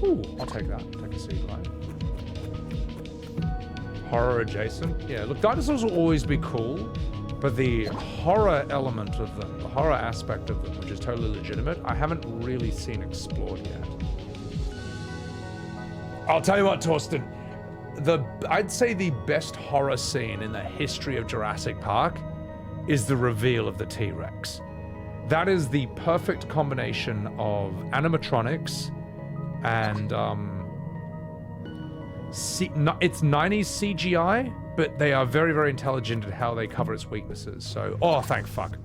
Ooh, I'll take that. Take a sea lion. Horror adjacent. Yeah, look, dinosaurs will always be cool, but the horror element of them, the horror aspect of them, which is totally legitimate, I haven't really seen explored yet. I'll tell you what, Torsten. I'd say the best horror scene in the history of Jurassic Park is the reveal of the T-Rex. That is the perfect combination of animatronics and it's 90s CGI, but they are very, very intelligent at how they cover its weaknesses. So, oh, thank fuck.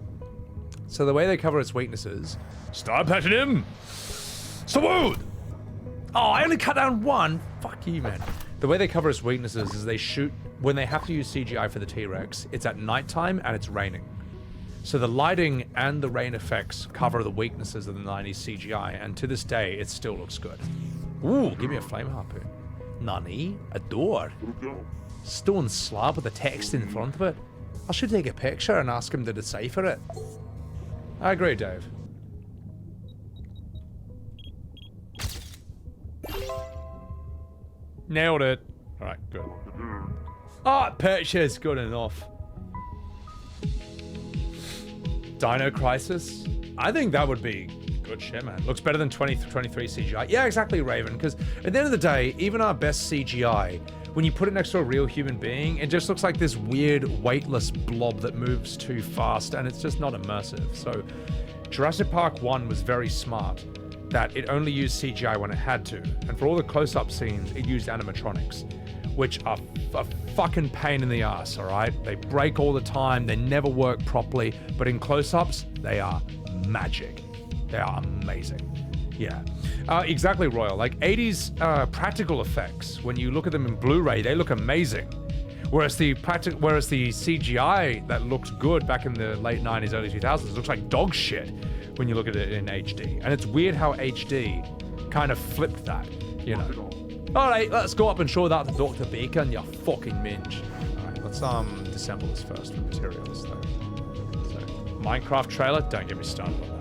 So the way they cover its weaknesses, stop patting him. Smooth. Oh, I only cut down one. Fuck you, man. The way they cover its weaknesses is they shoot when they have to use CGI for the T-Rex. It's at nighttime and it's raining. So the lighting and the rain effects cover the weaknesses of the 90s CGI, and to this day, it still looks good. Ooh, give me a flame harpoon. Nani? A door? Stone slab with the text in front of it. I should take a picture and ask him to decipher it. I agree, Dave. Nailed it. Alright, good. Ah, picture's good enough. Dino Crisis? I think that would be good shit, man. Looks better than 2023 CGI. Yeah, exactly, Raven, because at the end of the day, even our best CGI, when you put it next to a real human being, it just looks like this weird, weightless blob that moves too fast, and it's just not immersive. So, Jurassic Park 1 was very smart, that it only used CGI when it had to, and for all the close-up scenes, it used animatronics, which are a fucking pain in the ass, alright? They break all the time, they never work properly, but in close-ups, they are magic. They are amazing. Yeah. Exactly, Royal. Like 80s practical effects, when you look at them in Blu-ray, they look amazing. Whereas the CGI that looked good back in the late 90s, early 2000s looks like dog shit when you look at it in HD. And it's weird how HD kind of flipped that, you know. Alright, let's go up and show that to Dr. Bacon, you fucking minge. Alright, let's disassemble this first for materials though. So, Minecraft trailer, don't get me started on that.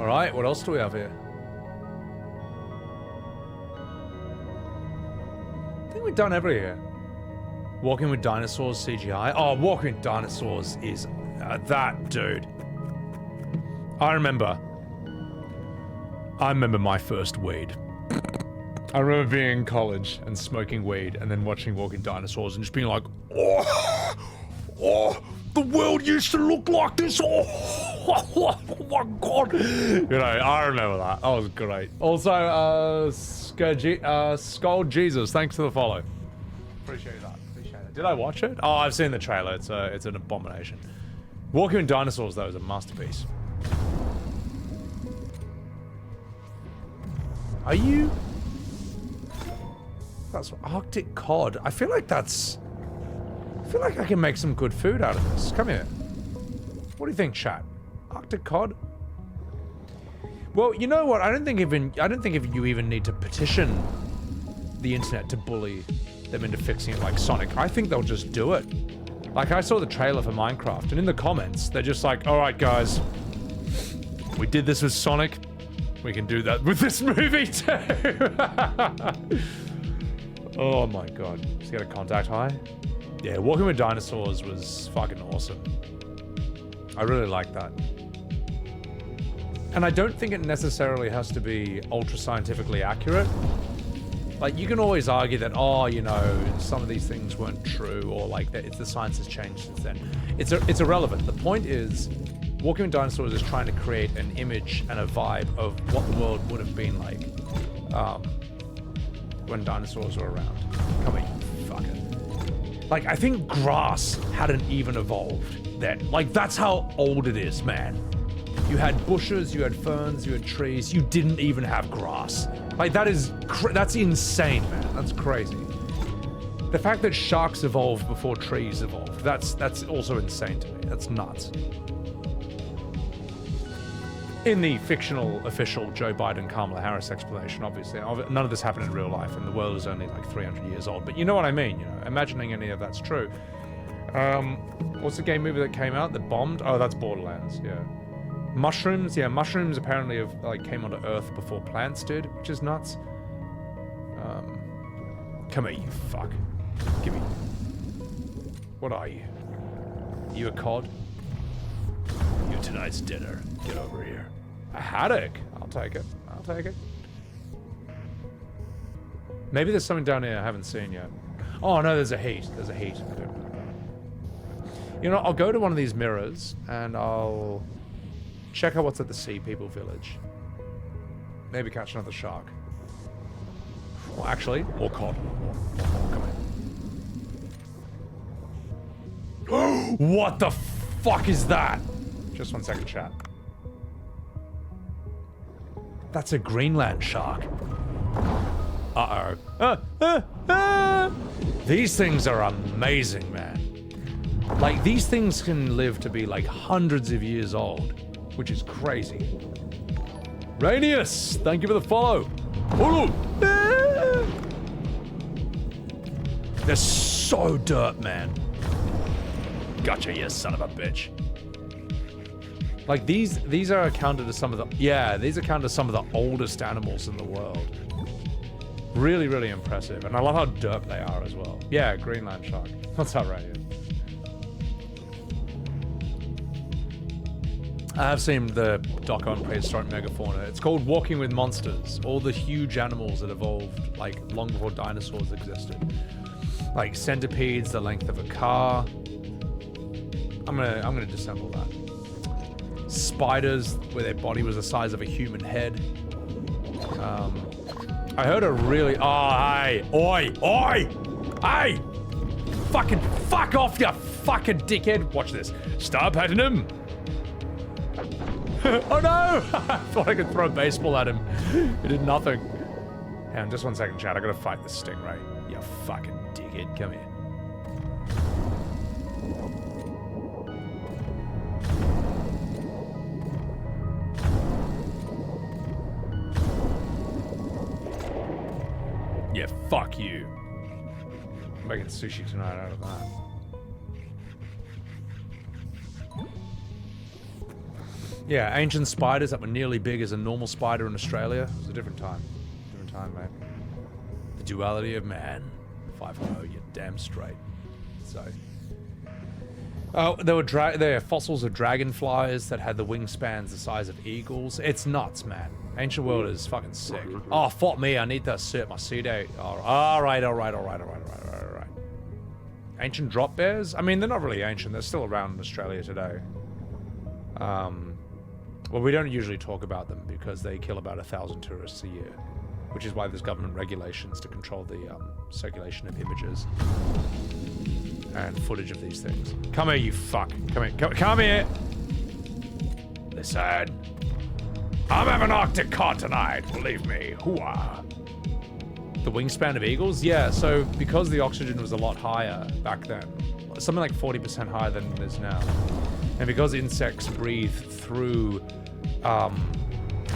Alright, what else do we have here? I think we've done every here. Walking with Dinosaurs CGI. Oh, Walking with Dinosaurs is that dude. I remember my first weed. I remember being in college and smoking weed and then watching Walking Dinosaurs and just being like, oh, the world used to look like this. Oh my god. You know, I remember that. That was great. Also, Skull Jesus, thanks for the follow. Appreciate that. Did I watch it? Oh, I've seen the trailer. It's an abomination. Walking with Dinosaurs, though, is a masterpiece. Are you? That's Arctic cod. I feel like I can make some good food out of this. Come here. What do you think, chat? Arctic cod? Well, you know what? I don't think you even need to petition the internet to bully them into fixing it like Sonic. I think they'll just do it. Like, I saw the trailer for Minecraft, and in the comments, they're just like, alright guys, we did this with Sonic, we can do that with this movie too! Oh my god. Just get a contact high? Yeah, Walking with Dinosaurs was fucking awesome. I really like that. And I don't think it necessarily has to be ultra scientifically accurate. Like, you can always argue that, oh, you know, some of these things weren't true, or like that the science has changed since then. It's irrelevant. The point is, Walking with Dinosaurs is trying to create an image and a vibe of what the world would have been like when dinosaurs were around. Come here, you fucker. Like, I think grass hadn't even evolved then. Like, that's how old it is, man. You had bushes, you had ferns, you had trees, you didn't even have grass. Like, that's insane, man. That's crazy. The fact that sharks evolved before trees evolved, that's also insane to me. That's nuts. In the fictional, official Joe Biden, Kamala Harris explanation, obviously, none of this happened in real life, and the world is only like 300 years old. But you know what I mean, you know, imagining any of that's true. What's the game movie that came out that bombed? Oh, that's Borderlands, yeah. Mushrooms, yeah, mushrooms apparently have, like, came onto Earth before plants did, which is nuts. Come here, you fuck. Give me. What are you? You a cod? You tonight's dinner. Get over here. A haddock. I'll take it. I'll take it. Maybe there's something down here I haven't seen yet. Oh no, there's a heat. There's a heat. You know, I'll go to one of these mirrors and I'll check out what's at the Sea People Village. Maybe catch another shark. Well, actually, or cod. Come here. What the fuck is that? Just 1 second, chat. That's a Greenland shark. Uh-oh. These things are amazing, man. Like, these things can live to be like hundreds of years old, which is crazy. Rainius, thank you for the follow. They're so dirt, man. Gotcha, you son of a bitch. Like, these are counted as some of the... Yeah, these are counted as some of the oldest animals in the world. Really, really impressive. And I love how derp they are as well. Yeah, Greenland shark. What's that right here? I have seen the doc on prehistoric megafauna. It's called Walking with Monsters. All the huge animals that evolved, like, long before dinosaurs existed. Like centipedes the length of a car. I'm gonna disassemble that. Spiders where their body was the size of a human head. I heard a really... Oh, hey! Oi! Oi! Hey! Fucking fuck off, you fucking dickhead! Watch this. Stop hitting him! Oh no! I thought I could throw a baseball at him. It did nothing. Hang on, just 1 second, chat. I gotta fight this stingray. You fucking dickhead. Come here. Yeah, fuck you. I'm making sushi tonight out of that. Yeah, ancient spiders that were nearly big as a normal spider in Australia. It was a different time. Different time, mate. The duality of man. 5-0, you're damn straight. So... Oh, there were fossils of dragonflies that had the wingspans the size of eagles. It's nuts, man. Ancient world is fucking sick. Oh, fuck me, I need to assert my pseudo. Alright. Ancient drop bears? I mean, they're not really ancient. They're still around in Australia today. Well, we don't usually talk about them because they kill about 1,000 tourists a year, which is why there's government regulations to control the circulation of images and footage of these things. Come here, you fuck. Come here. Come here. Listen. I'm having Arctic cod tonight, believe me. Hooah. The wingspan of eagles? Yeah, so because the oxygen was a lot higher back then, something like 40% higher than it is now, and because insects breathe through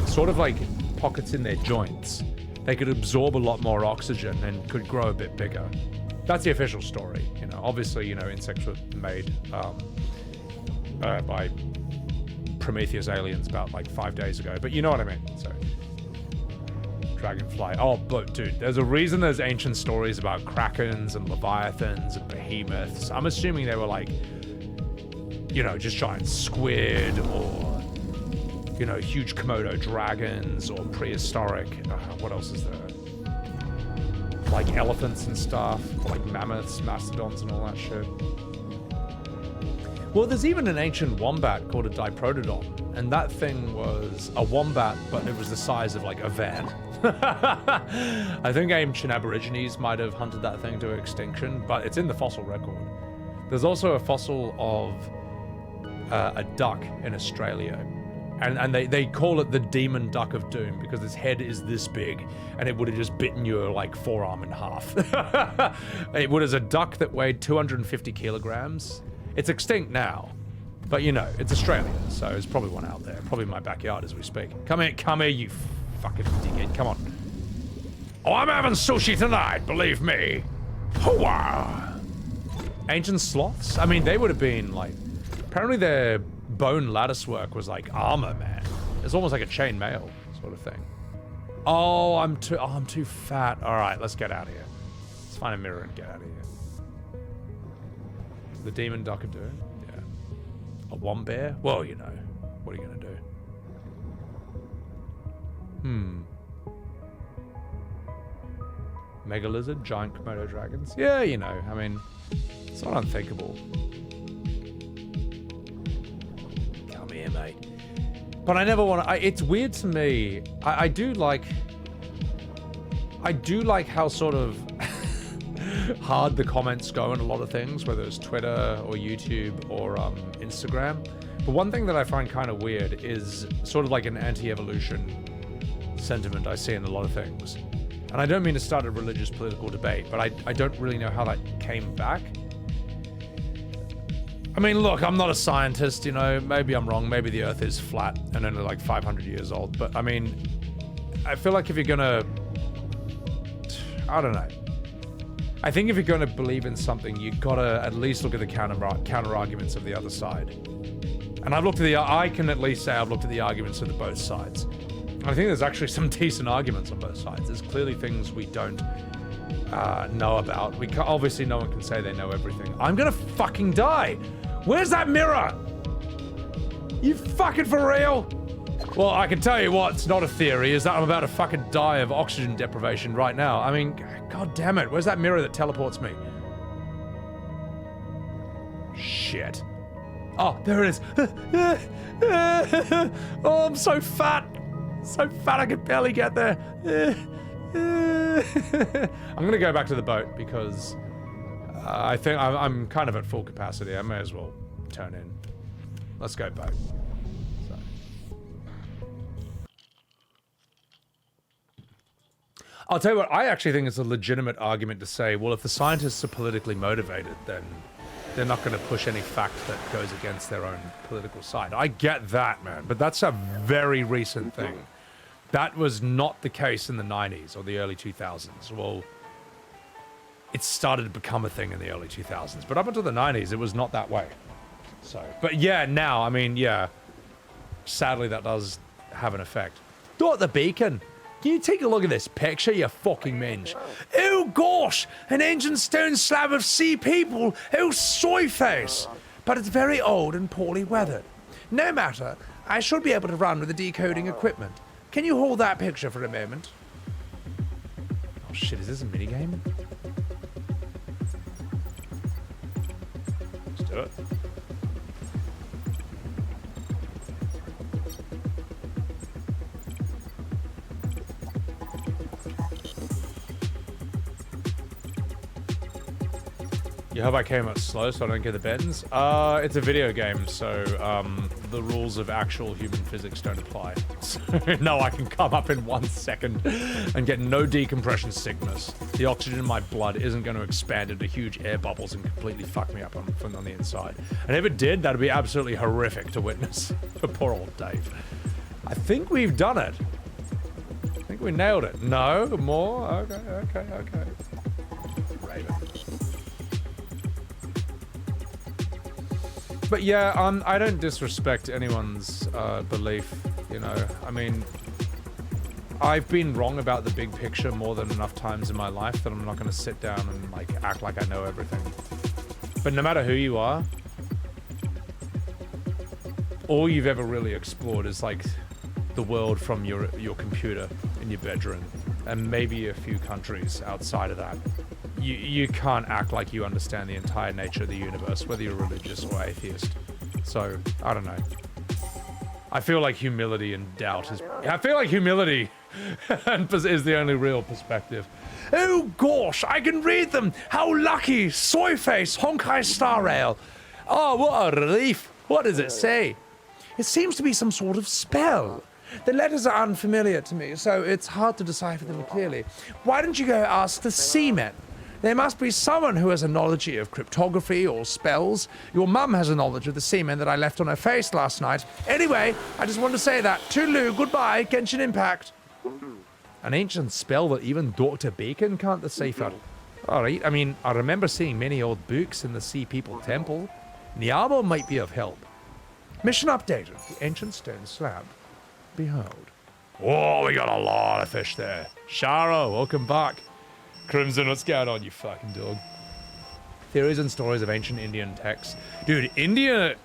sort of like pockets in their joints, they could absorb a lot more oxygen and could grow a bit bigger. That's the official story, you know. Obviously, you know, insects were made by Prometheus aliens about like 5 days ago, but you know what I mean. So, dragonfly. Oh, but dude, there's a reason there's ancient stories about krakens and leviathans and behemoths. I'm assuming they were like, you know, just giant squid or, you know, huge Komodo dragons or prehistoric. What else is there? Like elephants and stuff, like mammoths, mastodons, and all that shit. Well, there's even an ancient wombat called a diprotodon, and that thing was a wombat, but it was the size of like a van. I think ancient Aborigines might have hunted that thing to extinction, but it's in the fossil record. There's also a fossil of a duck in Australia, and they call it the demon duck of doom because its head is this big and it would have just bitten your like forearm in half. It was a duck that weighed 250 kilograms. It's extinct now, but you know, it's Australia, so there's probably one out there, probably in my backyard as we speak. Come here, you fucking dickhead, come on. Oh, I'm having sushi tonight, believe me. Hooah! Ancient sloths? I mean, they would have been like... Apparently their bone lattice work was like armor, man. It's almost like a chain mail sort of thing. Oh, I'm too fat. All right, let's get out of here. Let's find a mirror and get out of here. The demon Decoding? Yeah. A wombear? Well, you know. What are you gonna do? Mega lizard, giant Komodo dragons. Yeah, you know, I mean, it's not unthinkable. Come here, mate. But I never want to. It's weird to me. I do like how sort of hard the comments go on a lot of things, whether it's Twitter or YouTube or Instagram. But one thing that I find kind of weird is sort of like an anti-evolution sentiment I see in a lot of things. And I don't mean to start a religious political debate, but I don't really know how that came back. I mean, look, I'm not a scientist, you know, maybe I'm wrong, maybe the Earth is flat and only like 500 years old, but I mean, I feel like if you're gonna, I don't know. I think if you're gonna believe in something, you gotta at least look at the counter arguments of the other side. And I can at least say I've looked at the arguments of both sides. I think there's actually some decent arguments on both sides. There's clearly things we don't know about. Obviously no one can say they know everything. I'm gonna fucking die. Where's that mirror? You fucking for real? Well, I can tell you what's not a theory is that I'm about to fucking die of oxygen deprivation right now. I mean, god damn it. Where's that mirror that teleports me? Shit. Oh, there it is. Oh, I'm so fat. So fat I could barely get there. I'm gonna go back to the boat because I think I'm kind of at full capacity. I may as well turn in. Let's go boat. So. I'll tell you what, I actually think it's a legitimate argument to say, well, if the scientists are politically motivated, then they're not going to push any fact that goes against their own political side. I get that, man, but that's a very recent thing. That was not the case in the 90s or the early 2000s. Well, it started to become a thing in the early 2000s, but up until the 90s, it was not that way. So, but yeah, now, I mean, yeah, sadly that does have an effect. Got the beacon. Can you take a look at this picture, you fucking minge? Oh gosh, an ancient stone slab of sea people. Oh, soy face. But it's very old and poorly weathered. No matter, I should be able to run with the decoding equipment. Can you hold that picture for a moment? Oh shit, is this a minigame? Let's do it. You hope I came out slow so I don't get the bends? It's a video game, so the rules of actual human physics don't apply. So, no, I can come up in 1 second and get no decompression sickness. The oxygen in my blood isn't going to expand into huge air bubbles and completely fuck me up on the inside. And if it did, that'd be absolutely horrific to witness for poor old Dave. I think we've done it. I think we nailed it. No, more? Okay. Raven. But yeah, I don't disrespect anyone's belief, you know. I mean, I've been wrong about the big picture more than enough times in my life that I'm not going to sit down and like act like I know everything. But no matter who you are, all you've ever really explored is like the world from your computer in your bedroom, and maybe a few countries outside of that. You can't act like you understand the entire nature of the universe, whether you're religious or atheist. So, I don't know. I feel like humility and doubt is... I feel like humility is the only real perspective. Oh gosh, I can read them! How lucky! Soy face, Honkai Star Rail! Oh, what a relief! What does it say? It seems to be some sort of spell. The letters are unfamiliar to me, so it's hard to decipher them clearly. Why don't you go ask the seamen? There must be someone who has a knowledge of cryptography or spells. Your mum has a knowledge of the semen that I left on her face last night. Anyway, I just wanted to say that. Toodaloo, goodbye, Genshin Impact. An ancient spell that even Dr. Bacon can't decipher. Alright, I mean, I remember seeing many old books in the Sea People Temple. The armor might be of help. Mission updated. The ancient stone slab. Behold. Oh, we got a lot of fish there. Shara, welcome back. Crimson, what's going on, you fucking dog? Theories and stories of ancient Indian texts. Dude, India's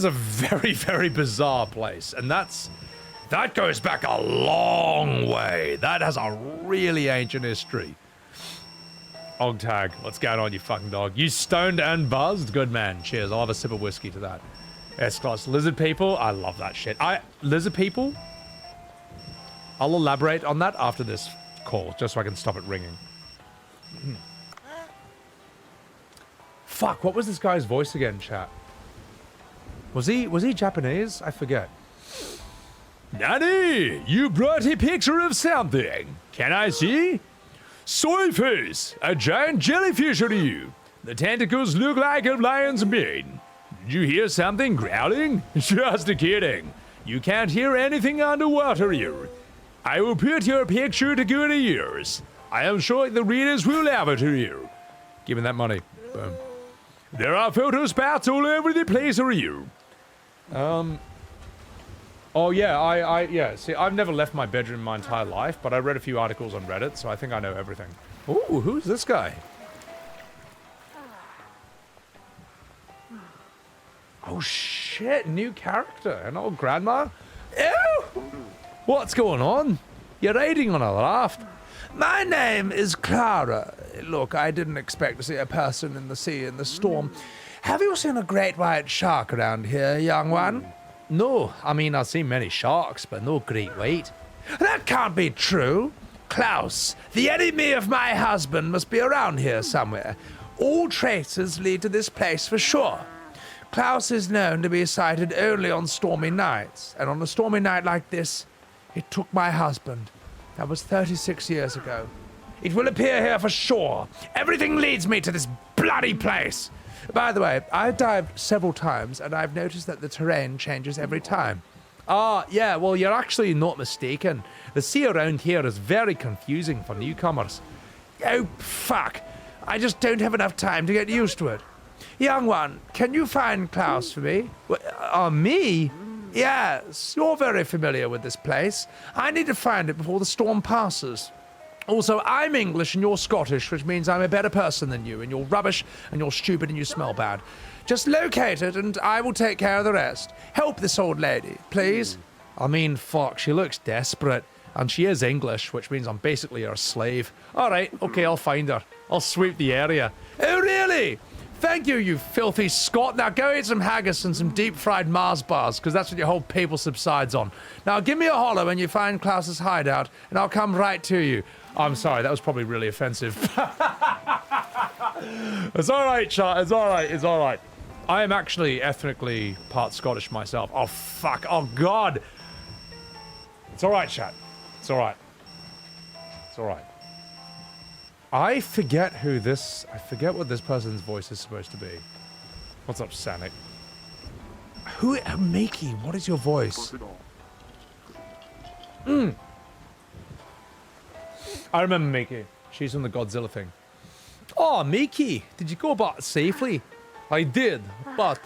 a very, very bizarre place. And that goes back a long way. That has a really ancient history. Ogtag, what's going on, you fucking dog? You stoned and buzzed? Good man. Cheers. I'll have a sip of whiskey to that. S-class. Lizard people? I love that shit. Lizard people? I'll elaborate on that after this call, just so I can stop it ringing. Fuck, what was this guy's voice again, chat? Was he Japanese? I forget. Nanny, you brought a picture of something. Can I see? Soy face, a giant jellyfish are you. The tentacles look like a lion's mane. Did you hear something growling? Just kidding. You can't hear anything underwater here. I will put your picture to good ears. I am sure the readers will love it here. Give me that money. Boom. There are photo spots all over the place here. Oh yeah, yeah. See, I've never left my bedroom my entire life, but I read a few articles on Reddit, so I think I know everything. Ooh, who's this guy? Oh shit, new character, an old grandma? Ew! What's going on? You're riding on a raft. My name is Clara. Look, I didn't expect to see a person in the sea in the storm. Have you seen a great white shark around here, young one? No, I mean, I've seen many sharks, but no great white. That can't be true. Klaus, the enemy of my husband, must be around here somewhere. All traces lead to this place for sure. Klaus is known to be sighted only on stormy nights, and on a stormy night like this, it took my husband. That was 36 years ago. It will appear here for sure. Everything leads me to this bloody place. By the way, I've dived several times, and I've noticed that the terrain changes every time. Yeah, well, you're actually not mistaken. The sea around here is very confusing for newcomers. Oh, fuck. I just don't have enough time to get used to it. Young one, can you find Klaus for me? Me? Yes, you're very familiar with this place. I need to find it before the storm passes. Also, I'm English and you're Scottish, which means I'm a better person than you, and you're rubbish, and you're stupid, and you smell bad. Just locate it, and I will take care of the rest. Help this old lady, please. I mean, fuck, she looks desperate, and she is English, which means I'm basically her slave. All right, okay, I'll find her. I'll sweep the area. Oh, really? Thank you, you filthy Scot. Now go eat some haggis and some deep-fried Mars bars, because that's what your whole people subsides on. Now give me a holler when you find Klaus's hideout, and I'll come right to you. I'm sorry, that was probably really offensive. It's all right, chat. It's all right. It's all right. I am actually ethnically part Scottish myself. Oh, fuck. Oh, God. It's all right, chat. It's all right. It's all right. I forget what this person's voice is supposed to be. What's up, Sanic? Miki, what is your voice? I remember Miki. She's from the Godzilla thing. Oh, Miki, did you go back safely? I did, but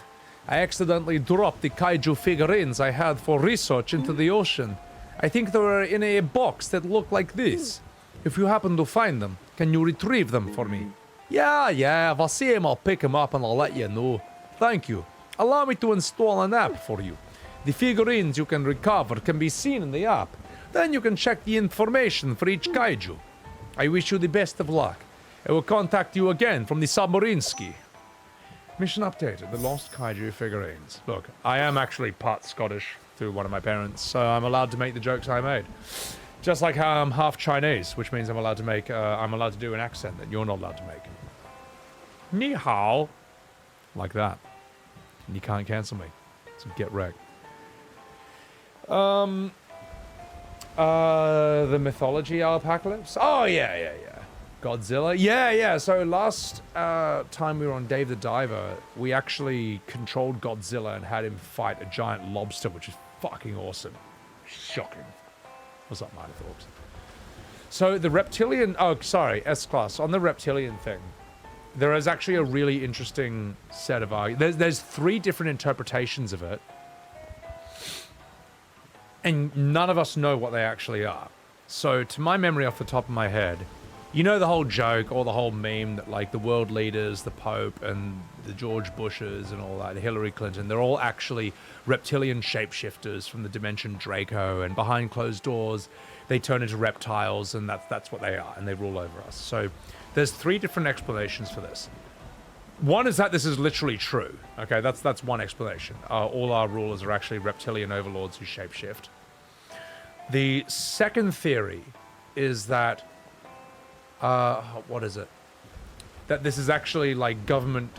I accidentally dropped the kaiju figurines I had for research into the ocean. I think they were in a box that looked like this. If you happen to find them, can you retrieve them for me? Yeah, if I see him, I'll pick him up and I'll let you know. Thank you. Allow me to install an app for you. The figurines you can recover can be seen in the app. Then you can check the information for each kaiju. I wish you the best of luck. I will contact you again from the submarine ski. Mission updated, the lost kaiju figurines. Look, I am actually part Scottish through one of my parents, so I'm allowed to make the jokes I made. Just like how I'm half Chinese, which means I'm allowed to do an accent that you're not allowed to make. Ni hao. Like that. And you can't cancel me. So get wrecked. The mythology apocalypse? Oh, yeah. Godzilla? Yeah. So last time we were on Dave the Diver, we actually controlled Godzilla and had him fight a giant lobster, which is fucking awesome. Shocking. What's up, Mighty Thorps? So the Reptilian... Oh, sorry, S-Class. On the Reptilian thing, there is actually a really interesting set of arguments. There's 3 different interpretations of it. And none of us know what they actually are. So, to my memory off the top of my head, you know the whole joke or the whole meme that, like, the world leaders, the Pope, and the George Bushes and all that, Hillary Clinton, they're all actually reptilian shapeshifters from the dimension Draco, and behind closed doors, they turn into reptiles, and that's what they are, and they rule over us. So, there's 3 different explanations for this. One is that this is literally true. Okay, that's one explanation. All our rulers are actually reptilian overlords who shapeshift. The second theory is that, what is it? That this is actually like government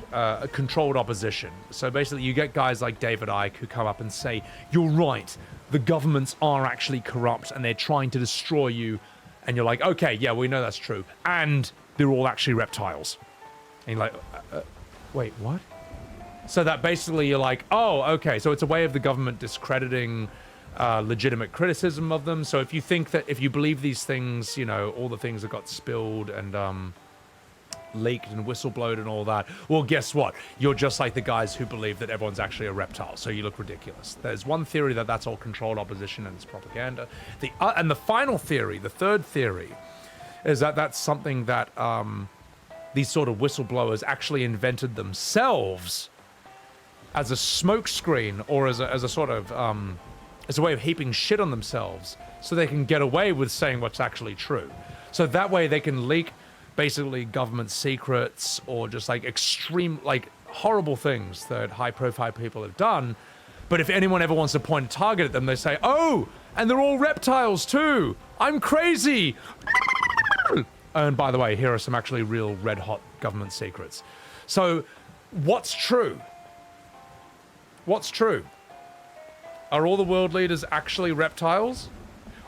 controlled opposition. So basically you get guys like David Icke who come up and say, you're right, the governments are actually corrupt and they're trying to destroy you. And you're like, okay, yeah, we know that's true. And they're all actually reptiles. And you're like, wait, what? So that basically you're like, oh, okay, so it's a way of the government discrediting legitimate criticism of them. So if you think that, if you believe these things, you know, all the things that got spilled and leaked and whistleblowed and all that, well, guess what? You're just like the guys who believe that everyone's actually a reptile, so you look ridiculous. There's one theory that that's all controlled opposition and it's propaganda. And the final theory, the third theory, is that that's something that these sort of whistleblowers actually invented themselves as a smokescreen or as a sort of as a way of heaping shit on themselves so they can get away with saying what's actually true. So that way they can leak basically government secrets or just like extreme, like horrible things that high profile people have done. But if anyone ever wants to point a target at them, they say, oh, and they're all reptiles too. I'm crazy. And by the way, here are some actually real red hot government secrets. So what's true? What's true? Are all the world leaders actually reptiles?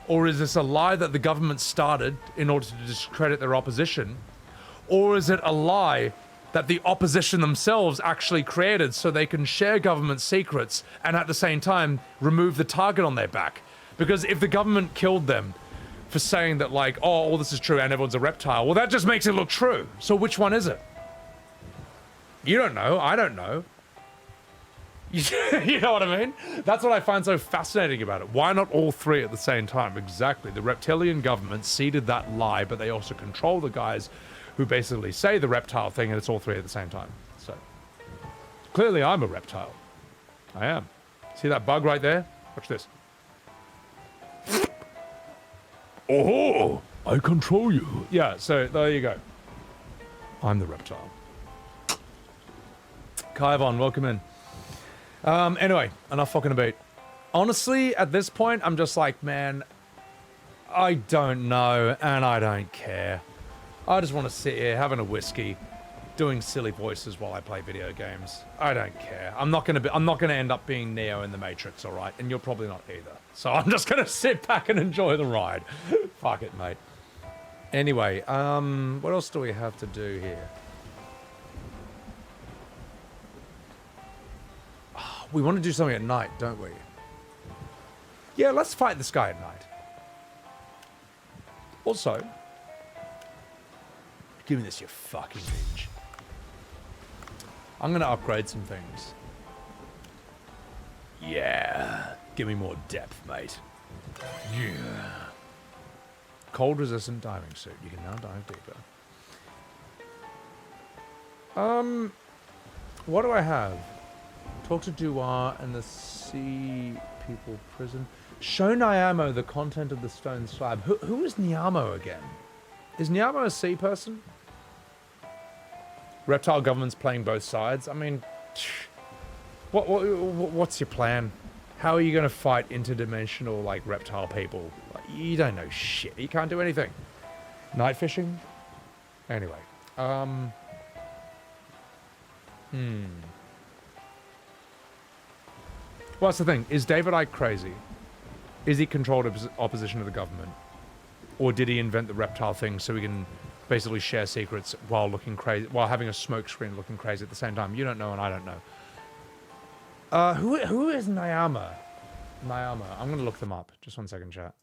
Or is this a lie that the government started in order to discredit their opposition? Or is it a lie that the opposition themselves actually created so they can share government secrets and at the same time remove the target on their back? Because if the government killed them for saying that, like, oh, all this is true and everyone's a reptile, well, that just makes it look true. So which one is it? You don't know. I don't know. You know what I mean? That's what I find so fascinating about it. Why not all 3 at the same time? Exactly. The reptilian government seeded that lie, but they also control the guys who basically say the reptile thing, and it's all 3 at the same time. So, clearly I'm a reptile. I am. See that bug right there? Watch this. Oh, I control you. Yeah, so there you go. I'm the reptile. Kaivon, welcome in. Anyway, enough fucking about. Honestly, at this point, I'm just like, man, I don't know, and I don't care. I just want to sit here having a whiskey, doing silly voices while I play video games. I don't care. I'm not gonna end up being Neo in the Matrix, all right? And you're probably not either. So I'm just gonna sit back and enjoy the ride. Fuck it, mate. Anyway, what else do we have to do here? We want to do something at night, don't we? Yeah, let's fight this guy at night. Also, give me this, you fucking bitch. I'm gonna upgrade some things. Yeah, give me more depth, mate. Yeah. Cold resistant diving suit. You can now dive deeper. What do I have? Talk to Duar and the Sea People Prison. Show Nyamo the content of the stone slab. Who is Nyamo again? Is Nyamo a sea person? Reptile government's playing both sides. I mean, what's your plan? How are you going to fight interdimensional, like, reptile people? You don't know shit. You can't do anything. Night fishing? Anyway. Well, that's the thing. Is David Icke crazy? Is he controlled opposition to the government? Or did he invent the reptile thing so he can basically share secrets while looking crazy, while having a smoke screen looking crazy at the same time? You don't know and I don't know. Who is Nyama? Nyama. I'm going to look them up. Just one second, chat.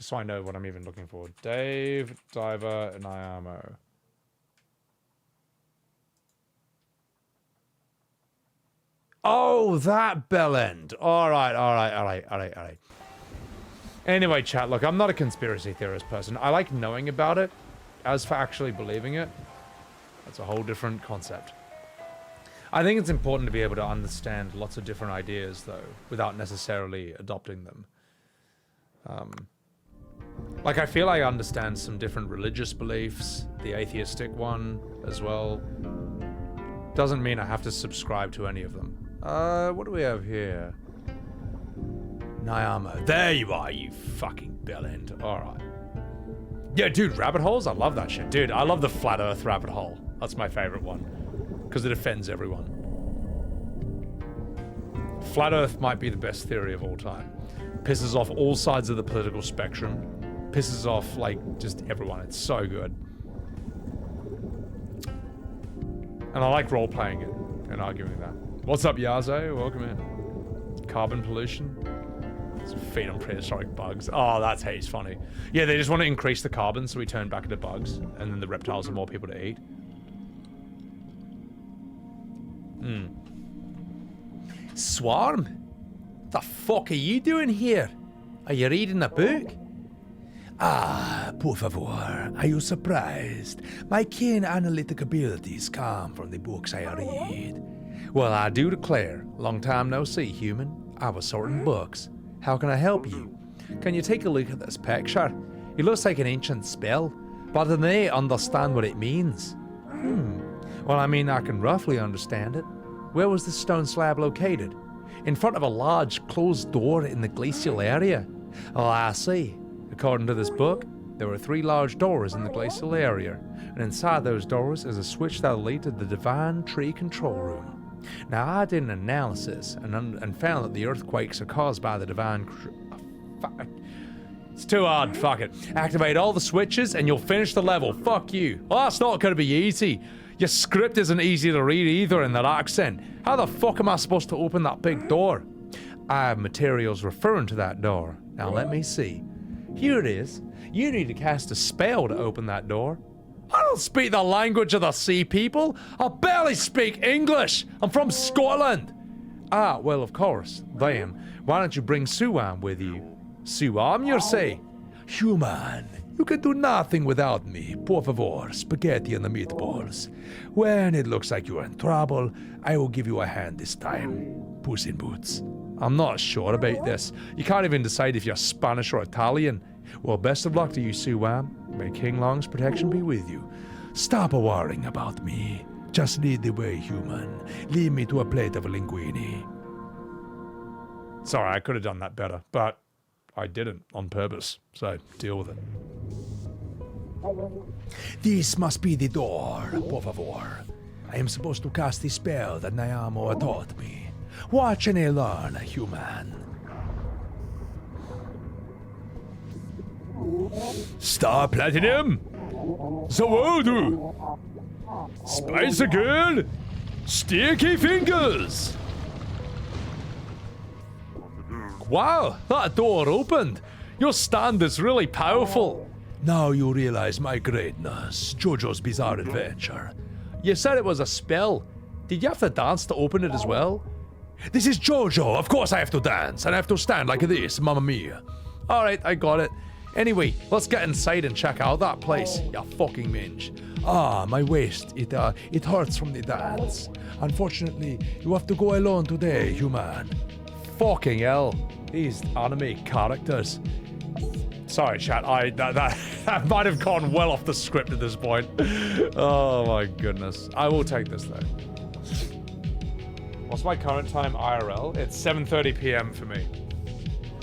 Just so I know what I'm even looking for. Dave, Diver, Nyamo. Oh, that bell end. All right. Anyway, chat, look, I'm not a conspiracy theorist person. I like knowing about it. As for actually believing it, that's a whole different concept. I think it's important to be able to understand lots of different ideas, though, without necessarily adopting them. Like, I feel I understand some different religious beliefs, the atheistic one as well. Doesn't mean I have to subscribe to any of them. What do we have here? Nyama. There you are, you fucking bellend. Alright. Yeah, dude, rabbit holes? I love that shit. Dude, I love the flat earth rabbit hole. That's my favorite one. Because it offends everyone. Flat earth might be the best theory of all time. Pisses off all sides of the political spectrum. Pisses off, like, just everyone. It's so good. And I like role-playing it and arguing that. What's up, Yazo? Welcome in. Carbon pollution. Feed on prehistoric bugs. Oh, that's heaps funny. Yeah, they just want to increase the carbon so we turn back into bugs. And then the reptiles have more people to eat. Swarm? The fuck are you doing here? Are you reading a book? Ah, por favor, are you surprised? My keen analytic abilities come from the books I read. Well, I do declare, long time no see, human. I was sorting books. How can I help you? Can you take a look at this picture? It looks like an ancient spell, but I don't understand what it means. Well, I mean, I can roughly understand it. Where was the stone slab located? In front of a large closed door in the glacial area. Oh, I see. According to this book, there were 3 large doors in the glacial area, and inside those doors is a switch that will lead to the divine tree control room. Now, I did an analysis and found that the earthquakes are caused by the divine... It's too hard, fuck it. Activate all the switches and you'll finish the level. Fuck you. Well, that's not gonna be easy. Your script isn't easy to read either in that accent. How the fuck am I supposed to open that big door? I have materials referring to that door. Now let me see. Here it is. You need to cast a spell to open that door. I don't speak the language of the sea people. I barely speak English. I'm from Scotland. Ah, well, of course. Then, why don't you bring Suam with you? Suam, you say? Human, you can do nothing without me. Por favor, spaghetti and the meatballs. When it looks like you're in trouble, I will give you a hand this time. Puss in Boots. I'm not sure about this. You can't even decide if you're Spanish or Italian. Well, best of luck to you, Suam. May King Long's protection be with you. Stop worrying about me. Just lead the way, human. Lead me to a plate of linguine. Sorry, I could have done that better, but I didn't on purpose, so deal with it. This must be the door, por favor. I am supposed to cast the spell that Nyamo taught me. Watch and learn, human. Star Platinum! Zawadu! Spice Girl! Sticky Fingers! Wow, that door opened! Your stand is really powerful! Now you realize my greatness, JoJo's Bizarre Adventure. You said it was a spell. Did you have to dance to open it as well? This is JoJo, of course I have to dance, and I have to stand like this, mamma mia. Alright, I got it. Anyway, let's get inside and check out that place, you fucking minge. Ah, my waist, it hurts from the dance. Unfortunately, you have to go alone today, human. Fucking hell, these anime characters. Sorry, chat, that might have gone well off the script at this point. Oh my goodness. I will take this though. What's my current time IRL? It's 7:30 PM for me.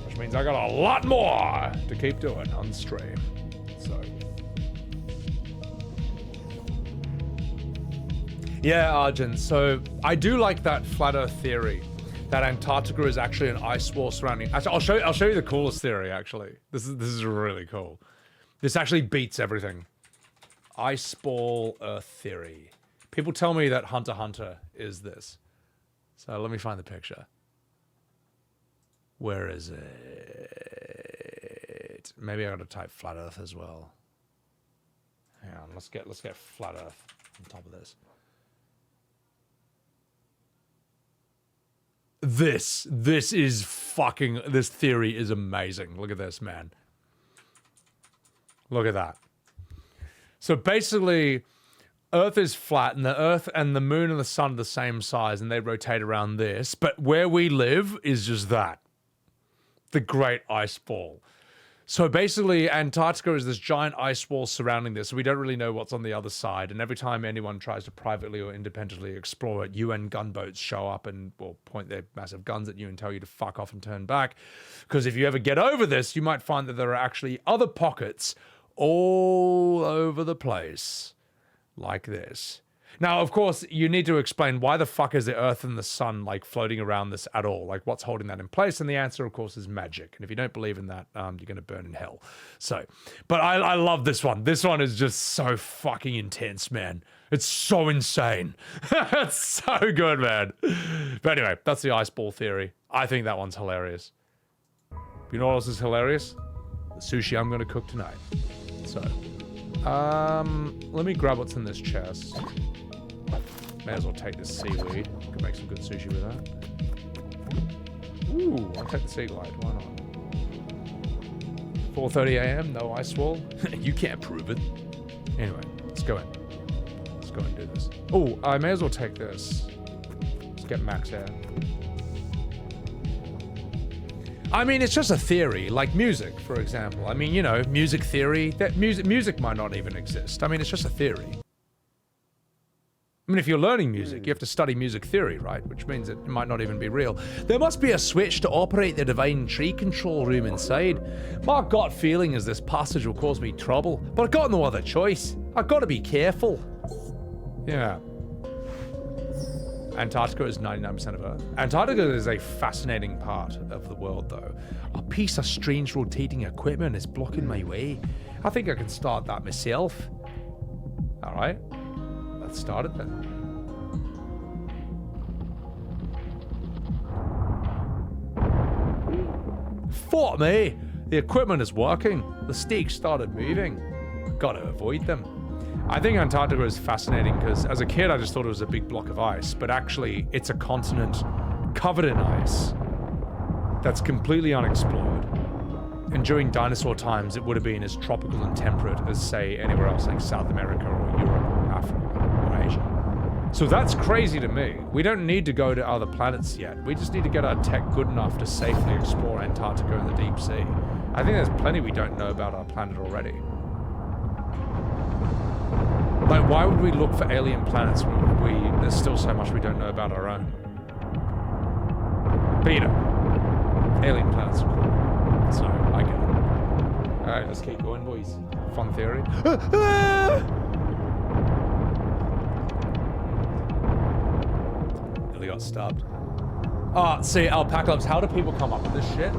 Which means I got a lot more to keep doing on stream. So. Yeah, Arjun, so I do like that flat earth theory. That Antarctica is actually an ice wall surrounding. Actually, I'll show you the coolest theory. Actually, this is really cool. This actually beats everything. Ice ball Earth theory. People tell me that Hunter x Hunter is this. So let me find the picture. Where is it? wait. Maybe I gotta type flat Earth as well. Hang on, let's get flat Earth on top of this. This is fucking, this theory is amazing. Look at this, man. Look at that. So basically, Earth is flat, and the Earth and the moon and the sun are the same size, and they rotate around this. But where we live is just that. The Great Ice Ball. So basically, Antarctica is this giant ice wall surrounding this. So we don't really know what's on the other side. And every time anyone tries to privately or independently explore it, UN gunboats show up and will point their massive guns at you and tell you to fuck off and turn back. Because if you ever get over this, you might find that there are actually other pockets all over the place. Like this. Now, of course, you need to explain why the fuck is the Earth and the sun like floating around this at all? Like, what's holding that in place? And the answer, of course, is magic. And if you don't believe in that, you're going to burn in hell. So, but I love this one. This one is just so fucking intense, man. It's so insane. It's so good, man. But anyway, that's the ice ball theory. I think that one's hilarious. You know what else is hilarious? The sushi I'm going to cook tonight. So, let me grab what's in this chest. May as well take this seaweed. Could make some good sushi with that. Ooh, I'll take the sea glide. Why not? 4:30 a.m. No ice wall. You can't prove it. Anyway, let's go in. Let's go and do this. Oh, I may as well take this. Let's get max air. I mean, it's just a theory, like music, for example. I mean, you know, music theory. That music might not even exist. I mean, it's just a theory. I mean, if you're learning music, you have to study music theory, right? Which means it might not even be real. There must be a switch to operate the divine tree control room inside. My gut feeling is this passage will cause me trouble, but I've got no other choice. I've got to be careful. Yeah. Antarctica is 99% of Earth. Antarctica is a fascinating part of the world, though. A piece of strange rotating equipment is blocking my way. I think I can start that myself. All right. Let's start it then. Fuck me! The equipment is working. The stakes started moving. Gotta avoid them. I think Antarctica is fascinating because as a kid I just thought it was a big block of ice, but actually it's a continent covered in ice that's completely unexplored. And during dinosaur times it would have been as tropical and temperate as, say, anywhere else like South America or Europe or Africa. Asia. So that's crazy to me. We don't need to go to other planets yet. We just need to get our tech good enough to safely explore Antarctica and the deep sea. I think there's plenty we don't know about our planet already. Like, why would we look for alien planets when there's still so much we don't know about our own? But you know, alien planets are cool. So, I get it. Alright, let's keep going, boys. Fun theory. Nearly got stabbed. See, Alpacalypse, how do people come up with this shit?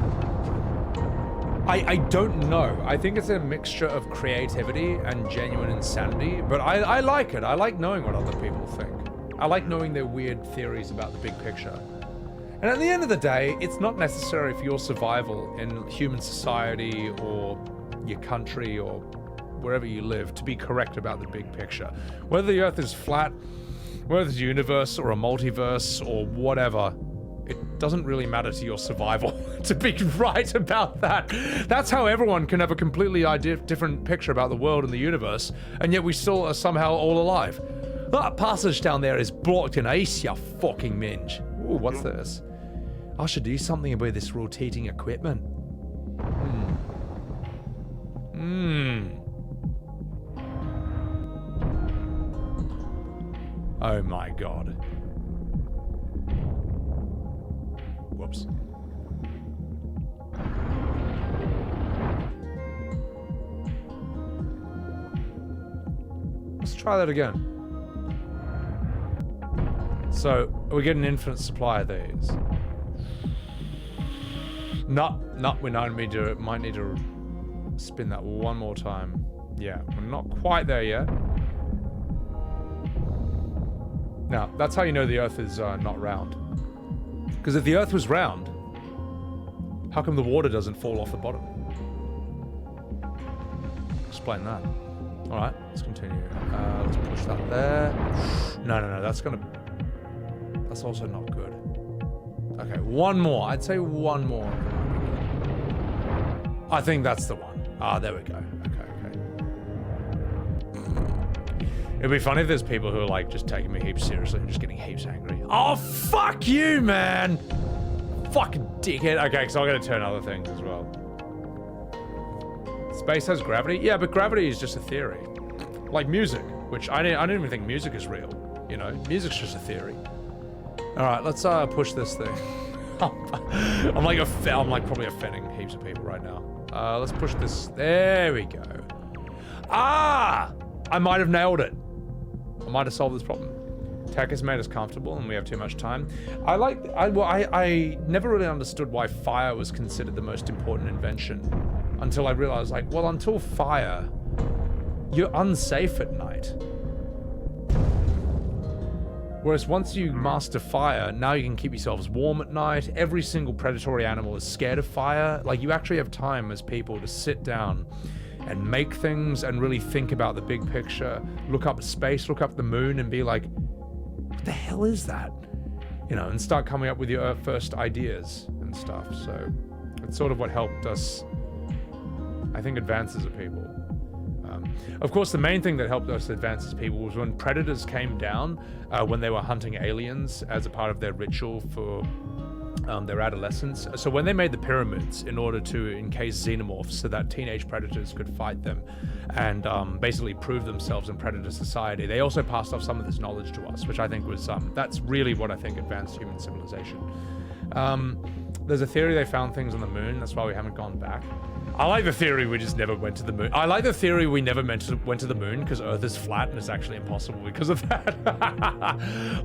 I don't know. I think it's a mixture of creativity and genuine insanity, but I like it. I like knowing what other people think. I like knowing their weird theories about the big picture. And at the end of the day, it's not necessary for your survival in human society or your country or wherever you live to be correct about the big picture. Whether the Earth is flat, whether it's a universe or a multiverse or whatever, it doesn't really matter to your survival to be right about that. That's how everyone can have a completely different picture about the world and the universe, and yet we still are somehow all alive. That passage down there is blocked in ice, you fucking minge. Ooh, what's this? I should do something about this rotating equipment. Oh my god. Whoops. Let's try that again. So, we get an infinite supply of these. No, we might need to spin that one more time. Yeah, we're not quite there yet. Now, that's how you know the Earth is not round. Because if the Earth was round, how come the water doesn't fall off the bottom? explain that. All right, let's continue. Let's push that there. No, that's also not good. Okay, one more. I'd say one more. I think that's the one. Ah, there we go. Okay. It'd be funny if there's people who are like just taking me heaps seriously and just getting heaps angry. Oh, fuck you, man! Fucking dickhead. Okay, so I'm gonna turn other things as well. Space has gravity? Yeah, but gravity is just a theory. Like music, which I don't even think music is real. You know, music's just a theory. All right, let's push this thing. I'm like probably offending heaps of people right now. Let's push this. There we go. Ah! I might have nailed it. I might have solved this problem. Tech has made us comfortable and we have too much time. I never really understood why fire was considered the most important invention until I realized, like, well, until fire, you're unsafe at night. Whereas once you master fire, now you can keep yourselves warm at night. Every single predatory animal is scared of fire. Like, you actually have time as people to sit down and make things and really think about the big picture. Look up space, look up the moon and be like, what the hell is that? You know, and start coming up with your first ideas and stuff. So it's sort of what helped us, I think, advance as a people. Of course, the main thing that helped us advance as people was when predators came down, when they were hunting aliens as a part of their ritual for their adolescence. So when they made the pyramids in order to encase xenomorphs so that teenage predators could fight them and basically prove themselves in predator society, they also passed off some of this knowledge to us, which I think was, that's really what I think advanced human civilization. There's a theory they found things on the moon, that's why we haven't gone back. I like the theory we just never went to the moon. I like the theory we never went to the moon because Earth is flat and it's actually impossible because of that.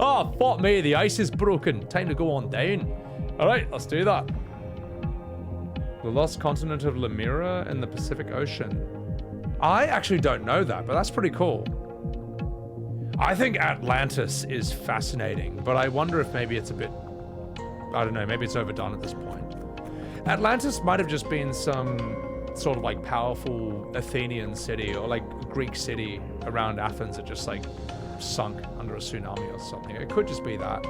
Oh, fuck me, the ice is broken. Time to go on down. All right, let's do that. The lost continent of Lemira in the Pacific Ocean. I actually don't know that, but that's pretty cool. I think Atlantis is fascinating, but I wonder if maybe it's a bit, I don't know, maybe it's overdone at this point. Atlantis might have just been some sort of like powerful Athenian city or like Greek city around Athens that just like sunk under a tsunami or something. It could just be that.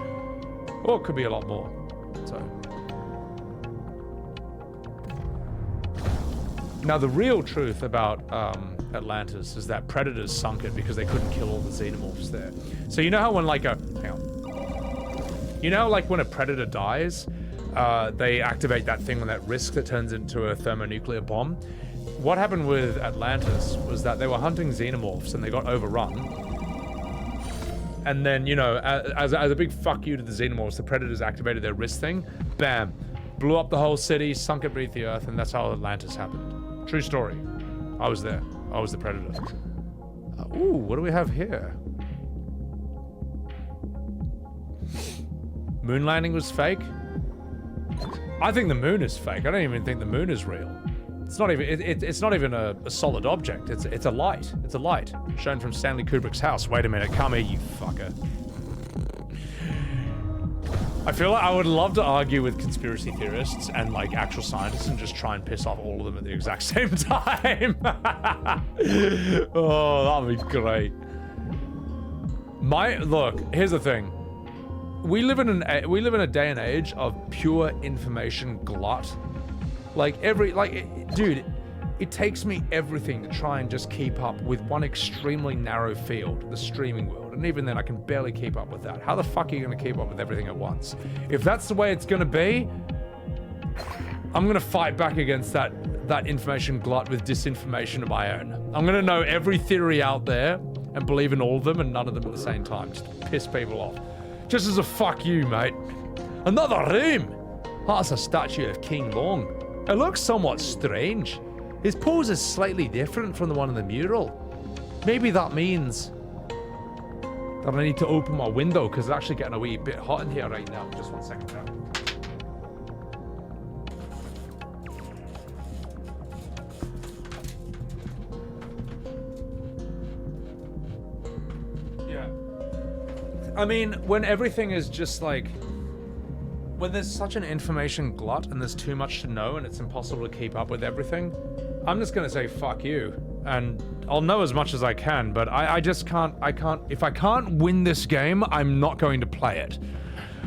Or it could be a lot more. So. Now the real truth about Atlantis is that predators sunk it because they couldn't kill all the xenomorphs there. So you know how when like you know like when a predator dies, they activate that thing on that risk that turns into a thermonuclear bomb. What happened with Atlantis was that they were hunting xenomorphs and they got overrun. And then, you know, as a big fuck you to the xenomorphs, the predators activated their risk thing. Bam. Blew up the whole city, sunk it beneath the earth, and that's how Atlantis happened. True story. I was there. I was the predator. Ooh, what do we have here? Moon landing was fake? I think the moon is fake. I don't even think the moon is real. It's not even. It's not even a solid object. It's a light. It's a light shown from Stanley Kubrick's house. Wait a minute. Come here, you fucker. I feel like I would love to argue with conspiracy theorists and like actual scientists and just try and piss off all of them at the exact same time. Oh, that would be great. Look. Here's the thing. We live in a day and age of pure information glut. Dude, it takes me everything to try and just keep up with one extremely narrow field, the streaming world. And even then, I can barely keep up with that. How the fuck are you going to keep up with everything at once? If that's the way it's going to be, I'm going to fight back against that information glut with disinformation of my own. I'm going to know every theory out there and believe in all of them and none of them at the same time. Just to piss people off. Just as a fuck you, mate. Another room! That's a statue of King Long. It looks somewhat strange. His pose is slightly different from the one in the mural. Maybe that means that I need to open my window because it's actually getting a wee bit hot in here right now. Just 1 second now. I mean, when everything is just like, when there's such an information glut and there's too much to know and it's impossible to keep up with everything, I'm just gonna say fuck you. and I'll know as much as I can, but I just can't, if I can't win this game, I'm not going to play it.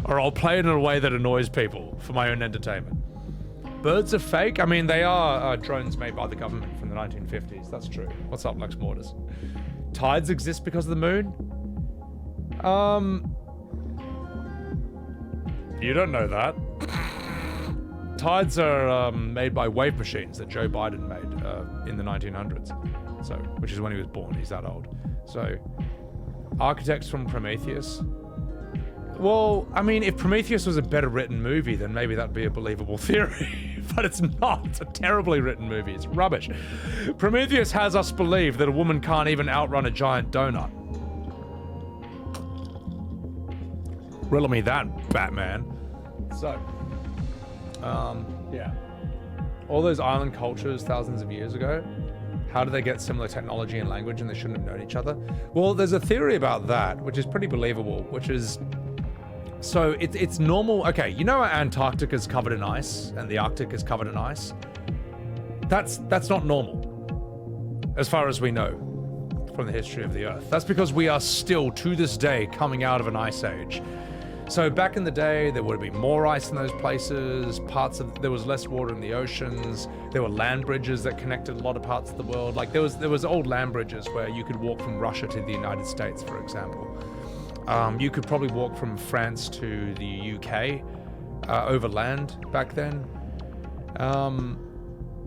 Or I'll play it in a way that annoys people for my own entertainment. Birds are fake? I mean, they are drones made by the government from the 1950s. That's true. What's up, Lex Mortis? Tides exist because of the moon? You don't know that. Tides are made by wave machines that Joe Biden made in the 1900s. So, which is when he was born. He's that old. So, architects from Prometheus. Well, I mean, if Prometheus was a better written movie, then maybe that'd be a believable theory. But it's not. It's a terribly written movie. It's rubbish. Prometheus has us believe that a woman can't even outrun a giant donut. Riddle me that, Batman. So, yeah. All those island cultures thousands of years ago, how did they get similar technology and language and they shouldn't have known each other? Well, there's a theory about that, which is pretty believable, which is... So, it's normal... Okay, you know Antarctica is covered in ice and the Arctic is covered in ice? That's not normal, as far as we know from the history of the Earth. That's because we are still, to this day, coming out of an ice age. So back in the day, there would have been more ice in those places, there was less water in the oceans, there were land bridges that connected a lot of parts of the world. Like there was old land bridges where you could walk from Russia to the United States, for example. You could probably walk from France to the UK over land back then.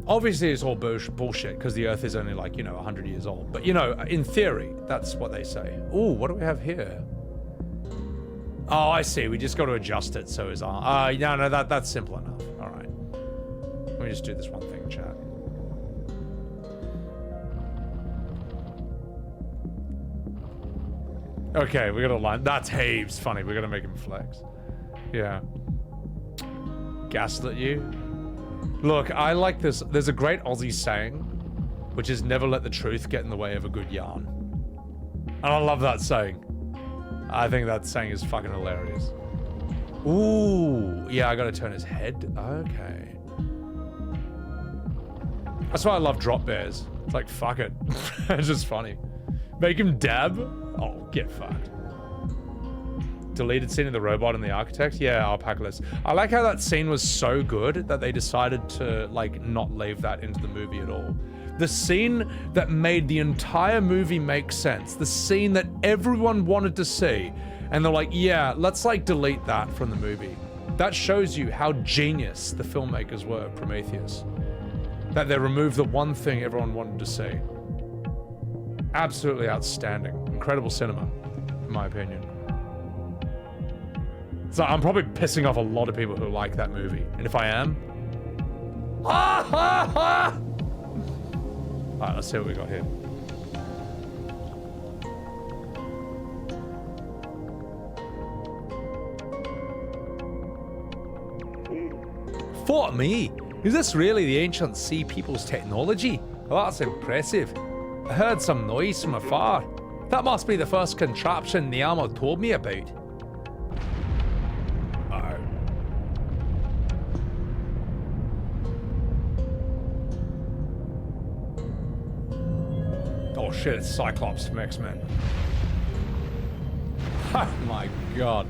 Obviously it's all bullshit because the Earth is only like, 100 years old. But in theory, that's what they say. Ooh, what do we have here? Oh, I see. We just got to adjust it so his arm... no, that's simple enough. All right. Let me just do this one thing, chat. Okay, we got to line... That's heaps funny. We got to make him flex. Yeah. Gaslit you? Look, I like this. There's a great Aussie saying, which is never let the truth get in the way of a good yarn. And I love that saying. I think that saying is fucking hilarious. Ooh, yeah, I gotta turn his head. Okay. That's why I love drop bears. It's like, fuck it. It's just funny. Make him dab? Oh, get fucked. Deleted scene of the robot and the architect? Yeah, Alpacalus. I like how that scene was so good that they decided to, like, not leave that into the movie at all. The scene that made the entire movie make sense. The scene that everyone wanted to see. And they're like, yeah, let's like delete that from the movie. That shows you how genius the filmmakers were, Prometheus. That they removed the one thing everyone wanted to see. Absolutely outstanding. Incredible cinema, in my opinion. So I'm probably pissing off a lot of people who like that movie. And if I am... Ha ha ha! Alright, let's see what we got here. Fuck me! Is this really the ancient sea people's technology? Well, that's impressive. I heard some noise from afar. That must be the first contraption the armor told me about. Oh shit, it's Cyclops from X-Men. Oh my god.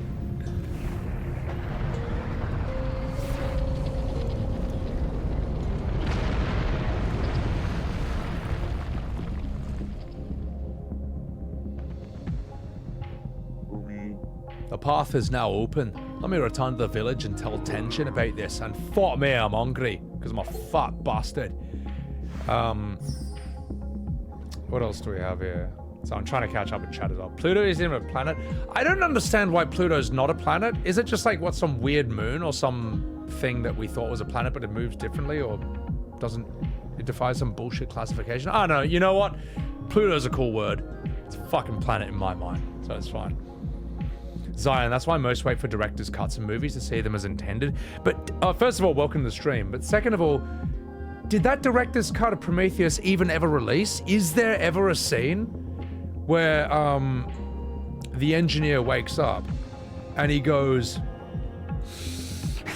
The path is now open. Let me return to the village and tell Tenshin about this. And fuck me, I'm hungry. Because I'm a fat bastard. What else do we have here? So I'm trying to catch up with chat as well. Pluto isn't even a planet. I don't understand why Pluto's not a planet. Is it just like, what, some weird moon or some thing that we thought was a planet but it moves differently, or doesn't... It defies some bullshit classification? I don't know. You know what? Pluto's a cool word. It's a fucking planet in my mind, so it's fine. Zion, that's why most wait for director's cuts in movies to see them as intended. But first of all, welcome to the stream. But second of all, did that director's cut of Prometheus even ever release? Is there ever a scene where the engineer wakes up and he goes,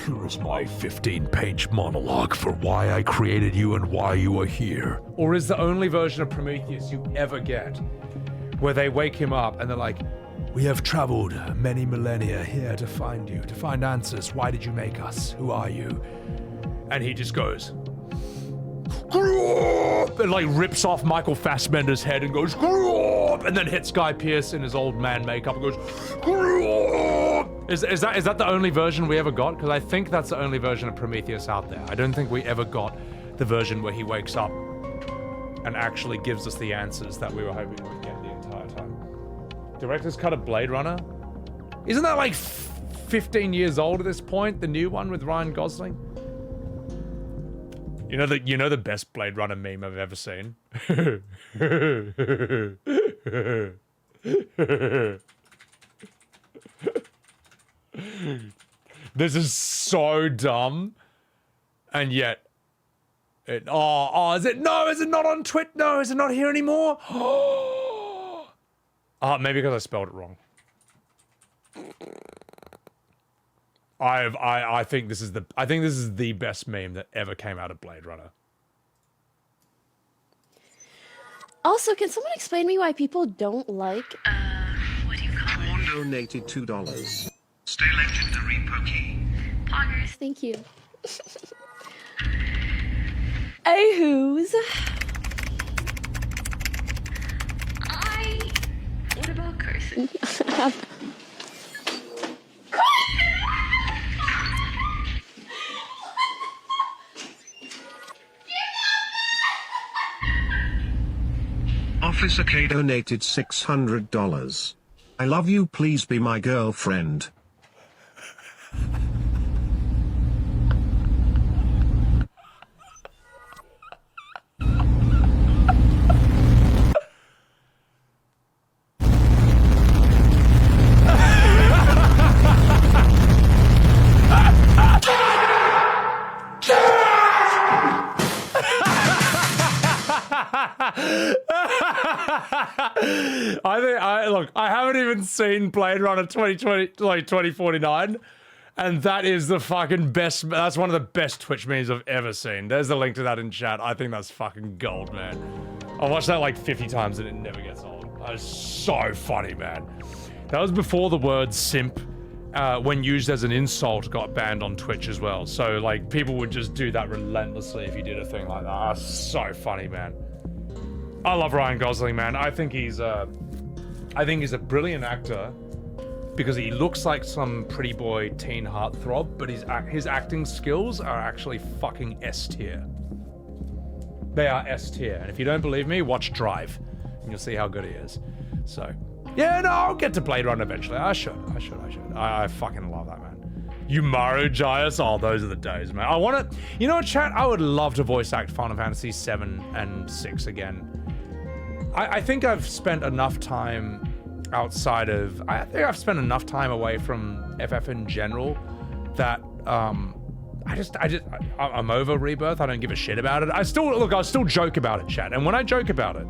Here is my 15-page monologue for why I created you and why you are here. Or is the only version of Prometheus you ever get where they wake him up and they're like, we have traveled many millennia here to find you, to find answers. Why did you make us? Who are you? And he just goes, and like rips off Michael Fassbender's head and goes, and then hits Guy Pearce in his old man makeup and goes, is that the only version we ever got? Because I think that's the only version of Prometheus out there. I don't think we ever got the version where he wakes up and actually gives us the answers that we were hoping we'd get the entire time. Director's cut of Blade Runner? Isn't that like 15 years old at this point? The new one with Ryan Gosling? You know the best Blade Runner meme I've ever seen? This is so dumb, and yet is it not on Twitch? No, is it not here anymore? Maybe because I spelled it wrong. I think this is the best meme that ever came out of Blade Runner. Also, can someone explain to me why people don't like What do you call it? One donated $2. Stay legendary, Pokey. Poggers. Thank you. Ahoo's. What about cursing? Officer K donated $600. I love you, please be my girlfriend. I haven't even seen Blade Runner 2049, and that is the fucking best. That's one of the best Twitch memes I've ever seen. There's the link to that in chat. I think that's fucking gold, man. I watched that like 50 times and it never gets old. That is so funny, man. That was before the word simp, when used as an insult, got banned on Twitch as well. So like people would just do that relentlessly if you did a thing like that. That's so funny, man. I love Ryan Gosling, man. I think he's a brilliant actor because he looks like some pretty boy teen heartthrob, but his acting skills are actually fucking S tier. They are S tier, and if you don't believe me, watch Drive, and you'll see how good he is. So, yeah, no, I'll get to Blade Runner eventually. I should. I fucking love that, man. Umaru Gias, oh, those are the days, man. I want to, you know what, chat? I would love to voice act Final Fantasy 7 and 6 again. I think I've spent enough time outside of, I think I've spent enough time away from FF in general that I'm over Rebirth. I don't give a shit about it. I still joke about it, chat. And when I joke about it,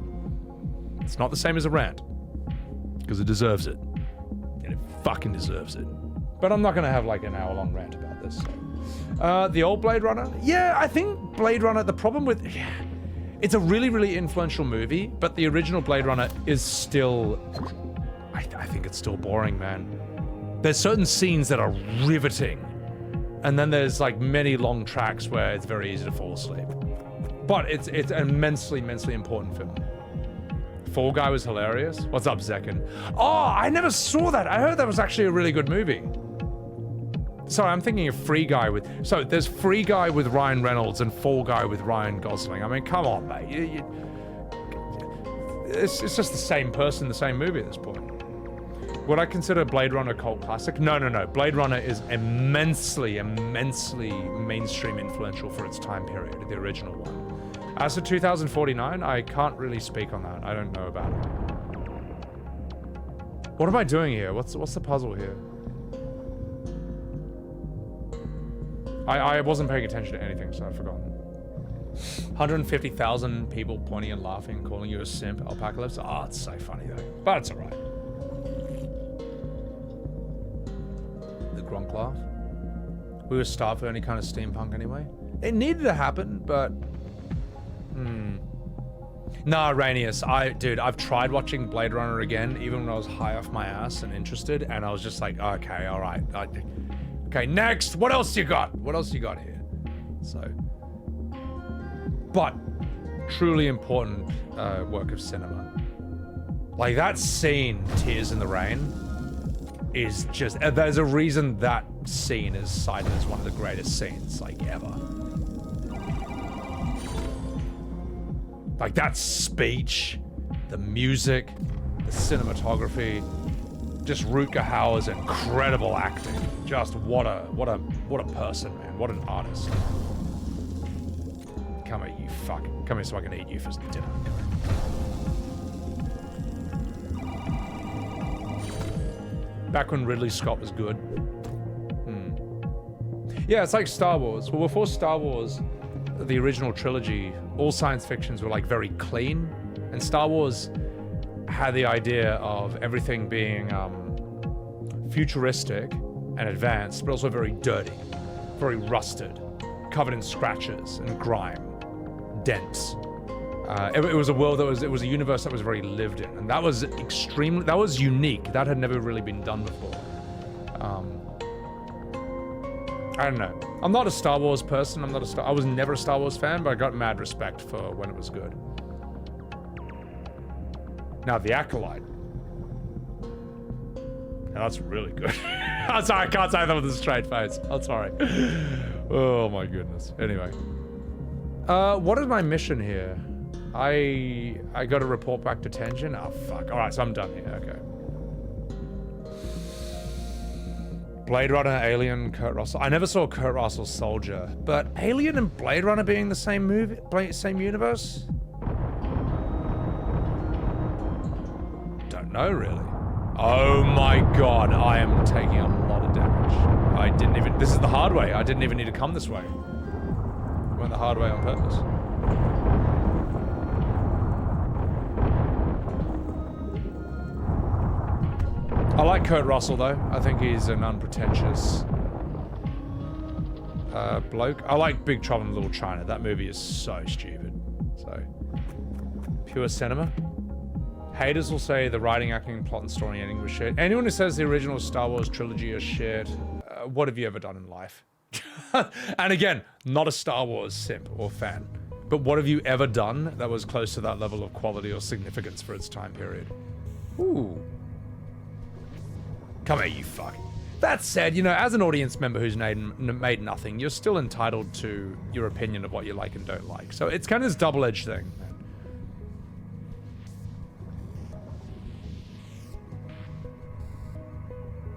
it's not the same as a rant. Because it deserves it. And it fucking deserves it. But I'm not gonna have like an hour-long rant about this. So. The old Blade Runner? Yeah, I think Blade Runner, the problem with, it's a really, really influential movie, but the original Blade Runner is still, I think it's still boring, man. There's certain scenes that are riveting, and then there's like many long tracks where it's very easy to fall asleep. But it's an immensely, immensely important film. Fall Guy was hilarious. What's up, Zekin? Oh, I never saw that. I heard that was actually a really good movie. Sorry, I'm thinking of Free Guy with... So, there's Free Guy with Ryan Reynolds and Fall Guy with Ryan Gosling. I mean, come on, mate. It's just the same person, the same movie at this point. Would I consider Blade Runner a cult classic? No. Blade Runner is immensely, immensely mainstream influential for its time period, the original one. As for 2049, I can't really speak on that. I don't know about it. What am I doing here? What's the puzzle here? I wasn't paying attention to anything, so I've forgotten. 150,000 people pointing and laughing, calling you a simp, Alpacalypse. Oh, it's so funny though. But it's alright. The Gronk laugh. We were starved for any kind of steampunk anyway. It needed to happen, but... Nah, Rainius, dude, I've tried watching Blade Runner again, even when I was high off my ass and interested, and I was just like, okay, all right. Okay, next, what else you got? What else you got here? So, but truly important work of cinema. Like that scene, Tears in the Rain, is just, there's a reason that scene is cited as one of the greatest scenes, like, ever. Like that speech, the music, the cinematography, just Rutger Hauer's incredible acting. Just what a person, man. What an artist. Come here, you fuck. Come here so I can eat you for dinner. Back when Ridley Scott was good. Yeah, it's like Star Wars. Well, before Star Wars, the original trilogy, all science fictions were like very clean, and Star Wars had the idea of everything being futuristic and advanced, but also very dirty, very rusted, covered in scratches and grime, dense. It was a world that it was a universe that was very lived in, and that was unique. That had never really been done before. I don't know. I'm not a Star Wars person. I was never a Star Wars fan, but I got mad respect for when it was good. Now, The Acolyte. Now, that's really good. I'm sorry, I can't say that with a straight face. I'm sorry. Oh my goodness. Anyway. What is my mission here? I got to report back to Tenjin? Oh, fuck. Alright, so I'm done here. Okay. Blade Runner, Alien, Kurt Russell. I never saw Kurt Russell's Soldier, but Alien and Blade Runner being the same movie, same universe? Don't know, really. Oh my god, I am taking a lot of damage. This is the hard way. I didn't even need to come this way. I went the hard way on purpose. I like Kurt Russell though. I think he's an unpretentious bloke. I like Big Trouble in Little China. That movie is so stupid. So, pure cinema. Haters will say the writing, acting, plot, and story ending was shit. Anyone who says the original Star Wars trilogy is shit, what have you ever done in life? And again, not a Star Wars simp or fan, but what have you ever done that was close to that level of quality or significance for its time period? Ooh. Come here, you fuck. That said, you know, as an audience member who's made nothing, you're still entitled to your opinion of what you like and don't like. So it's kind of this double-edged thing.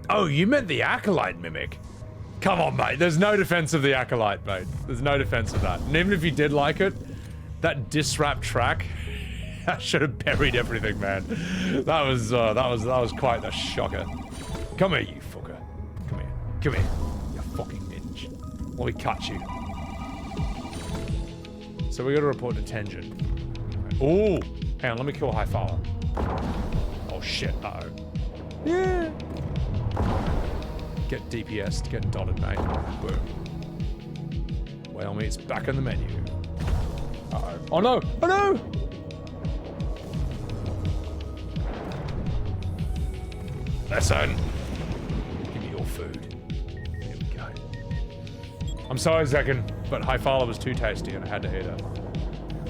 Oh, you meant the Acolyte mimic? Come on, mate. There's no defense of the Acolyte, mate. There's no defense of that. And even if you did like it, that diss-rap track, I should have buried everything, man. That was quite a shocker. Come here, you fucker. Come here. Come here. You fucking bitch. Let me cut you. So we gotta report to Tenjin. Ooh. Hang on, let me kill Highfire. Oh shit, uh-oh. Yeah. Get DPS'd, get dotted, mate. Boom. Whale meat's back in the menu. Uh-oh. Oh no! Oh no! Listen. Give me your food. There we go. I'm sorry, Zekin, but Highfala was too tasty and I had to eat it.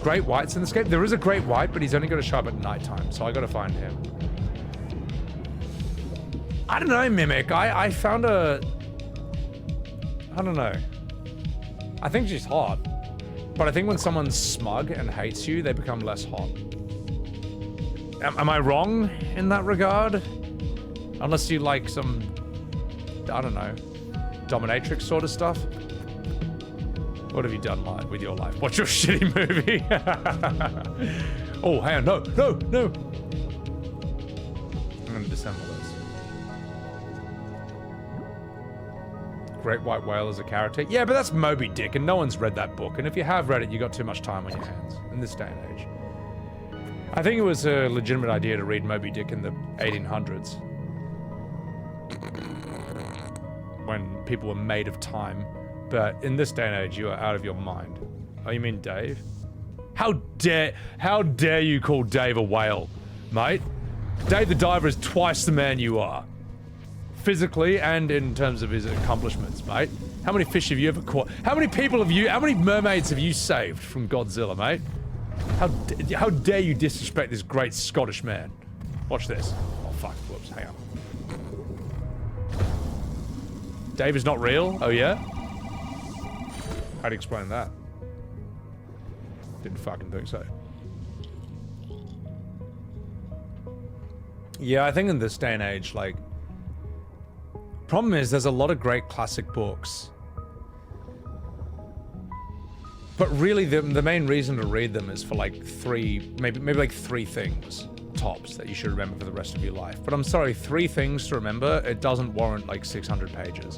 Great White's in this game? There is a Great White, but he's only got to show up at nighttime, so I gotta find him. I don't know, Mimic. I found a... I don't know. I think she's hot. But I think when someone's smug and hates you, they become less hot. Am I wrong in that regard? Unless you like some... I don't know. Dominatrix sort of stuff? What have you done with your life? What's your shitty movie? Oh, hang on. No, no, no. I'm going to disassemble this. Great White Whale as a character. Yeah, but that's Moby Dick, and no one's read that book. And if you have read it, you got too much time on your hands in this day and age. I think it was a legitimate idea to read Moby Dick in the 1800s. when people were made of time. But in this day and age, you are out of your mind. Oh, you mean Dave? How dare you call Dave a whale, mate? Dave the Diver is twice the man you are. Physically and in terms of his accomplishments, mate. How many fish have you ever caught? How many mermaids have you saved from Godzilla, mate? How dare you disrespect this great Scottish man? Watch this. Oh, fuck. Whoops. Hang on. Dave is not real? Oh, yeah? How'd you explain that? Didn't fucking think so. Yeah, I think in this day and age, like... Problem is, there's a lot of great classic books. But really, the main reason to read them is for like maybe like three things, tops, that you should remember for the rest of your life. But I'm sorry, 3 things to remember, it doesn't warrant like 600 pages.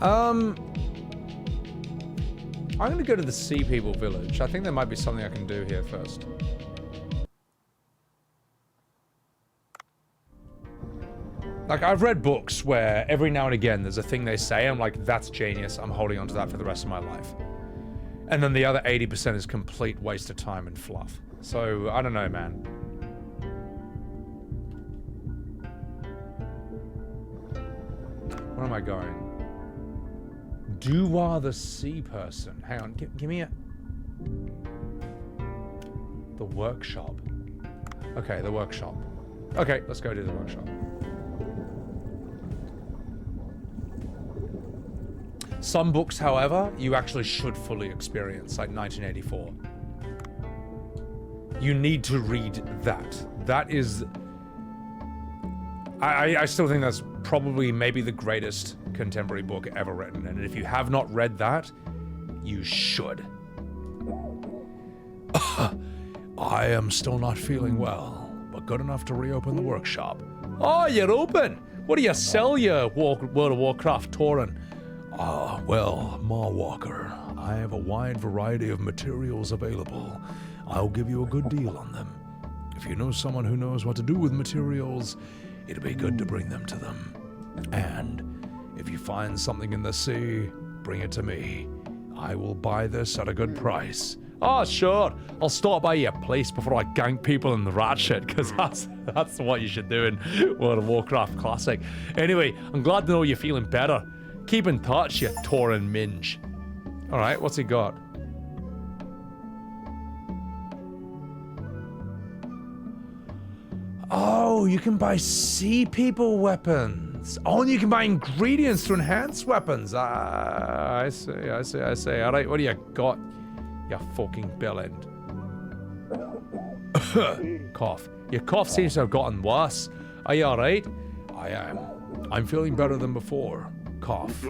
I'm gonna go to the Sea People village. I think there might be something I can do here first. Like, I've read books where every now and again there's a thing they say, I'm like, that's genius, I'm holding on to that for the rest of my life. And then the other 80% is complete waste of time and fluff. So, I don't know, man. Where am I going? Dua the Sea Person. Hang on, give me a... The workshop. Okay, the workshop. Okay, let's go to the workshop. Some books, however, you actually should fully experience, like 1984. You need to read that. That is... I still think that's probably maybe the greatest contemporary book ever written, and if you have not read that, you should. I am still not feeling well, but good enough to reopen the workshop. Oh, you're open! What do you sell, you World of Warcraft Tauren? Well, Marwalker, I have a wide variety of materials available. I'll give you a good deal on them. If you know someone who knows what to do with materials, it'd be good to bring them to them. And if you find something in the sea, bring it to me. I will buy this at a good price. Oh, sure. I'll stop by your place before I gank people in the rat shit, because that's what you should do in World of Warcraft Classic. Anyway, I'm glad to know you're feeling better. Keep in touch, you Tauren minge. Alright, what's he got? Oh, you can buy Sea People weapons. Oh, and you can buy ingredients to enhance weapons. I see. Alright, what do you got? You fucking bellend. Cough. Your cough seems to have gotten worse. Are you alright? I am. I'm feeling better than before. Cough.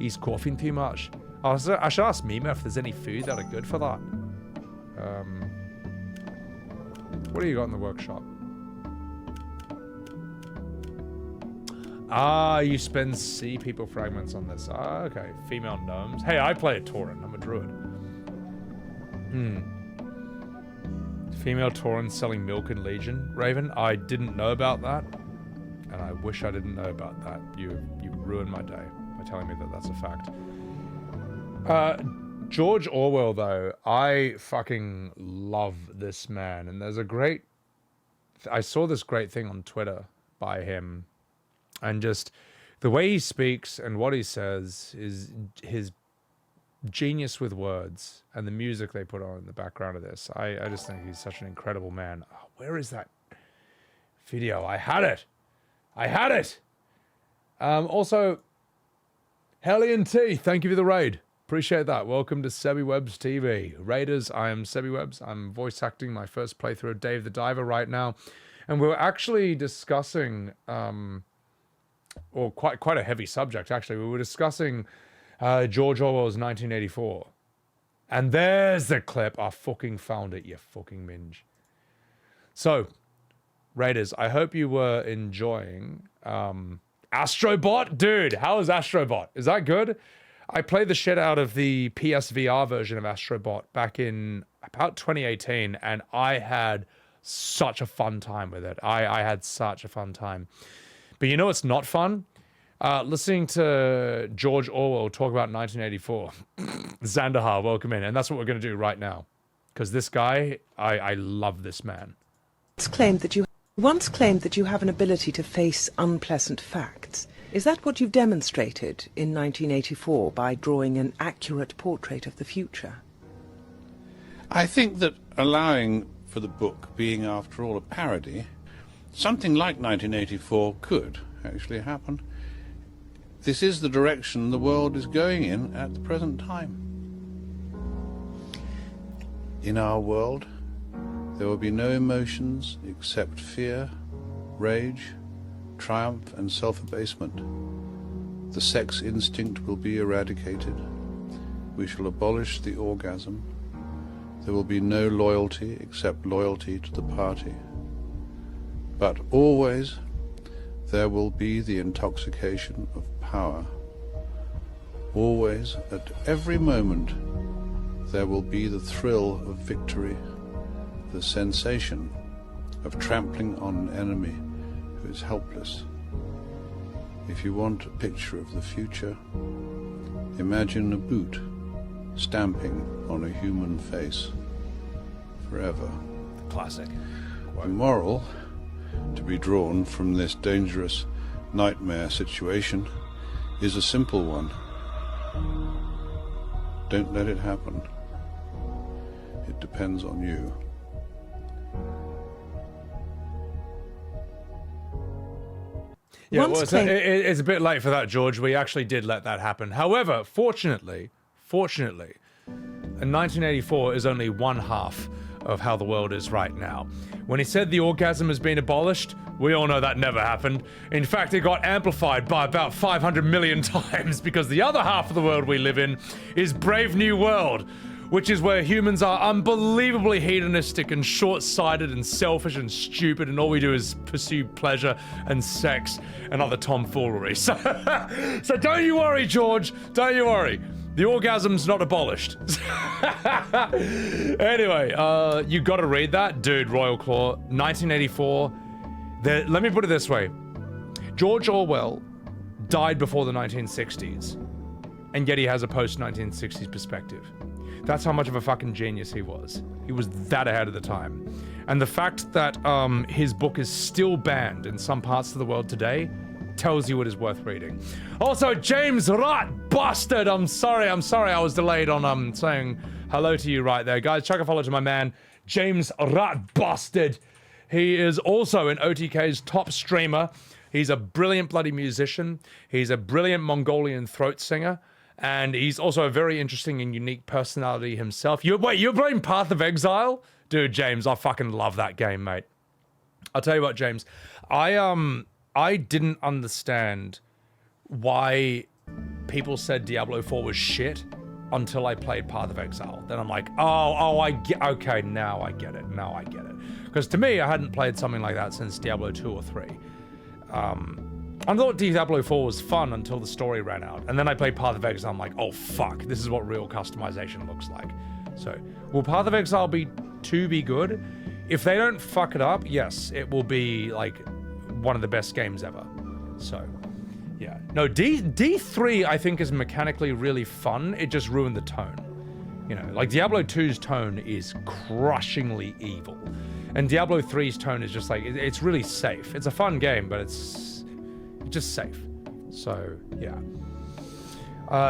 He's coughing too much. I should ask Mima if there's any food that are good for that. What do you got in the workshop? Ah, you spend Sea People fragments on this. Ah, okay. Female gnomes. Hey, I play a Tauren. I'm a druid. Female Tauren selling milk in Legion. Raven, I didn't know about that. And I wish I didn't know about that. You ruined my day by telling me that that's a fact. George Orwell, though, I fucking love this man. And there's a great... I saw this great thing on Twitter by him. And just the way he speaks and what he says is his genius with words and the music they put on in the background of this. I just think he's such an incredible man. Oh, where is that video? I had it. Also, Hellion T, thank you for the raid. Appreciate that. Welcome to Sebbywebz TV. Raiders, I am Sebbywebz. I'm voice acting my first playthrough of Dave the Diver right now. And we're actually discussing, quite a heavy subject, actually. We were discussing George Orwell's 1984. And there's the clip. I fucking found it, you fucking minge. So, Raiders, I hope you were enjoying Astrobot. Dude, how is Astrobot? Is that good? I played the shit out of the PSVR version of Astrobot back in about 2018, and I had such a fun time with it. I had such a fun time. But you know what's not fun? Listening to George Orwell talk about 1984. Zandahar, welcome in. And that's what we're going to do right now. Because this guy, I love this man. Once claimed that you have an ability to face unpleasant facts. Is that what you've demonstrated in 1984 by drawing an accurate portrait of the future? I think that allowing for the book being, after all, a parody, something like 1984 could actually happen. This is the direction the world is going in at the present time. In our world, there will be no emotions except fear, rage, triumph and self-abasement. The sex instinct will be eradicated. We shall abolish the orgasm. There will be no loyalty except loyalty to the party. But always there will be the intoxication of power. Always, at every moment, there will be the thrill of victory, the sensation of trampling on an enemy who is helpless. If you want a picture of the future, imagine a boot stamping on a human face forever. Classic. The moral to be drawn from this dangerous nightmare situation is a simple one. Don't let it happen. It depends on you. Yeah, well, it's a bit late for that, George. We actually did let that happen. However, fortunately, 1984 is only one half of how the world is right now. When he said the orgasm has been abolished, we all know that never happened. In fact, it got amplified by about 500 million times because the other half of the world we live in is Brave New World, which is where humans are unbelievably hedonistic and short-sighted and selfish and stupid, and all we do is pursue pleasure and sex and other tomfoolery. So don't you worry, George. Don't you worry. The orgasm's not abolished. Anyway, you gotta read that. Dude, Royal Claw, 1984. Let me put it this way. George Orwell died before the 1960s, and yet he has a post-1960s perspective. That's how much of a fucking genius he was. He was that ahead of the time. And the fact that his book is still banned in some parts of the world today tells you it is worth reading. Also, James Rat Bastard! I'm sorry, I was delayed on saying hello to you right there. Guys, chuck a follow to my man, James Rat Bastard. He is also an OTK's top streamer. He's a brilliant bloody musician. He's a brilliant Mongolian throat singer. And he's also a very interesting and unique personality himself. You're playing Path of Exile? Dude, James, I fucking love that game, mate. I'll tell you what, James. I didn't understand why people said Diablo 4 was shit until I played Path of Exile. Then I'm like, okay, now I get it. Because to me, I hadn't played something like that since Diablo 2 or 3. I thought Diablo 4 was fun until the story ran out. And then I played Path of Exile, I'm like, oh fuck, this is what real customization looks like. So, will Path of Exile be good? If they don't fuck it up, yes, it will be like one of the best games ever. So, yeah. No, D3 I think is mechanically really fun, it just ruined the tone. You know, like Diablo 2's tone is crushingly evil. And Diablo 3's tone is just like, it's really safe. It's a fun game, but it's just safe. So, yeah.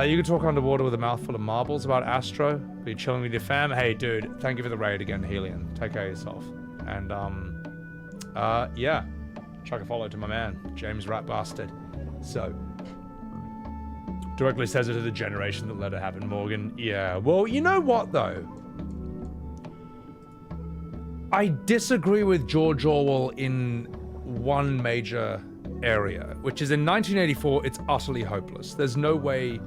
You can talk underwater with a mouthful of marbles about Astro. Are you chilling with your fam? Hey, dude, thank you for the raid again, Helion. Take care of yourself. And, yeah. Chuck a follow to my man, James Rat Bastard. So, directly says it to the generation that let it happen, Morgan. Yeah, well, you know what, though? I disagree with George Orwell in one major area, which is in 1984, it's utterly hopeless. There's no way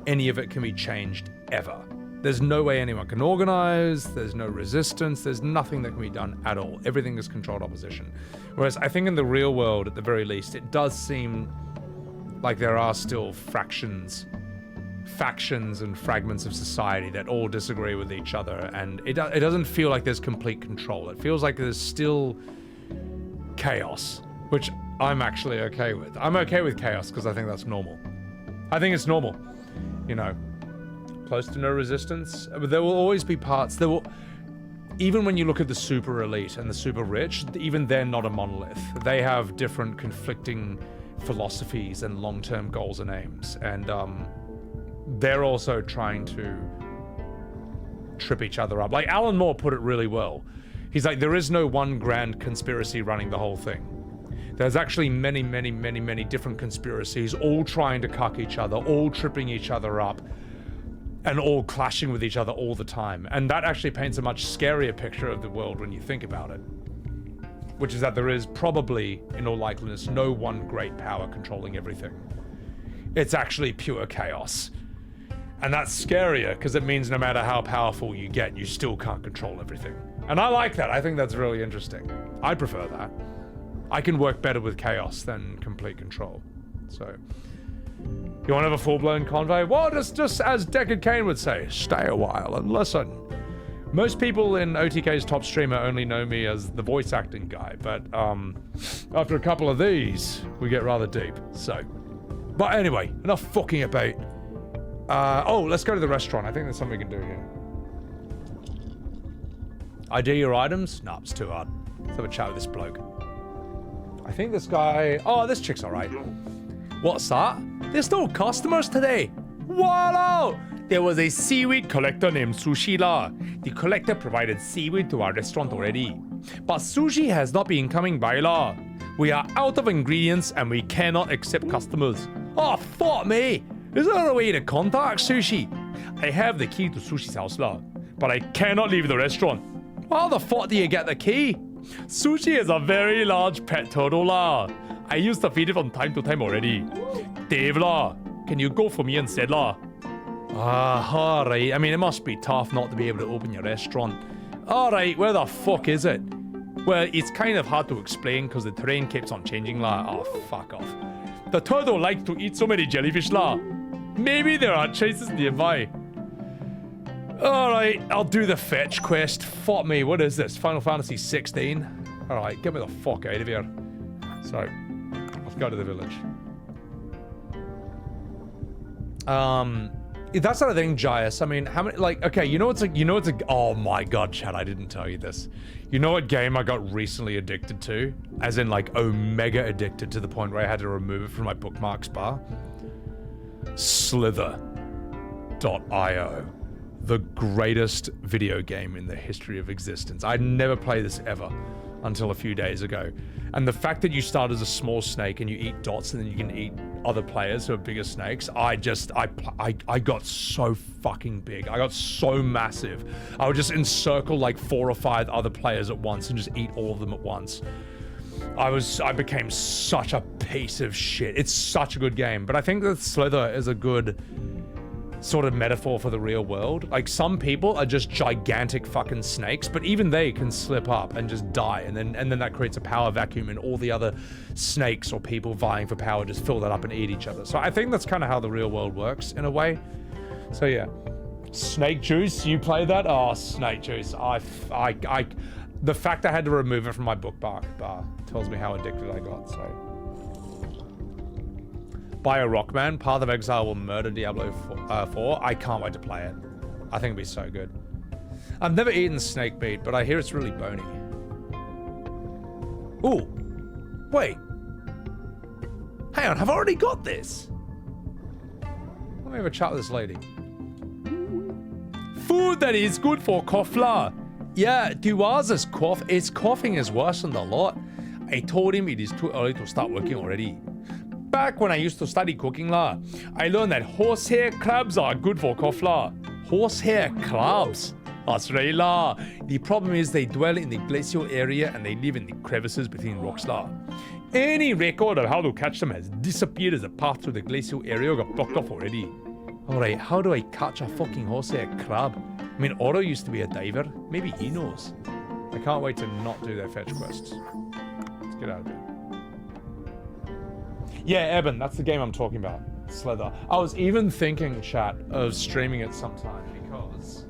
any of it can be changed ever. There's no way anyone can organize, there's no resistance, there's nothing that can be done at all. Everything is controlled opposition. Whereas I think in the real world, at the very least, it does seem like there are still factions and fragments of society that all disagree with each other, and it doesn't feel like there's complete control. It feels like there's still chaos, which I'm actually okay with. I'm okay with chaos because I think that's normal. I think it's normal. You know, close to no resistance. But there will always be parts. There will, even when you look at the super elite and the super rich, even they're not a monolith. They have different conflicting philosophies and long-term goals and aims, and they're also trying to trip each other up. Like Alan Moore put it really well. He's like, there is no one grand conspiracy running the whole thing. There's actually many, many, many, many different conspiracies, all trying to cuck each other, all tripping each other up, and all clashing with each other all the time. And that actually paints a much scarier picture of the world when you think about it. Which is that there is probably, in all likeliness, no one great power controlling everything. It's actually pure chaos. And that's scarier, because it means no matter how powerful you get, you still can't control everything. And I like that. I think that's really interesting. I prefer that. I can work better with chaos than complete control. So, you want to have a full-blown convo? Well, just as Deckard Cain would say, stay a while and listen. Most people in OTK's top streamer only know me as the voice acting guy, but after a couple of these, we get rather deep, so. But anyway, enough fucking about. Oh, let's go to the restaurant. I think there's something we can do here. ID your items? Nah, it's too hard. Let's have a chat with this bloke. I think this guy... Oh, this chick's alright. What's that? There's no customers today. Wow! There was a seaweed collector named Sushi La. The collector provided seaweed to our restaurant already. But Sushi has not been coming by La. We are out of ingredients and we cannot accept customers. Oh, fuck me! Is there a way to contact Sushi? I have the key to Sushi's house, La, but I cannot leave the restaurant. How the fuck do you get the key? Sushi is a very large pet turtle, La. I used to feed it from time to time already. Dave, La, can you go for me instead, La? Alright. I mean, it must be tough not to be able to open your restaurant. Alright, where the fuck is it? Well, it's kind of hard to explain because the terrain keeps on changing, La. Oh, fuck off. The turtle likes to eat so many jellyfish, La. Maybe there are chases nearby. Alright, I'll do the fetch quest. Fuck me, what is this? Final Fantasy 16? Alright, get me the fuck out of here. So, let's go to the village. That's not a thing, Jaius. I mean, how many, like, okay, you know it's a, oh my god, Chad, I didn't tell you this. You know what game I got recently addicted to? As in, like, omega addicted to the point where I had to remove it from my bookmarks bar? Slither.io. The greatest video game in the history of existence. I'd never played this ever until a few days ago. And the fact that you start as a small snake and you eat dots and then you can eat other players who are bigger snakes, I got so fucking big. I got so massive. I would just encircle like 4 or 5 other players at once and just eat all of them at once. I became such a piece of shit. It's such a good game, but I think that Slither is a good sort of metaphor for the real world. Like, some people are just gigantic fucking snakes, but even they can slip up and just die, and then that creates a power vacuum, and all the other snakes or people vying for power just fill that up and eat each other. So I think that's kind of how the real world works in a way. So yeah, snake juice. You play that? Oh, snake juice. The fact I had to remove it from my bookmark bar tells me how addicted I got. So. Bio Rockman, Path of Exile will murder Diablo 4. I can't wait to play it. I think it'll be so good. I've never eaten snake meat, but I hear it's really bony. Ooh. Wait. Hang on, have I already got this? Let me have a chat with this lady. Food that is good for coughla. Yeah, Duaz's cough. His coughing is worsened a lot. I told him it is too early to start working already. Back when I used to study cooking la, I learned that horsehair crabs are good for cough la. Horsehair crabs? That's right la. The problem is they dwell in the glacial area and they live in the crevices between rocks la. Any record of how to catch them has disappeared as the path through the glacial area got blocked off already. Alright, how do I catch a fucking horsehair crab? I mean, Oro used to be a diver. Maybe he knows. I can't wait to not do their fetch quests. Let's get out of here. Yeah, Eben, that's the game I'm talking about. Slither. I was even thinking, chat, of streaming it sometime because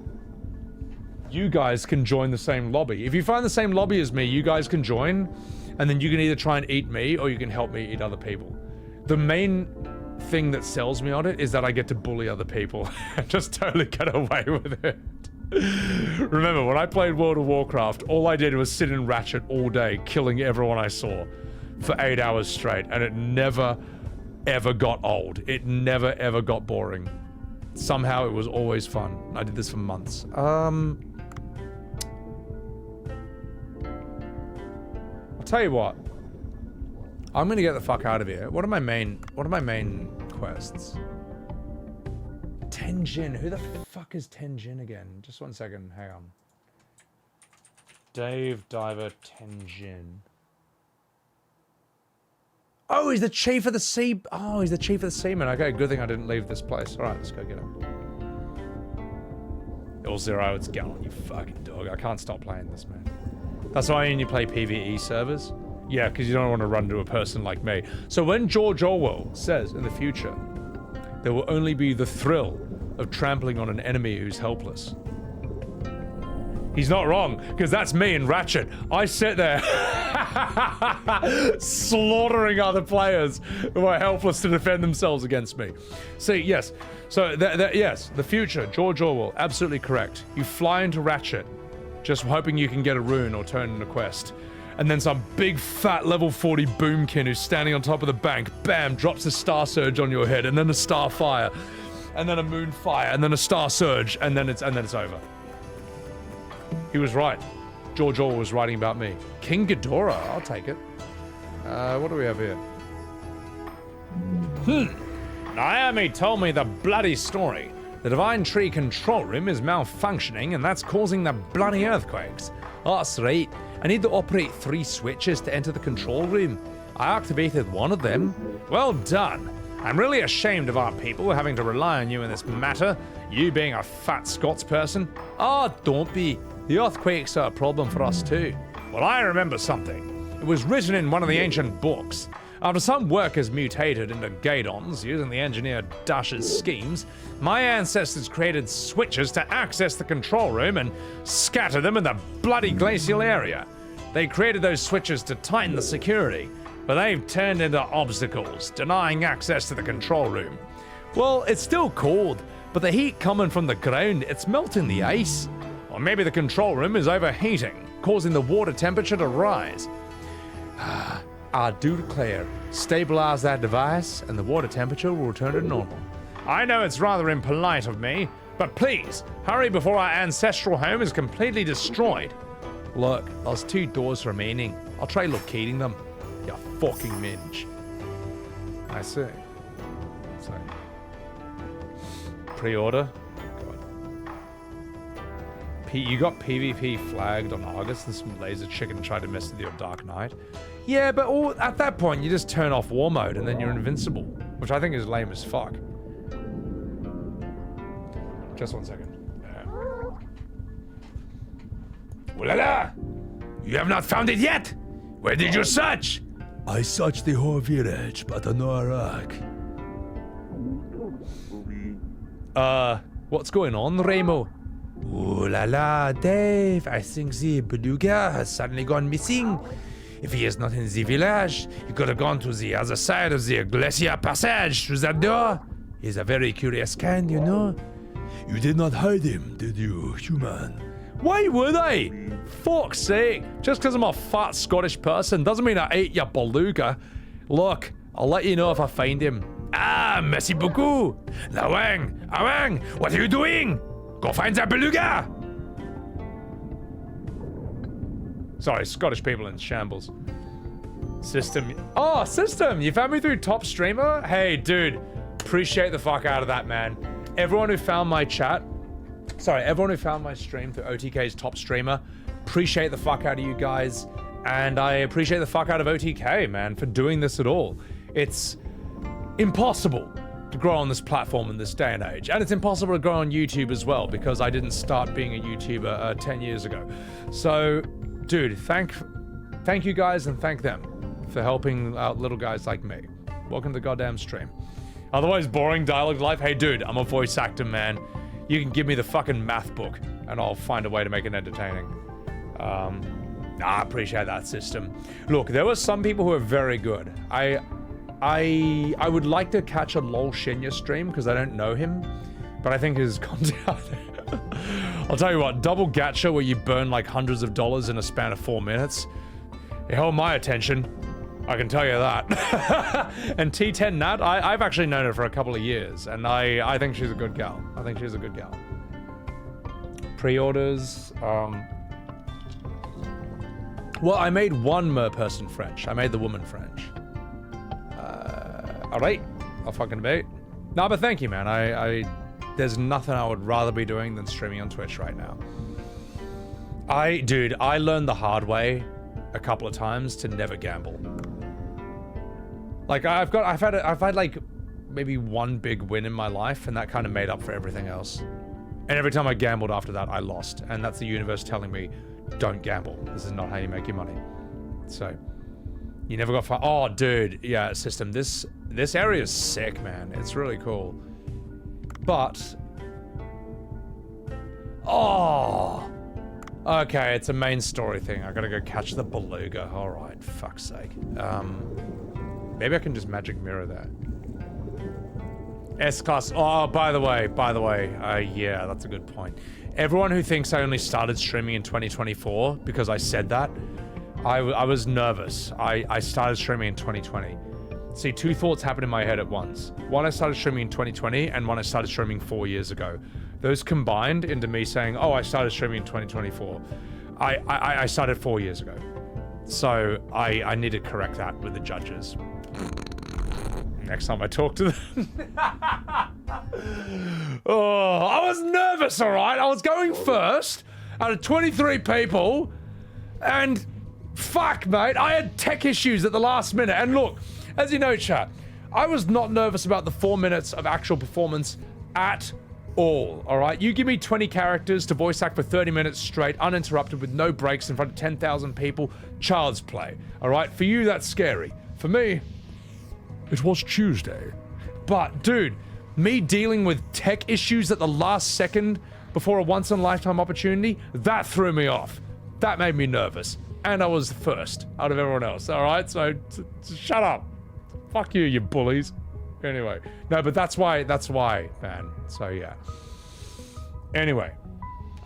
you guys can join the same lobby. If you find the same lobby as me, you guys can join, and then you can either try and eat me, or you can help me eat other people. The main thing that sells me on it is that I get to bully other people and just totally get away with it. Remember, when I played World of Warcraft, all I did was sit in Ratchet all day, killing everyone I saw for 8 hours straight, and it never, ever got old. It never, ever got boring. Somehow it was always fun. I did this for months. I'll tell you what. I'm gonna get the fuck out of here. What are my main quests? Tenjin. Who the fuck is Tenjin again? Just 1 second. Hang on. Dave Diver Tenjin. Oh, he's the chief of the sea. Oh, he's the chief of the seamen. Okay, good thing I didn't leave this place. All right, let's go get him. All zero. It's Gallon, you fucking dog. I can't stop playing this, man. That's why I only play PvE servers. Yeah, because you don't want to run to a person like me. So when George Orwell says in the future, there will only be the thrill of trampling on an enemy who's helpless. He's not wrong, because that's me in Ratchet. I sit there slaughtering other players who are helpless to defend themselves against me. See, yes. So, yes, the future, George Orwell, absolutely correct. You fly into Ratchet, just hoping you can get a rune or turn in a quest. And then some big fat level 40 boomkin who's standing on top of the bank, bam, drops a star surge on your head, and then a star fire, and then a moon fire, and then a star surge, and then it's over. He was right. George Orwell was writing about me. King Ghidorah, I'll take it. What do we have here? Naomi told me the bloody story. The Divine Tree control room is malfunctioning, and that's causing the bloody earthquakes. Oh, that's right. I need to operate 3 switches to enter the control room. I activated one of them. Well done. I'm really ashamed of our people having to rely on you in this matter, you being a fat Scots person. Oh, don't be. The earthquakes are a problem for us too. Well, I remember something. It was written in one of the ancient books. After some workers mutated into Gadons using the engineer Dash's schemes, my ancestors created switches to access the control room and scatter them in the bloody glacial area. They created those switches to tighten the security, but they've turned into obstacles, denying access to the control room. Well, it's still cold, but the heat coming from the ground, it's melting the ice. Or maybe the control room is overheating, causing the water temperature to rise. I do declare, stabilize that device and the water temperature will return to normal. I know it's rather impolite of me, but please, hurry before our ancestral home is completely destroyed. Look, there's 2 doors remaining. I'll try locating them. You fucking minge. I see. So, pre-order? You got PvP flagged on August and some laser chicken tried to mess with your Dark Knight. Yeah, but at that point you just turn off war mode and then you're invincible, which I think is lame as fuck. Just 1 second. Ooh la la! You have not found it yet? Where did you search? I searched the whole village, but no rock. What's going on, Remo? Ooh la la, Dave, I think the beluga has suddenly gone missing. If he is not in the village, he could have gone to the other side of the glacier passage through that door. He's a very curious kind, you know. You did not hide him, did you, human? Why would I? Fuck's sake. Just because I'm a fat Scottish person doesn't mean I ate your beluga. Look, I'll let you know if I find him. Ah, merci beaucoup. Awang, what are you doing? Go find that beluga! Sorry, Scottish people in shambles. System. Oh, System! You found me through Top Streamer? Hey, dude. Appreciate the fuck out of that, man. Everyone who found my chat. Sorry, everyone who found my stream through OTK's Top Streamer. Appreciate the fuck out of you guys. And I appreciate the fuck out of OTK, man, for doing this at all. It's impossible to grow on this platform in this day and age. And it's impossible to grow on YouTube as well, because I didn't start being a YouTuber 10 years ago. So, dude, thank you guys and thank them for helping out little guys like me. Welcome to the goddamn stream. Otherwise boring dialogue life. Hey, dude, I'm a voice actor, man. You can give me the fucking math book, and I'll find a way to make it entertaining. I appreciate that system. Look, there were some people who are very good. I would like to catch a LOL Shinya stream because I don't know him, but I think his content out there. I'll tell you what, double gacha where you burn like hundreds of dollars in a span of 4 minutes. It held my attention. I can tell you that. And T10 Nat, I've actually known her for a couple of years, and I think she's a good gal. I think she's a good gal. Pre-orders, well, I made one merperson French. I made the woman French. Alright, I'll fucking bait. No, but thank you, man. There's nothing I would rather be doing than streaming on Twitch right now. Dude, I learned the hard way a couple of times to never gamble. Like, I've had like maybe one big win in my life, and that kind of made up for everything else. And every time I gambled after that, I lost. And that's the universe telling me, don't gamble. This is not how you make your money. So, you never got far. Oh, dude. Yeah, system. This area is sick, man. It's really cool. But... oh! Okay, it's a main story thing. I gotta go catch the beluga. Alright, fuck's sake. Maybe I can just magic mirror that. S-Class. Oh, by the way, yeah, that's a good point. Everyone who thinks I only started streaming in 2024 because I said that, I was nervous. I started streaming in 2020. See, two thoughts happened in my head at once. One, I started streaming in 2020, and one, I started streaming 4 years ago. Those combined into me saying, oh, I started streaming in 2024. I started 4 years ago. So I need to correct that with the judges. Next time I talk to them. Oh, I was nervous, all right? I was going first out of 23 people, and fuck, mate, I had tech issues at the last minute. And look, as you know, chat, I was not nervous about the 4 minutes of actual performance at all right? You give me 20 characters to voice act for 30 minutes straight, uninterrupted, with no breaks in front of 10,000 people, child's play, all right? For you, that's scary. For me, it was Tuesday. But, dude, me dealing with tech issues at the last second before a once-in-a-lifetime opportunity, that threw me off. That made me nervous. And I was the first out of everyone else, all right? So, shut up. Fuck you, you bullies. Anyway. No, but that's why, man. So, yeah. Anyway.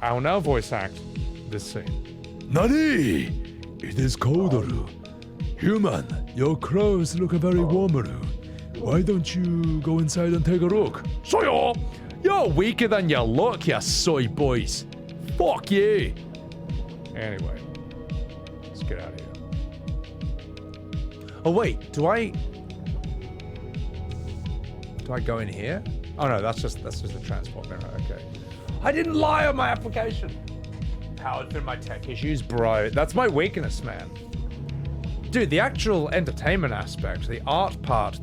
I will now voice act this scene. Nani! It is Kodoru. Human, your clothes look very warmeru. Why don't you go inside and take a look? Soyo! You're weaker than you look, you soy boys. Fuck you. Anyway. Let's get out of here. Oh, wait. Do I go in here? Oh, no, that's just the transport mirror. Okay. I didn't lie on my application. Powered through my tech issues, bro. That's my weakness, man. Dude, the actual entertainment aspect, the art part,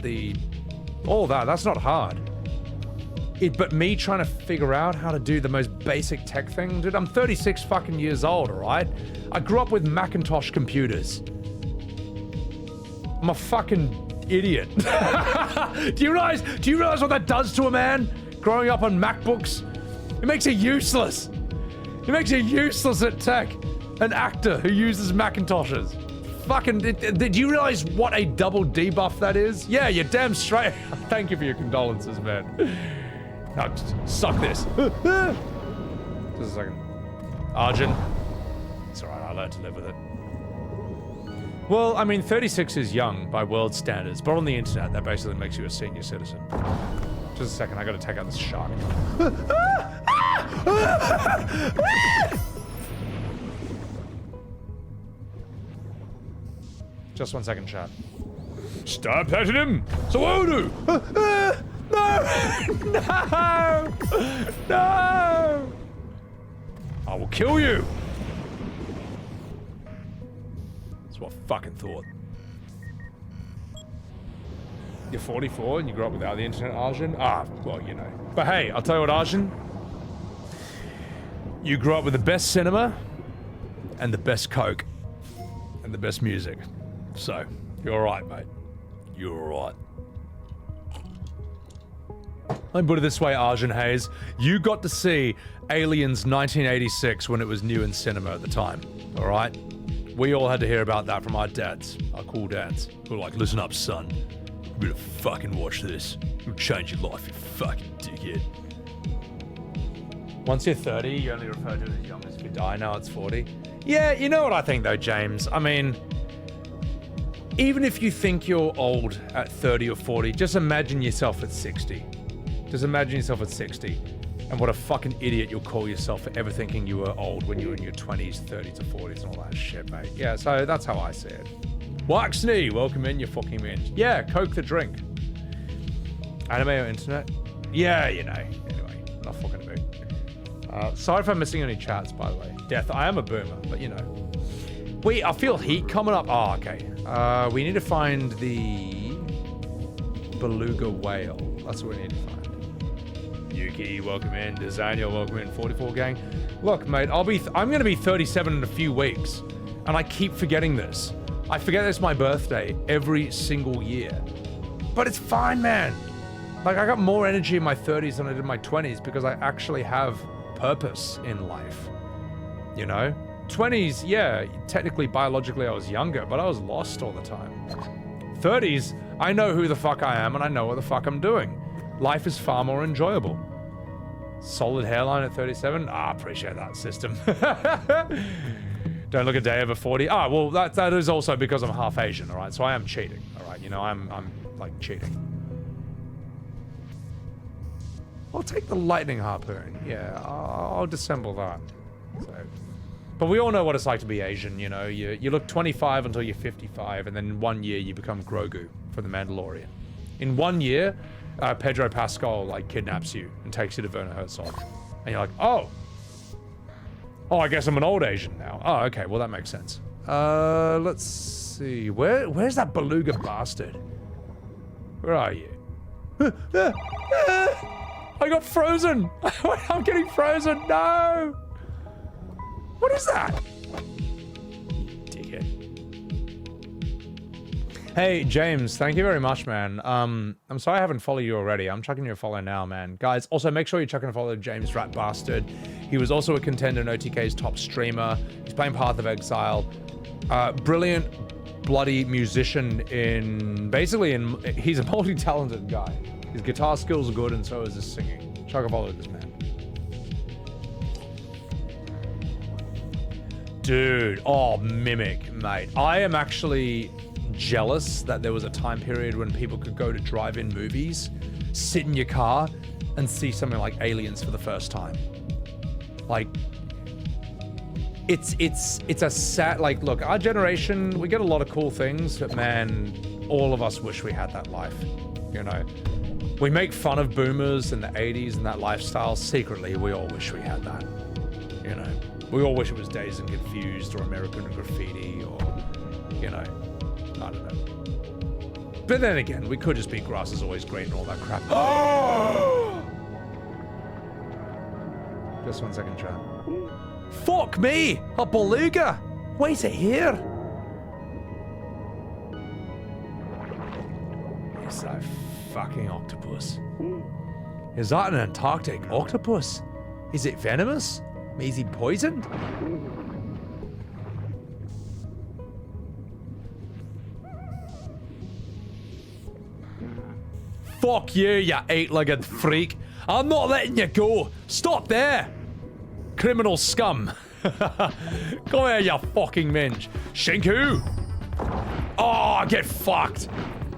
all that's not hard. But me trying to figure out how to do the most basic tech thing, dude, I'm 36 fucking years old, alright? I grew up with Macintosh computers. I'm a fucking idiot. Do you realize what that does to a man? Growing up on MacBooks? It makes you useless. It makes you useless at tech. An actor who uses Macintoshes. Fucking, did you realize what a double debuff that is? Yeah, you're damn straight. Thank you for your condolences, man. Now, suck this. Just a second. Arjun. It's alright, I learned to live with it. Well, I mean, 36 is young by world standards, but on the internet, that basically makes you a senior citizen. Just a second, I gotta take out this shark. Just 1 second, chat. Stop petting him! So what do? No! No! No! I will kill you! That's what I fucking thought. You're 44 and you grew up without the internet, Arjun? Ah, well, you know. But hey, I'll tell you what, Arjun. You grew up with the best cinema and the best Coke and the best music. So, you're alright, mate. You're alright. Let me put it this way, Arjun Hayes. You got to see Aliens 1986 when it was new in cinema at the time. All right? We all had to hear about that from our dads, our cool dads. Who were like, listen up, son. You better fucking watch this. It'll change your life, you fucking dickhead. Once you're 30, you only refer to it as young as you die. Now it's 40. Yeah, you know what I think though, James? I mean, even if you think you're old at 30 or 40, just imagine yourself at 60. Just imagine yourself at 60. And what a fucking idiot you'll call yourself for ever thinking you were old when you were in your 20s, 30s, or 40s and all that shit, mate. Yeah, so that's how I see it. Waxney, welcome in, you fucking minge. Yeah, Coke the drink. Anime or internet? Yeah, you know. Anyway, not fucking about. Sorry if I'm missing any chats, by the way. Death, I am a boomer, but you know. Wait, I feel heat coming up. Oh, okay. We need to find the beluga whale. That's what we need to find. Yuki, welcome in. Daniel, welcome in. 44 gang. Look, mate, I'm gonna be 37 in a few weeks, and I keep forgetting this. I forget it's my birthday every single year, but it's fine, man. Like, I got more energy in my 30s than I did in my 20s because I actually have purpose in life. You know, 20s, yeah, technically biologically I was younger, but I was lost all the time. 30s, I know who the fuck I am and I know what the fuck I'm doing. Life is far more enjoyable. Solid hairline at 37. I appreciate that, system. Don't look a day over 40. Ah, well, that is also because I'm half Asian, all right? So I am cheating, all right? You know, I'm like cheating. I'll take the lightning harpoon. Yeah, I'll disassemble that. So, but we all know what it's like to be Asian, you know? You look 25 until you're 55, and then in 1 year you become Grogu for the Mandalorian. In 1 year, Pedro Pascal like kidnaps you and takes you to Werner Herzog, and you're like, oh, I guess I'm an old Asian now. Oh, okay, well that makes sense. Let's see, where's that beluga bastard? Where are you? I got frozen. I'm getting frozen. No. What is that? You dickhead. Hey, James, thank you very much, man. I'm sorry I haven't followed you already. I'm chucking you a follow now, man. Guys, also make sure you're chucking a follow James Rat Bastard. He was also a contender in OTK's top streamer. He's playing Path of Exile. Brilliant, bloody musician he's a multi-talented guy. His guitar skills are good and so is his singing. Chuck a follow this man. Dude, oh, Mimic, mate. I am actually jealous that there was a time period when people could go to drive-in movies, sit in your car, and see something like Aliens for the first time. Like, it's a sad, like, look, our generation, we get a lot of cool things, but man, all of us wish we had that life, you know? We make fun of boomers in the 80s and that lifestyle. Secretly, we all wish we had that, you know? We all wish it was Dazed and Confused or American Graffiti or, you know, I don't know. But then again, we could just be grass is always great and all that crap. Oh! Just 1 second, chat. Fuck me! A beluga! Why is it here? It's a fucking octopus. Is that an Antarctic octopus? Is it venomous? Is he poisoned? Fuck you, you eight-legged freak. I'm not letting you go. Stop there. Criminal scum. Come here, you fucking minge. Shinku. Oh, get fucked.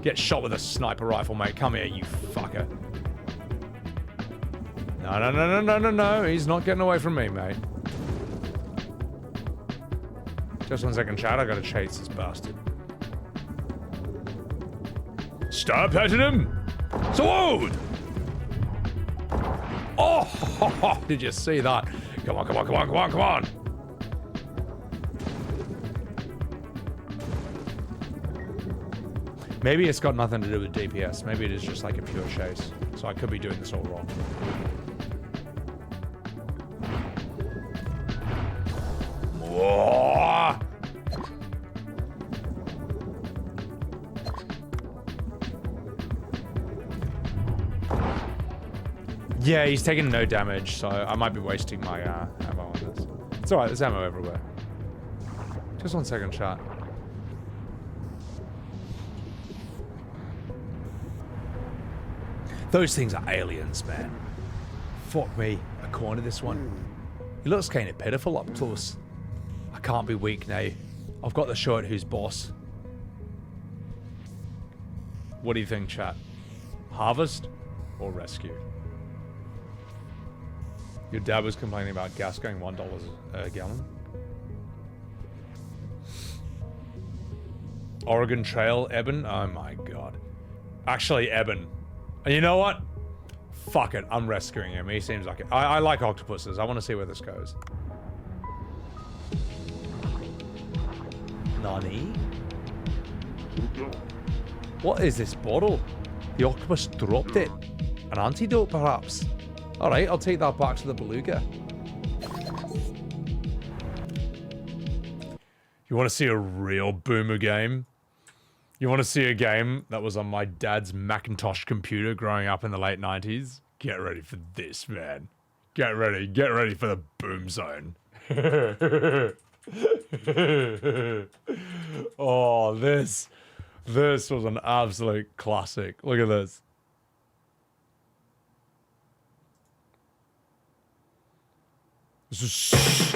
Get shot with a sniper rifle, mate. Come here, you fucker. No. He's not getting away from me, mate. Just 1 second, chat. I gotta chase this bastard. Stop hitting him. Sword! Oh, did you see that? Come on. Maybe it's got nothing to do with DPS. Maybe it is just like a pure chase. So I could be doing this all wrong. Whoa! Yeah, he's taking no damage, so I might be wasting my ammo on this. It's alright, there's ammo everywhere. Just 1 second, chat. Those things are aliens, man. Fuck me. I cornered this one. He looks kind of pitiful up close. I can't be weak now. I've got to show it who's boss. What do you think, chat? Harvest or rescue? Your dad was complaining about gas going $1 a gallon. Oregon Trail, Eben. Oh my god. Actually, Eben. And you know what? Fuck it. I'm rescuing him. He seems like it. I like octopuses. I want to see where this goes. Nani? What is this bottle? The octopus dropped it. An antidote, perhaps? Alright, I'll take that back to the beluga. You want to see a real boomer game? You want to see a game that was on my dad's Macintosh computer growing up in the late 90s? Get ready for this, man. Get ready for the boom zone. Oh, this was an absolute classic. Look at this. This is...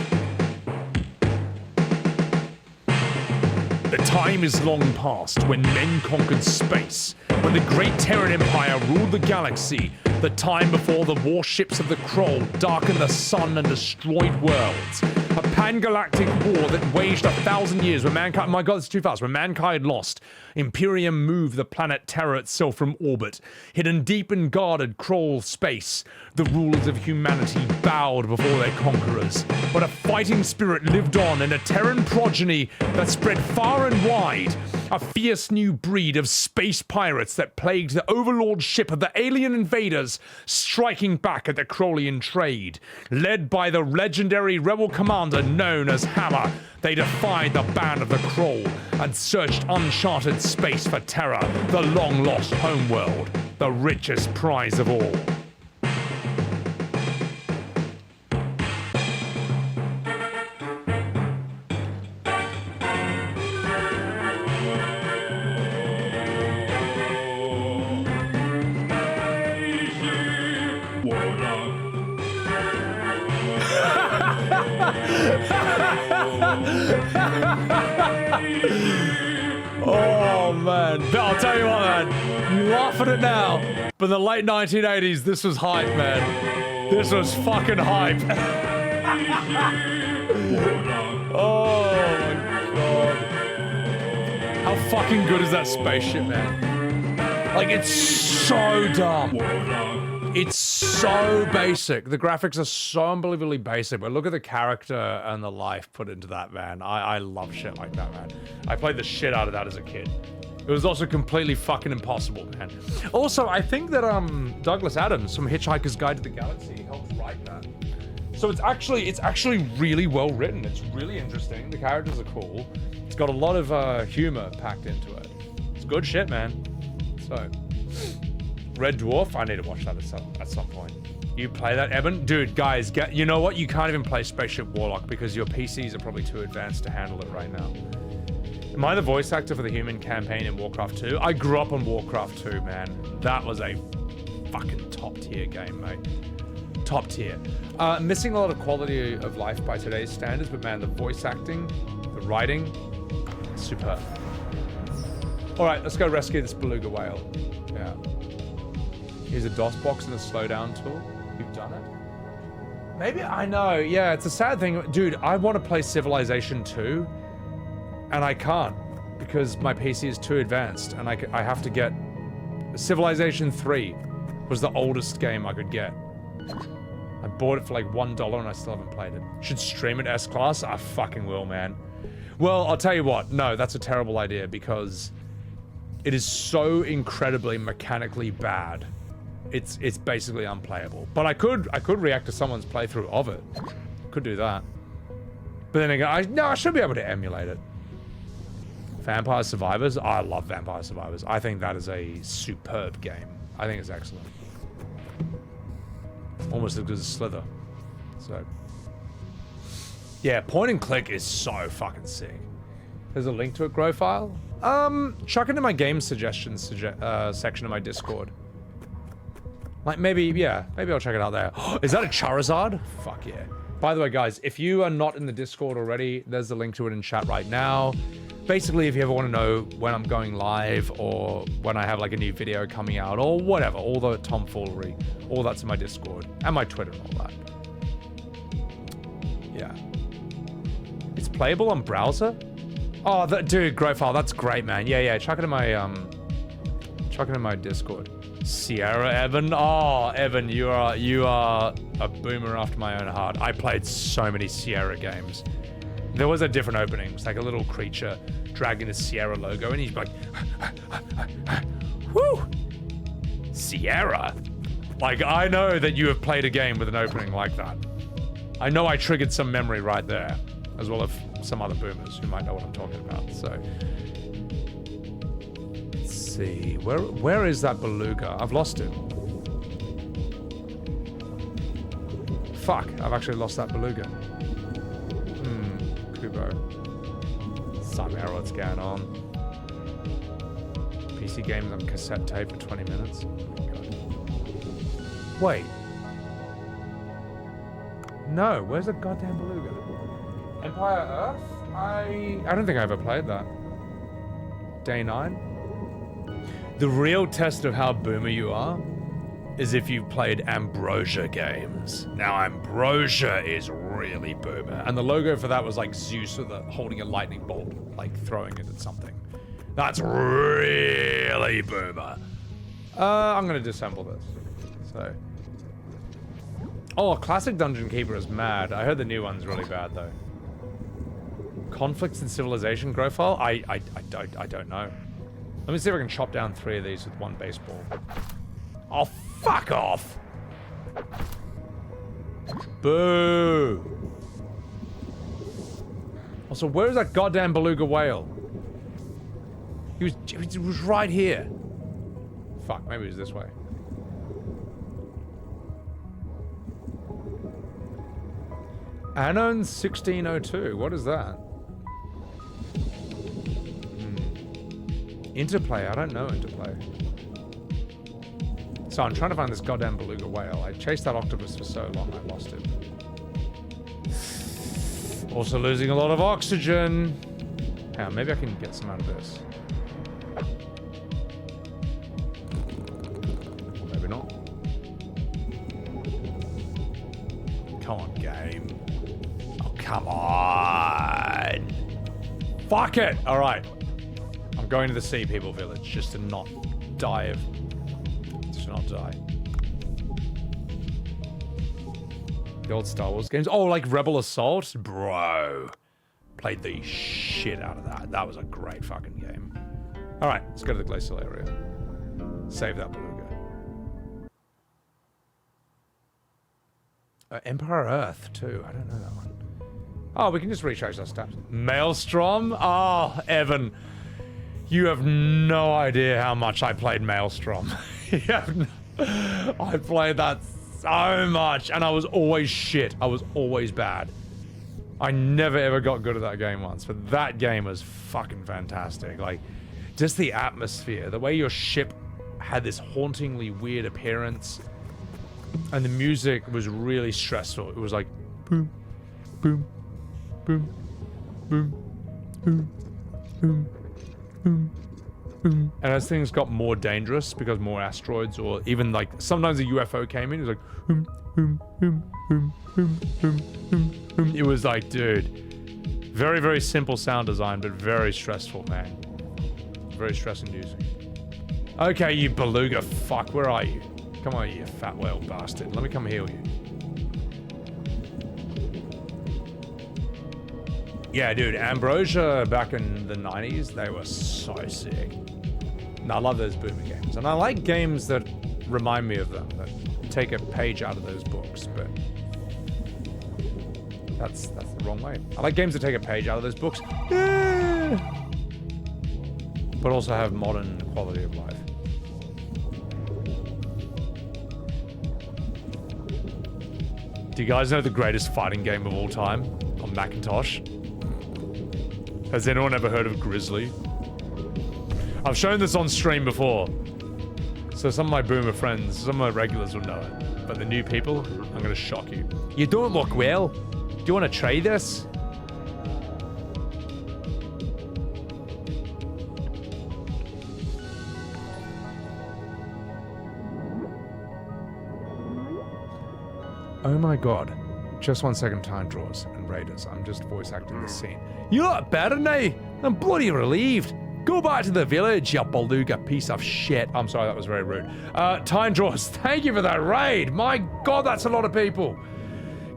The time is long past when men conquered space, when the great Terran Empire ruled the galaxy, the time before the warships of the Kroll darkened the sun and destroyed worlds. A pan-galactic war that waged 1,000 years when mankind— my god, it's too fast. When mankind lost, Imperium moved the planet Terra itself from orbit. Hidden deep in guarded Kroll space, the rulers of humanity bowed before their conquerors. But a fighting spirit lived on in a Terran progeny that spread far and wide. A fierce new breed of space pirates that plagued the Overlord ship of the alien invaders, striking back at the Krollian trade. Led by the legendary rebel commander known as Hammer, they defied the band of the Kroll and searched uncharted space for Terra, the long-lost homeworld, the richest prize of all. Oh man, I'll tell you what, man, you laugh at it now, but in the late 1980s, this was hype, man. This was fucking hype. Oh my god. How fucking good is that spaceship, man? Like, it's so dumb. It's so basic. The graphics are so unbelievably basic, but look at the character and the life put into that, man. I love shit like that, man. I played the shit out of that as a kid. It was also completely fucking impossible, man. Also, I think that Douglas Adams from Hitchhiker's Guide to the Galaxy helped write that. So it's actually really well written. It's really interesting. The characters are cool. It's got a lot of humor packed into it. It's good shit, man. So... Red Dwarf? I need to watch that at some point. You play that, Eben? Dude, guys, you know what? You can't even play Spaceship Warlock because your PCs are probably too advanced to handle it right now. Am I the voice actor for the human campaign in Warcraft 2? I grew up on Warcraft 2, man. That was a fucking top tier game, mate. Top tier. Missing a lot of quality of life by today's standards, but man, the voice acting, the writing, superb. All right, let's go rescue this beluga whale. Yeah. Here's a DOS box and a slowdown tool. You've done it? Maybe, I know, yeah, it's a sad thing. Dude, I want to play Civilization 2, and I can't, because my PC is too advanced, and I have to get... Civilization 3 was the oldest game I could get. I bought it for like $1 and I still haven't played it. Should stream it S-Class? I fucking will, man. Well, I'll tell you what, no, that's a terrible idea, because it is so incredibly mechanically bad. It's basically unplayable. But I could react to someone's playthrough of it. Could do that. But then again, I should be able to emulate it. Vampire Survivors? I love Vampire Survivors. I think that is a superb game. I think it's excellent. Almost as good as Slither. So, yeah, point and click is so fucking sick. There's a link to it, grow file. Chuck it in my game suggestions section of my Discord. Like maybe I'll check it out there. Is that a Charizard? Fuck yeah. By the way, guys, if you are not in the Discord already, there's a link to it in chat right now. Basically, if you ever want to know when I'm going live or when I have like a new video coming out or whatever, all the tomfoolery, all that's in my Discord and my Twitter and all that. Yeah. It's playable on browser? Oh, dude, Growfile, that's great, man. Yeah, chuck it in my Discord. Sierra Evan. Oh, Evan, you are a boomer after my own heart. I played so many Sierra games. There was a different opening. It's like a little creature dragging the Sierra logo, and he's like, whoo, Sierra. Like, I know that you have played a game with an opening like that. I know I triggered some memory right there, as well as some other boomers who might know what I'm talking about. So, let's see, where is that beluga? I've lost it. Fuck, I've actually lost that beluga. Kubo. Some error, what's going on? PC games on cassette tape for 20 minutes. Oh my God. Wait. No, where's the goddamn beluga? Empire Earth? I don't think I ever played that. Day 9? The real test of how boomer you are is if you've played Ambrosia games. Now Ambrosia is really boomer. And the logo for that was like Zeus with holding a lightning bolt, like throwing it at something. That's really boomer. I'm gonna disassemble this. So. Oh, Classic Dungeon Keeper is mad. I heard the new one's really bad though. Conflicts in Civilization grow file? I don't know. Let me see if I can chop down 3 of these with one baseball. Oh, fuck off! Boo! Also, where is that goddamn beluga whale? He was right here. Fuck, maybe it was this way. Anon 1602, what is that? Interplay, I don't know Interplay. So I'm trying to find this goddamn beluga whale. I chased that octopus for so long, I lost it. Also losing a lot of oxygen. Hang on, maybe I can get some out of this. Or maybe not. Come on, game. Oh, come on. Fuck it! Alright. I'm going to the Sea People Village just to not die of... Just to not die. The old Star Wars games. Oh, like Rebel Assault? Bro. Played the shit out of that. That was a great fucking game. Alright, let's go to the glacial area. Save that beluga. Empire Earth, too. I don't know that one. Oh, we can just recharge our stats. Maelstrom? Oh, Evan. You have no idea how much I played Maelstrom. I played that so much, and I was always shit. I was always bad. I never ever got good at that game once, but that game was fucking fantastic. Like, just the atmosphere, the way your ship had this hauntingly weird appearance, and the music was really stressful. It was like, boom, boom, boom, boom, boom, boom, boom, boom. And as things got more dangerous because more asteroids, or even like sometimes a UFO came in, it was like, boom, boom, boom, boom, boom, boom, boom, boom. It was like, dude, very, very simple sound design, but very stressful, man. Very stress-inducing. Okay, you beluga fuck, where are you? Come on, you fat whale bastard. Let me come heal you. Yeah, dude, Ambrosia back in the 90s, they were so sick. And I love those boomer games. And I like games that remind me of them, that take a page out of those books, but that's the wrong way. I like games that take a page out of those books, but also have modern quality of life. Do you guys know the greatest fighting game of all time on Macintosh? Has anyone ever heard of Grizzly? I've shown this on stream before. So some of my boomer friends, some of my regulars will know it. But the new people, I'm gonna shock you. You don't look well. Do you want to try this? Oh my god. Just 1 second, time draws and raiders. I'm just voice acting this scene. You look better now. I'm bloody relieved. Go back to the village, you beluga piece of shit. I'm sorry, that was very rude. Time draws. Thank you for that raid. My god, that's a lot of people.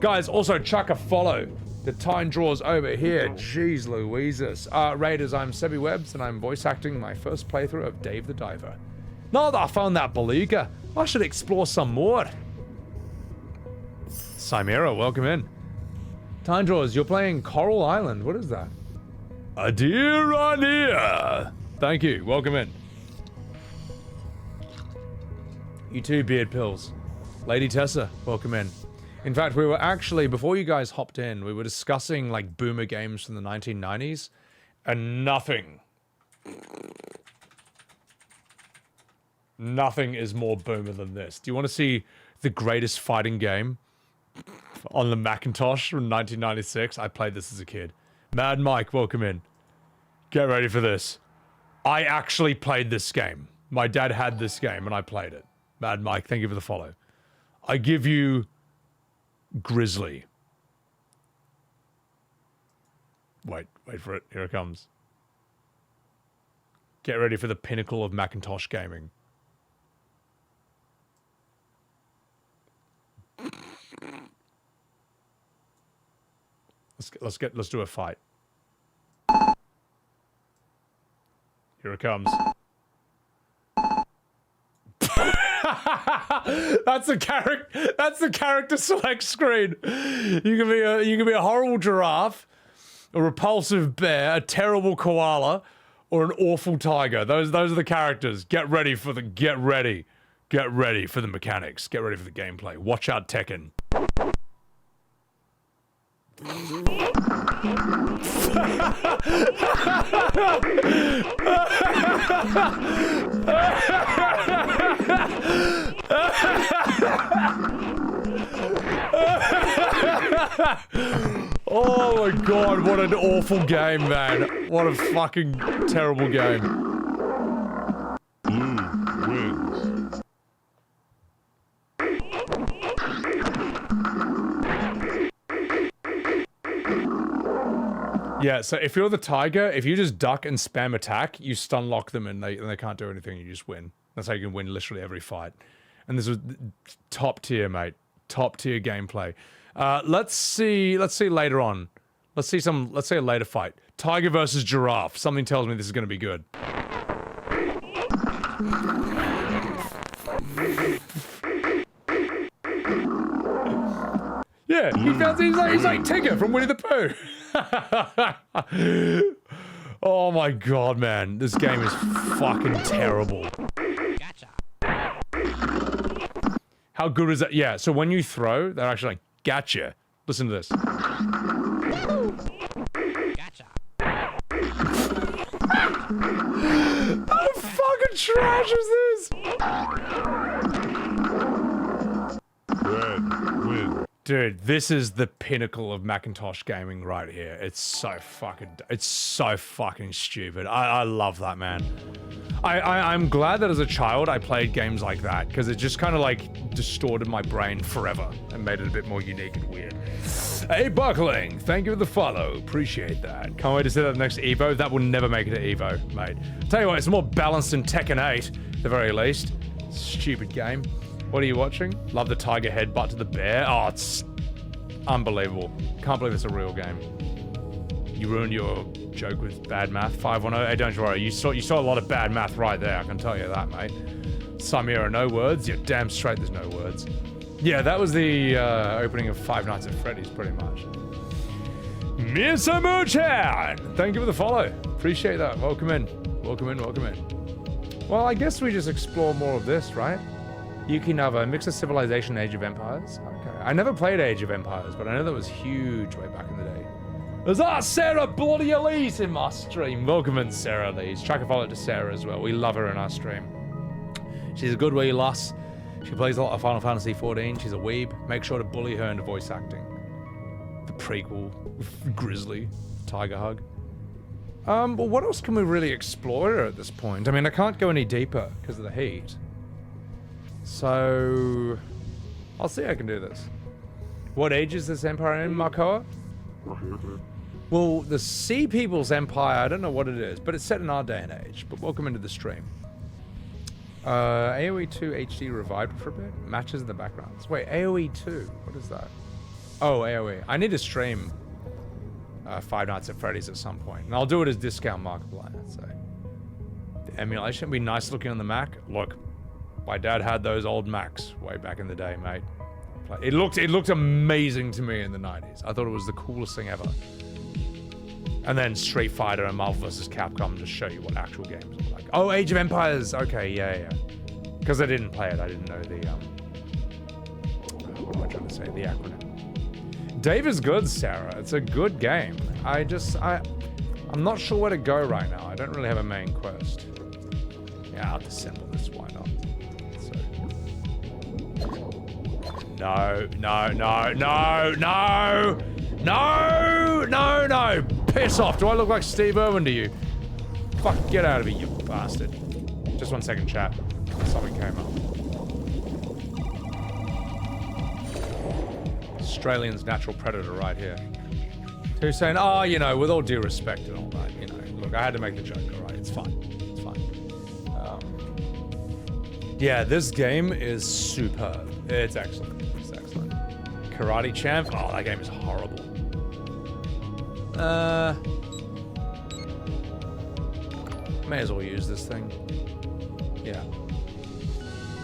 Guys, also chuck a follow. The time draws over here. Jeez Louises. Raiders, I'm Sebbywebz and I'm voice acting my first playthrough of Dave the Diver. Now that I found that beluga, I should explore some more. Chimera, welcome in. Time draws, you're playing Coral Island. What is that? A deer on ear. Thank you, welcome in. You too, Beard Pills. Lady Tessa, welcome in. In fact, we were actually, before you guys hopped in, we were discussing like boomer games from the 1990s, and nothing is more boomer than this. Do you want to see the greatest fighting game on the Macintosh from 1996? I played this as a kid. Mad Mike, welcome in. Get ready for this. I actually played this game. My dad had this game and I played it. Mad Mike, thank you for the follow. I give you Grizzly. Wait for it. Here it comes. Get ready for the pinnacle of Macintosh gaming. Let's do a fight. Here it comes. That's the character select screen. You can be a horrible giraffe, a repulsive bear, a terrible koala, or an awful tiger. Those are the characters. Get ready for the mechanics. Get ready for the gameplay. Watch out, Tekken. Oh my god, what an awful game, man. What a fucking terrible game. Blue wins. Yeah, so if you're the tiger, if you just duck and spam attack, you stun lock them and they can't do anything, you just win. That's how you can win literally every fight. And this was top tier, mate. Top tier gameplay. Let's see later on. Let's see a later fight. Tiger versus giraffe. Something tells me this is gonna be good. Yeah, he's like Tigger from Winnie the Pooh. Oh my god, man. This game is fucking terrible. Gotcha. How good is that? Yeah, so when you throw, they're actually like, gotcha. Listen to this. Gotcha. How fucking trash is this? Red win. Dude, this is the pinnacle of Macintosh gaming right here. It's so fucking stupid. I love that, man. I'm glad that as a child I played games like that, because it just kind of like distorted my brain forever and made it a bit more unique and weird. Hey, Buckling, thank you for the follow. Appreciate that. Can't wait to see that next Evo. That will never make it to Evo, mate. Tell you what, it's more balanced than Tekken 8, at the very least. Stupid game. What are you watching? Love the tiger headbutt to the bear. Oh, it's unbelievable. Can't believe it's a real game. You ruined your joke with bad math. 510. Hey, don't you worry. You saw a lot of bad math right there. I can tell you that, mate. Samira, no words. You're damn straight there's no words. Yeah, that was the opening of Five Nights at Freddy's, pretty much. Mr. Moonchan! Thank you for the follow. Appreciate that. Welcome in. Welcome in, welcome in. Well, I guess we just explore more of this, right? Yukinava, mix of Civilization, Age of Empires. Okay. I never played Age of Empires, but I know that was huge way back in the day. There's Sarah Bloody Elise in my stream. Welcome in, Sarah Elise. Track a follow to Sarah as well. We love her in our stream. She's a good wee lass. She plays a lot of Final Fantasy 14. She's a weeb. Make sure to bully her into voice acting. The prequel, Grizzly, Tiger Hug. But what else can we really explore at this point? I mean, I can't go any deeper because of the heat. So, I'll see how I can do this. What age is this empire in, Marcoa? Well, the Sea People's Empire, I don't know what it is, but it's set in our day and age. But welcome into the stream. AoE 2 HD revived for a bit? Matches in the backgrounds. Wait, AoE 2? What is that? Oh, AoE. I need to stream Five Nights at Freddy's at some point. And I'll do it as discount Markiplier, I'd say. The emulation would be nice looking on the Mac. Look, my dad had those old Macs way back in the day, mate. It looked amazing to me in the 90s. I thought it was the coolest thing ever. And then Street Fighter and Marvel vs. Capcom just show you what actual games look like. Oh, Age of Empires. Okay, yeah. Because I didn't play it. I didn't know the, what am I trying to say? The acronym. Dave is good, Sarah. It's a good game. I'm not sure where to go right now. I don't really have a main quest. Yeah, I'll disassemble this. Why not? No. Piss off. Do I look like Steve Irwin to you? Fuck, get out of here, you bastard. Just 1 second, chat. Something came up. Australian's natural predator right here. Who's saying, oh, you know, with all due respect and all that, you know, look, I had to make the joke, all right? It's fine. It's fine. Yeah, this game is superb. It's excellent. It's excellent. Karate Champ. Oh, that game is horrible. May as well use this thing. Yeah.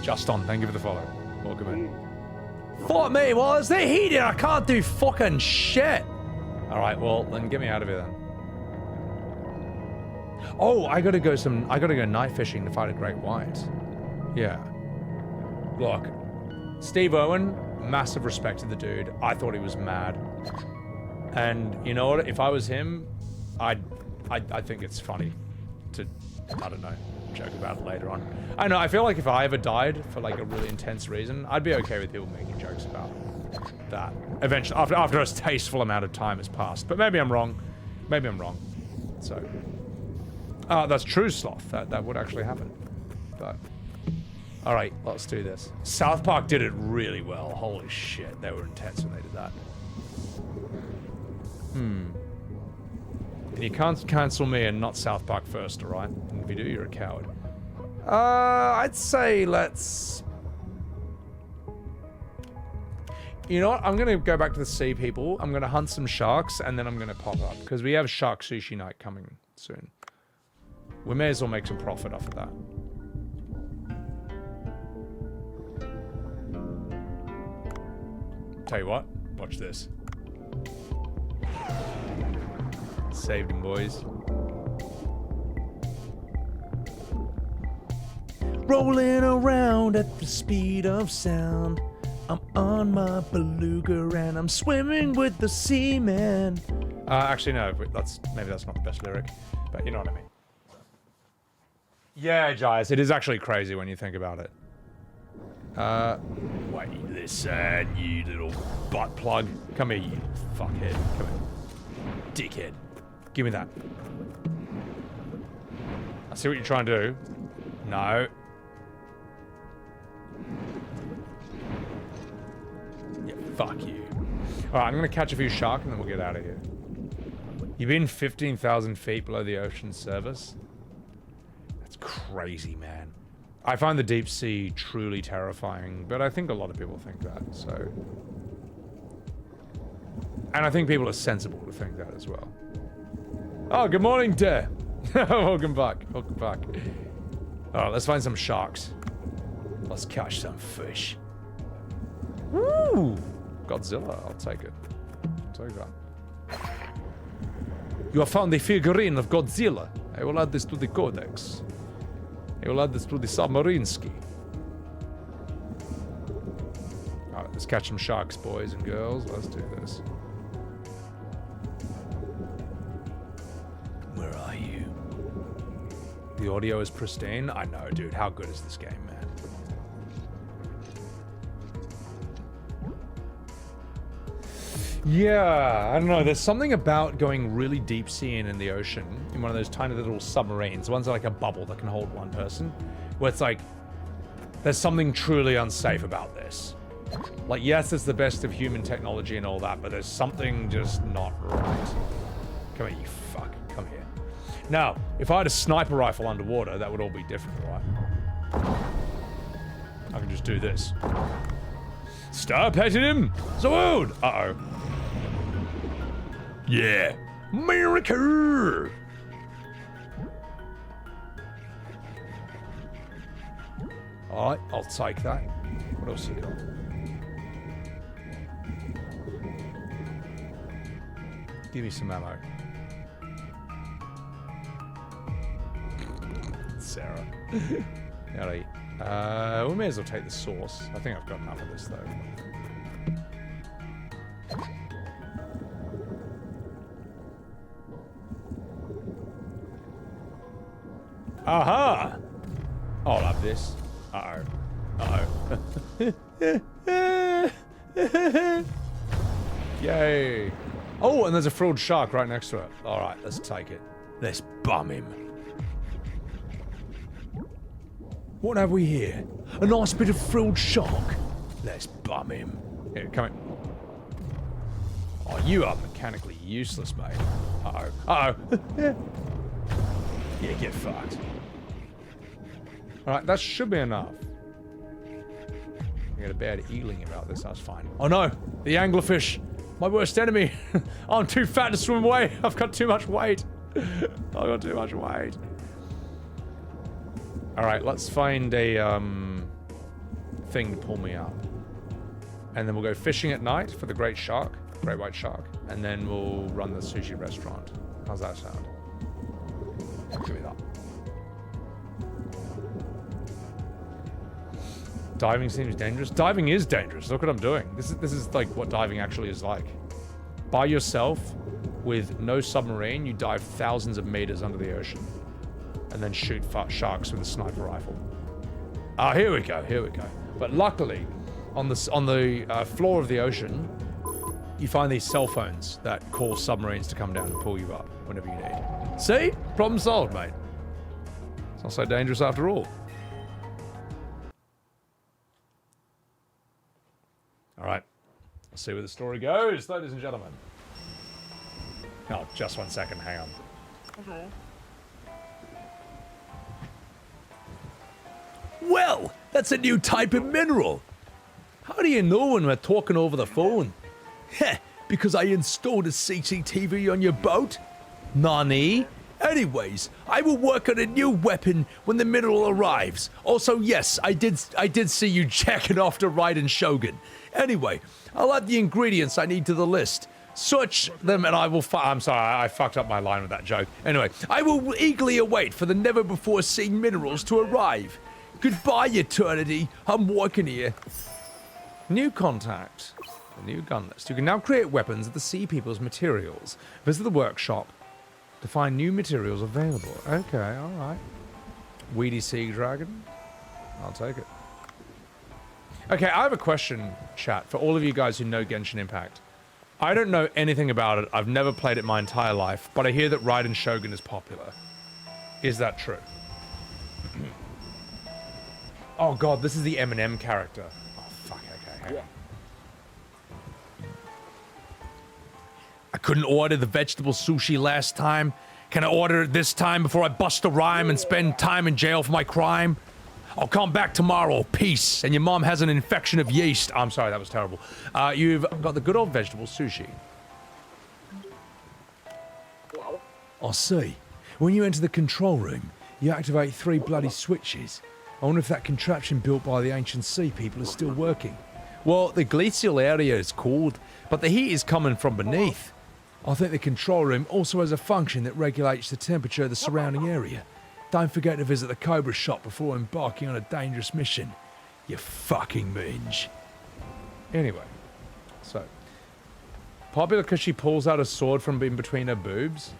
Justin, thank you for the follow. Welcome in. Fuck me, well, it's the heated. I can't do fucking shit. Alright, well, then get me out of here then. Oh, I gotta go night fishing to fight a great white. Yeah. Look, Steve Irwin, massive respect to the dude. I thought he was mad. And you know what? If I was him, I think it's funny to, I don't know, joke about it later on. I know, I feel like if I ever died for like a really intense reason, I'd be okay with people making jokes about that. Eventually, after a tasteful amount of time has passed. But maybe I'm wrong. Maybe I'm wrong. So, that's true, Sloth. That would actually happen. But, all right, let's do this. South Park did it really well. Holy shit, they were intense when they did that. And you can't cancel me and not South Park first, alright? And if you do, you're a coward. I'd say let's... You know what? I'm gonna go back to the Sea People. I'm gonna hunt some sharks, and then I'm gonna pop up. Because we have Shark Sushi Night coming soon. We may as well make some profit off of that. Tell you what, watch this. Saved him, boys. Rolling around at the speed of sound. I'm on my beluga and I'm swimming with the seaman. Actually, no. Maybe that's not the best lyric, but you know what I mean. Yeah, Jais, it is actually crazy when you think about it. Wait, listen, you little butt plug. Come here, you fuckhead. Come here. Dickhead. Give me that. I see what you're trying to do. No. Yeah, fuck you. Alright, I'm gonna catch a few sharks and then we'll get out of here. You've been 15,000 feet below the ocean surface? That's crazy, man. I find the deep sea truly terrifying, but I think a lot of people think that, so... And I think people are sensible to think that as well. Oh, good morning, Dare. Welcome back. Welcome back. Alright, let's find some sharks. Let's catch some fish. Woo! Godzilla, I'll take it. I'll take that. You have found a figurine of Godzilla. I will add this to the codex. I will add this to the submarine ski. Let's catch some sharks, boys and girls. Let's do this. Where are you? The audio is pristine. I know, dude. How good is this game, man? Yeah, I don't know. There's something about going really deep sea in the ocean in one of those tiny little submarines. The ones that are like a bubble that can hold one person. Where it's like, there's something truly unsafe about this. Like, yes, it's the best of human technology and all that, but there's something just not right. Come here, you fuck. Come here. Now, if I had a sniper rifle underwater, that would all be different, right? I can just do this. Stop hitting him! Salute! Uh-oh. Yeah. America! Alright, I'll take that. What else you got? Give me some ammo. Sarah. Alright. We may as well take the sauce. I think I've got enough of this, though. Aha! I'll have this. Uh-oh. Uh-oh. Yay. Oh, and there's a frilled shark right next to it. Alright, let's take it. Let's bum him. What have we here? A nice bit of frilled shark. Let's bum him. Here, come in. Oh, you are mechanically useless, mate. Uh-oh. Uh-oh. Yeah, get fucked. Alright, that should be enough. I get a bad ealing about this, that's fine. Oh no! The anglerfish! My worst enemy! I'm too fat to swim away! I've got too much weight! I've got too much weight. Alright, let's find a, thing to pull me up. And then we'll go fishing at night for the great shark. Great white shark. And then we'll run the sushi restaurant. How's that sound? Give me that. Diving seems dangerous. Diving is dangerous. Look what I'm doing. This is like what diving actually is like. By yourself, with no submarine, you dive thousands of meters under the ocean, and then shoot sharks with a sniper rifle. Ah, here we go. Here we go. But luckily, on the floor of the ocean, you find these cell phones that call submarines to come down and pull you up whenever you need. See? Problem solved, mate. It's not so dangerous after all. Alright. Let's see where the story goes, ladies and gentlemen. Oh, just 1 second, hang on. Okay. Well, that's a new type of mineral. How do you know when we're talking over the phone? Heh, because I installed a CCTV on your boat? Nani? Anyways, I will work on a new weapon when the mineral arrives. Also, yes, I did see you jacking off to Raiden Shogun. Anyway, I'll add the ingredients I need to the list. Search them and I will I'm sorry, I fucked up my line with that joke. Anyway, I will eagerly await for the never-before-seen minerals to arrive. Goodbye, eternity. I'm working here. New contact. A new gun list. You can now create weapons at the Sea People's materials. Visit the workshop to find new materials available. Okay, alright. Weedy Sea Dragon. I'll take it. Okay, I have a question, chat, for all of you guys who know Genshin Impact. I don't know anything about it. I've never played it my entire life, but I hear that Raiden Shogun is popular. Is that true? Oh god, this is the Eminem character. Oh fuck, okay, hang on. I couldn't order the vegetable sushi last time. Can I order it this time before I bust a rhyme and spend time in jail for my crime? I'll come back tomorrow. Peace. And your mom has an infection of yeast. I'm sorry, that was terrible. You've got the good old vegetable sushi. I see. When you enter the control room, you activate 3 bloody switches. I wonder if that contraption built by the ancient sea people is still working. Well, the glacial area is cooled, but the heat is coming from beneath. I think the control room also has a function that regulates the temperature of the surrounding area. Don't forget to visit the Cobra shop before embarking on a dangerous mission. You fucking minge. Anyway, so popular because she pulls out a sword from in between her boobs.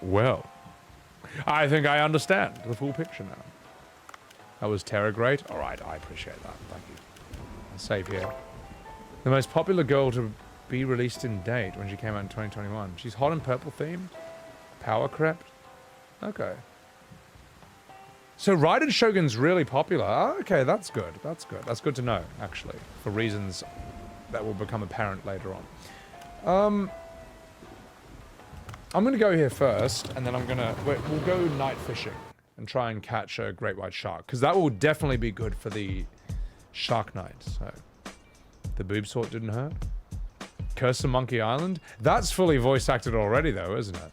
Well, I think I understand the full picture now. That was Terra great. All right, I appreciate that. Thank you. I'll save here. The most popular girl to be released in date when she came out in 2021. She's hot and purple themed. Power crept. Okay. So Raiden Shogun's really popular. Oh, okay, that's good. That's good. That's good to know, actually, for reasons that will become apparent later on. I'm gonna go here first, and then we'll go night fishing and try and catch a great white shark, because that will definitely be good for the shark night. So the boob sort didn't hurt. Curse of Monkey Island. That's fully voice acted already, though, isn't it?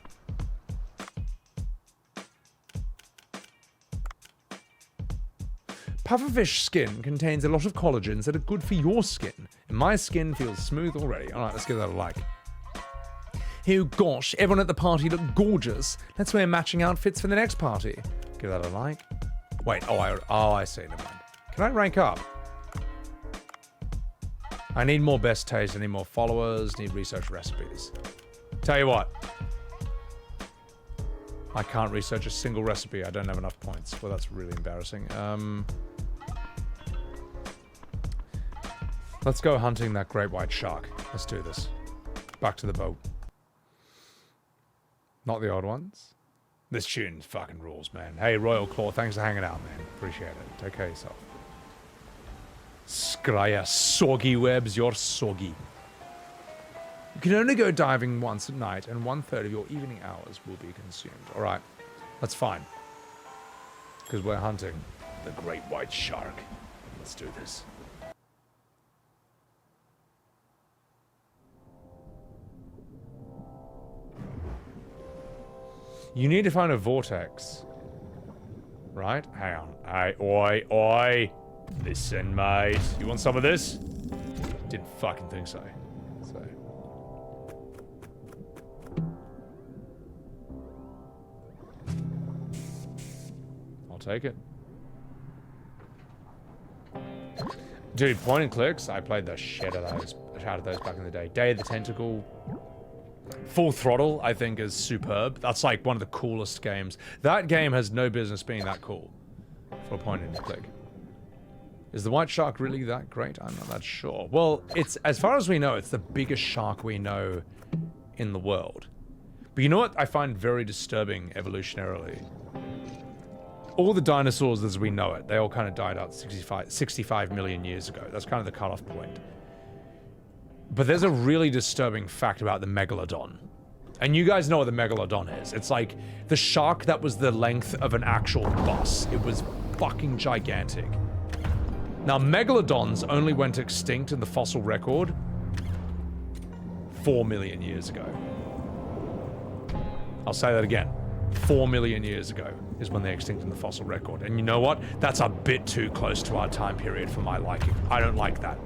Pufferfish skin contains a lot of collagens that are good for your skin, and my skin feels smooth already. All right, let's give that a like. Oh gosh, everyone at the party looked gorgeous. Let's wear matching outfits for the next party. Give that a like. Wait, I see, never mind. Can I rank up? I need more best taste, I need more followers, need research recipes. Tell you what. I can't research a single recipe, I don't have enough points. Well, that's really embarrassing. Let's go hunting that great white shark. Let's do this. Back to the boat. Not the odd ones. This tune fucking rules, man. Hey, Royal Claw, thanks for hanging out, man. Appreciate it. Take care of yourself. Scrya, soggy webs, you're soggy. You can only go diving once at night, and 1/3 of your evening hours will be consumed. Alright, that's fine. Because we're hunting the great white shark. Let's do this. You need to find a vortex. Right? Hang on. Oi. Listen, mate. You want some of this? Didn't fucking think so. I'll take it. Dude, point and clicks. I played the shit out of those back in the day. Day of the Tentacle. Full Throttle, I think, is superb. That's like one of the coolest games. That game has no business being that cool for a point and click. Is the white shark really that great? I'm not that sure. Well, it's, as far as we know, it's the biggest shark we know in the world. But you know what I find very disturbing evolutionarily? All the dinosaurs as we know it, they all kind of died out 65 million years ago. That's kind of the cutoff point. But there's a really disturbing fact about the megalodon. And you guys know what the megalodon is. It's like the shark that was the length of an actual bus. It was fucking gigantic. Now, megalodons only went extinct in the fossil record 4 million years ago. I'll say that again. 4 million years ago is when they extinct in the fossil record. And you know what? That's a bit too close to our time period for my liking. I don't like that.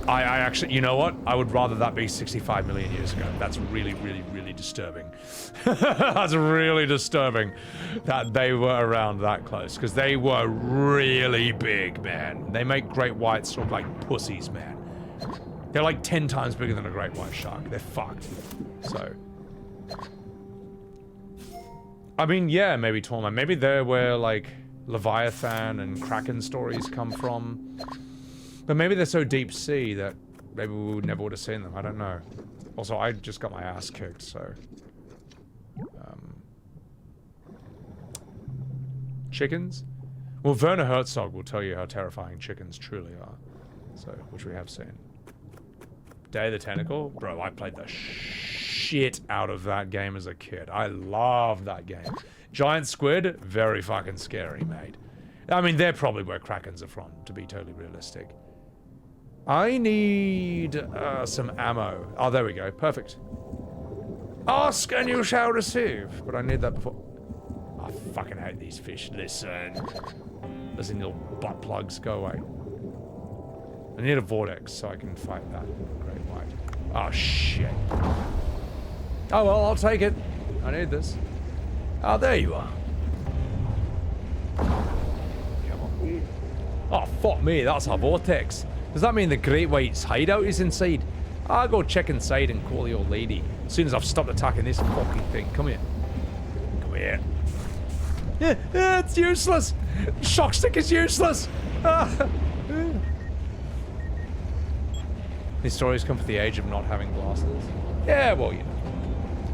I actually, you know what? I would rather that be 65 million years ago. That's really, really, really disturbing. That's really disturbing that they were around that close, because they were really big, man. They make great whites look like pussies, man. They're like 10 times bigger than a great white shark. They're fucked. So, I mean, yeah, maybe Torma. Maybe they're where, like, Leviathan and Kraken stories come from. But maybe they're so deep sea that maybe we would never would have seen them. I don't know. Also, I just got my ass kicked, so... Chickens? Well, Werner Herzog will tell you how terrifying chickens truly are. So, which we have seen. Day of the Tentacle? Bro, I played the shit out of that game as a kid. I loved that game. Giant squid? Very fucking scary, mate. I mean, they're probably where Krakens are from, to be totally realistic. I need some ammo. Oh, there we go. Perfect. Ask and you shall receive. But I need that before... I fucking hate these fish. Listen, little butt plugs. Go away. I need a vortex so I can fight that great white. Oh, shit. Oh, well, I'll take it. I need this. Oh, there you are. Come on. Oh, fuck me, that's a vortex. Does that mean the great white's hideout is inside? I'll go check inside and call the old lady. As soon as I've stopped attacking this fucking thing. Come here. Come here. Yeah, it's useless. Shock stick is useless. These stories come from the age of not having glasses. Yeah, well, you know.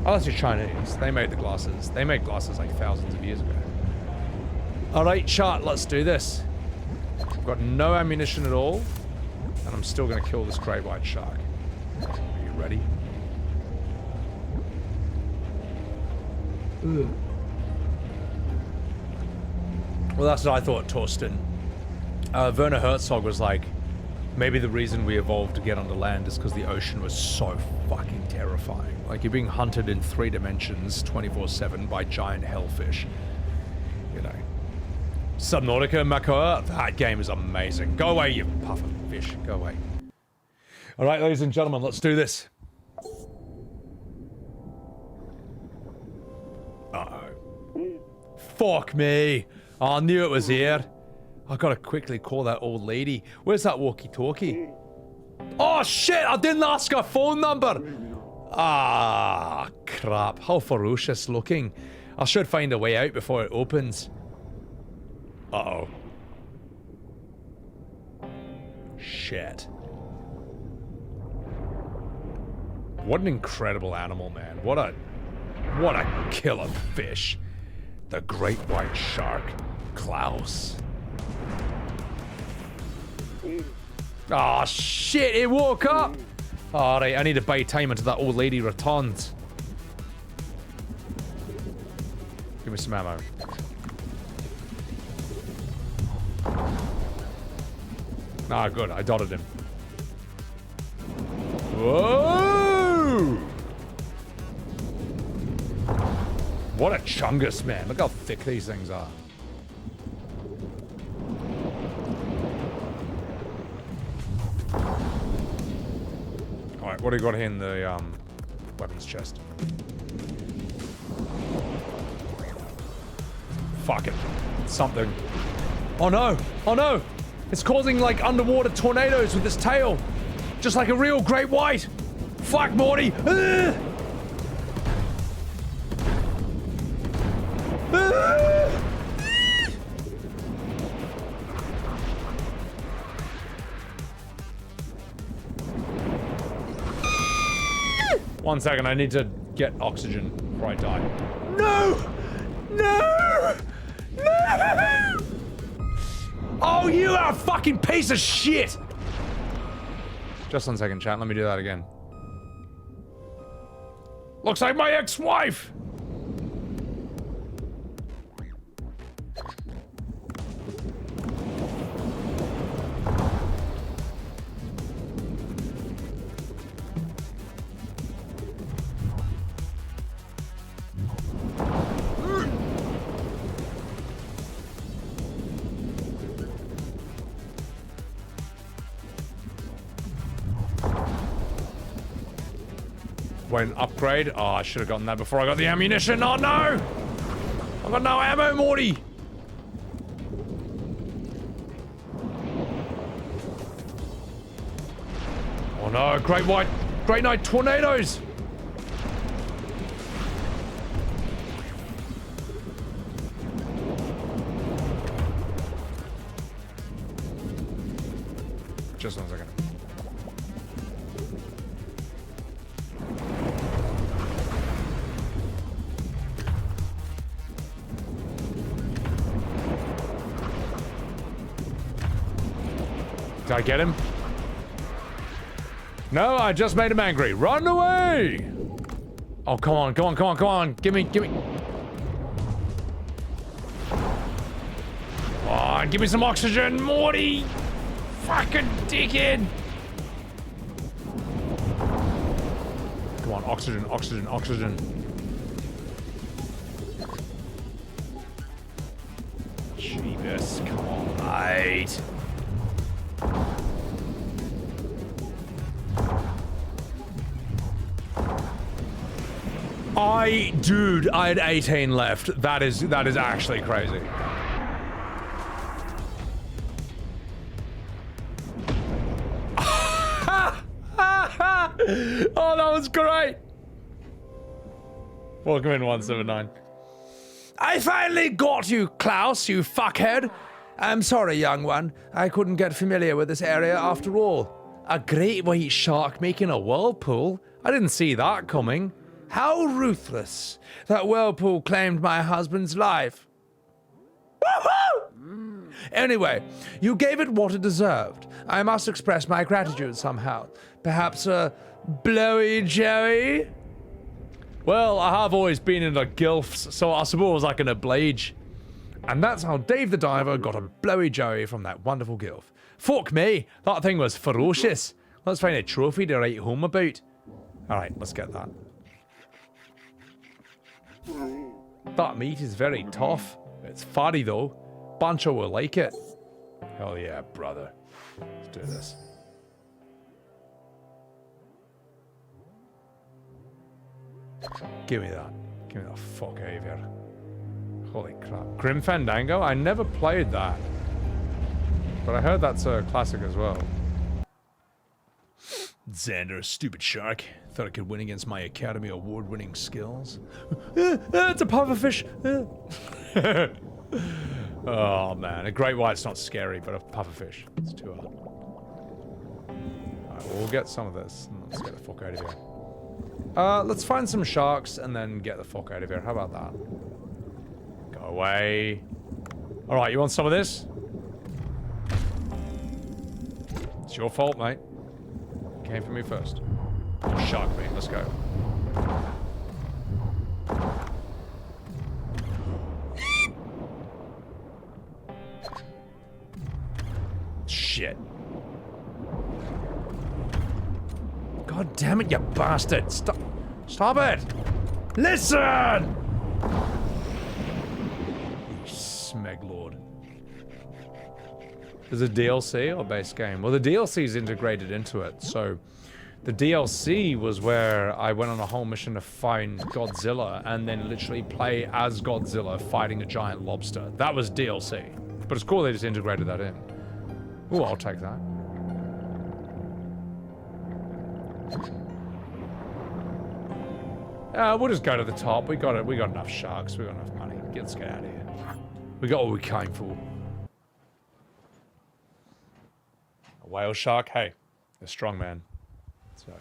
Unless you're Chinese. They made the glasses. They made glasses like thousands of years ago. Alright, chat, let's do this. I've got no ammunition at all. And I'm still going to kill this great white shark. Are you ready? Ugh. Well, that's what I thought, Torsten. Werner Herzog was like, maybe the reason we evolved to get onto land is because the ocean was so fucking terrifying. Like, you're being hunted in 3 dimensions 24/7 by giant hellfish. You know. Subnautica, Makoa, that game is amazing. Go away, you puffer fish. Go away. Alright, ladies and gentlemen, let's do this. Uh-oh. Fuck me. I knew it was here. I gotta quickly call that old lady. Where's that walkie-talkie? Oh shit, I didn't ask her phone number! Ah, crap. How ferocious looking. I should find a way out before it opens. Uh-oh. Shit. What an incredible animal, man. What a killer fish. The great white shark, Klaus. Oh shit, it woke up! Alright, I need to buy time until that old lady returns. Give me some ammo. Ah, good, I dotted him. Whoa! What a chungus, man. Look how thick these things are. Alright, what do you got here in the weapons chest? Fuck it. Something. Oh no! Oh no! It's causing like underwater tornadoes with its tail. Just like a real great white. Fuck, Morty! Ugh! One second, I need to get oxygen before I die. No! No! No! Oh, you are a fucking piece of shit! Just 1 second, chat. Let me do that again. Looks like my ex-wife! Wait, an upgrade? Oh, I should have gotten that before I got the ammunition. Oh no! I've got no ammo, Morty! Oh no, great night tornadoes! Just 1 second. Did I get him? No, I just made him angry. Run away! Oh, come on, come on, come on, come on. Give me. Come on, give me some oxygen, Morty! Fucking dickhead! Come on, oxygen, oxygen, oxygen. Jeebus, come on, mate. Dude, I had 18 left. That is actually crazy. Oh, that was great. Welcome in 179. I finally got you, Klaus, you fuckhead. I'm sorry, young one. I couldn't get familiar with this area after all. A great white shark making a whirlpool? I didn't see that coming. How ruthless. That whirlpool claimed my husband's life. Woohoo! Anyway, you gave it what it deserved. I must express my gratitude somehow. Perhaps a blowy joey? Well, I have always been into gilfs, so I suppose I can oblige. And that's how Dave the Diver got a blowy joey from that wonderful gilf. Fuck me, that thing was ferocious. Let's find a trophy to write home about. Alright, let's get that. That meat is very tough. It's fatty though. Bancho will like it. Hell yeah, brother. Let's do this. Give me that. Give me the fuck out of here. Holy crap. Grim Fandango? I never played that. But I heard that's a classic as well. Xander, stupid shark. Thought I could win against my Academy Award-winning skills. It's a pufferfish. Oh man, a great white's not scary, but a pufferfish. It's too hard. Alright, we'll get some of this. Let's get the fuck out of here. Let's find some sharks and then get the fuck out of here. How about that? Go away. Alright, you want some of this? It's your fault, mate. Came for me first. Shark bait, let's go. Shit. God damn it, you bastard! Stop! Stop it! Listen! You smeglord. There's a DLC or base game? Well, the DLC is integrated into it, so the DLC was where I went on a whole mission to find Godzilla and then literally play as Godzilla fighting a giant lobster. That was DLC. But it's cool they just integrated that in. Ooh, I'll take that. We'll just go to the top. We got it. We got enough sharks. We got enough money. Let's get out of here. We got what we came for. A whale shark? Hey, a strong man. So.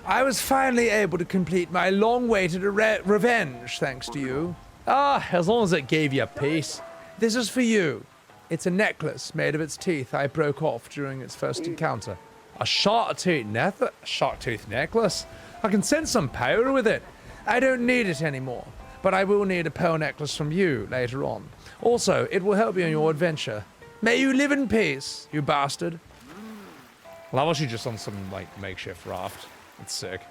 I was finally able to complete my long-awaited revenge, thanks to you. Ah, as long as it gave you peace. This is for you. It's a necklace made of its teeth I broke off during its first encounter. A shark tooth necklace? I can sense some power with it. I don't need it anymore, but I will need a pearl necklace from you later on. Also, it will help you in your adventure. May you live in peace, you bastard. Well, I was just on some, like, makeshift raft. It's sick.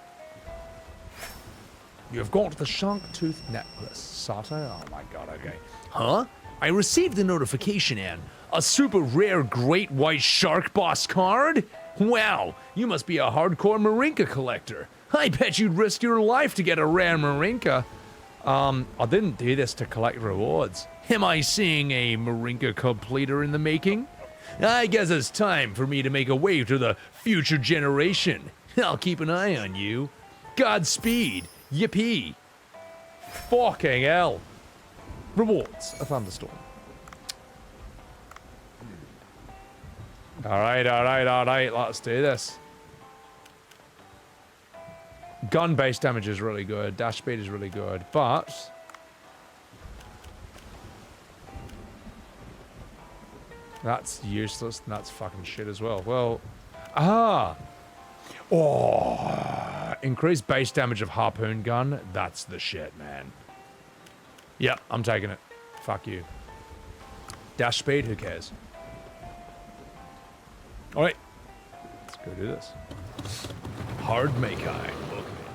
You have got the shark tooth necklace, Sato. Oh my god, okay. Huh? I received the notification and a super rare great white shark boss card? Wow, you must be a hardcore Marinka collector. I bet you'd risk your life to get a rare Marinka. I didn't do this to collect rewards. Am I seeing a Marinka completer in the making? I guess it's time for me to make a way to the future generation. I'll keep an eye on you. Godspeed. Yippee. Fucking hell. Rewards. A thunderstorm. Alright, let's do this. Gun base damage is really good, dash speed is really good, but that's useless and that's fucking shit as well. Well, increased base damage of harpoon gun, that's the shit, man. Yep, I'm taking it. Fuck you. Dash speed, who cares? Alright, let's go do this. Hard make eye.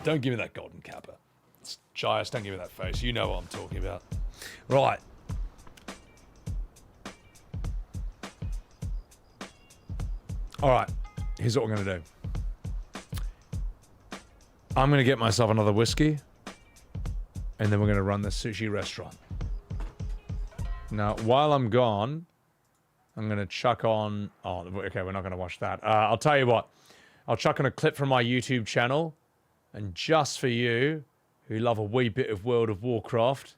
Don't give me that golden kappa. It's Gias, don't give me that face. You know what I'm talking about. Right. Alright, here's what we're going to do. I'm going to get myself another whiskey. And then we're going to run this sushi restaurant. Now, while I'm gone, I'm going to chuck on... Oh, okay, we're not going to watch that. I'll tell you what. I'll chuck in a clip from my YouTube channel. And just for you, who love a wee bit of World of Warcraft.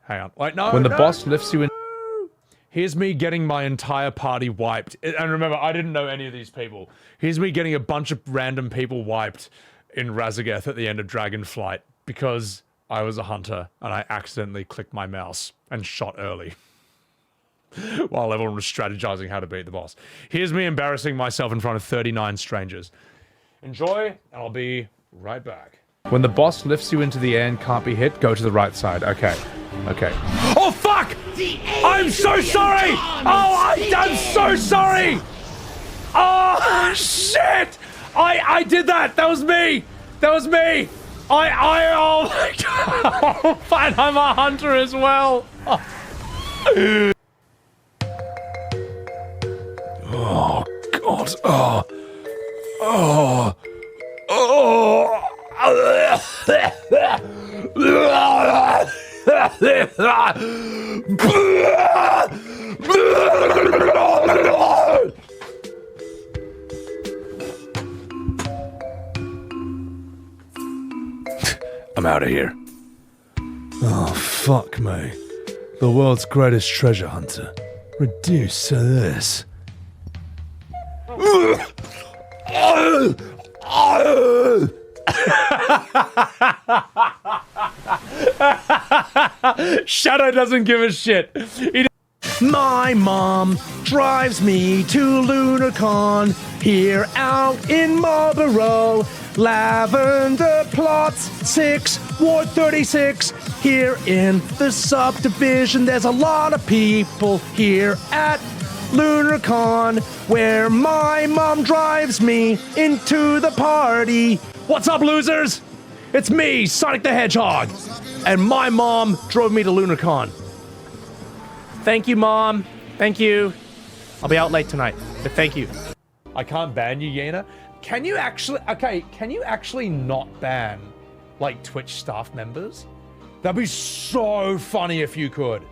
Hang on. Wait, no. When the boss lifts you in. Here's me getting my entire party wiped. And remember, I didn't know any of these people. Here's me getting a bunch of random people wiped in Razageth at the end of Dragonflight because I was a hunter and I accidentally clicked my mouse and shot early while everyone was strategizing how to beat the boss. Here's me embarrassing myself in front of 39 strangers. Enjoy, and I'll be right back. When the boss lifts you into the air and can't be hit, go to the right side. Okay. Okay. Oh, fuck! I'm so sorry! Oh, I'm so sorry! Oh, shit! I did that! That was me! That was me! Oh my god! Oh, fine, I'm a hunter as well! Oh, oh god. Oh. Oh. Oh. I'm out of here. Oh, fuck me. The world's greatest treasure hunter. Reduced to this. Shadow doesn't give a shit. My mom drives me to LunarCon here out in Marlborough. Lavender plots 6, Ward 36. Here in the subdivision, there's a lot of people here at LunarCon, where my mom drives me into the party. What's up, losers? It's me, Sonic the Hedgehog, and my mom drove me to LunarCon. Thank you, Mom. Thank you. I'll be out late tonight, but thank you. I can't ban you, Yena. Can you actually... Okay, can you actually not ban, like, Twitch staff members? That'd be so funny if you could.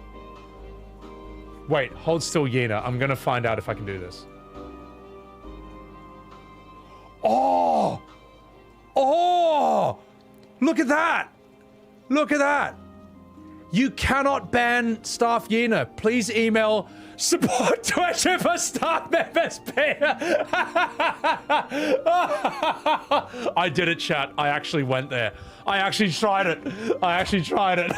Wait, hold still, Yena. I'm gonna find out if I can do this. Oh! Oh! Look at that! Look at that! You cannot ban staff Yena. Please email support Twitch if a staff members pay. I did it, chat. I actually went there. I actually tried it. I actually tried it.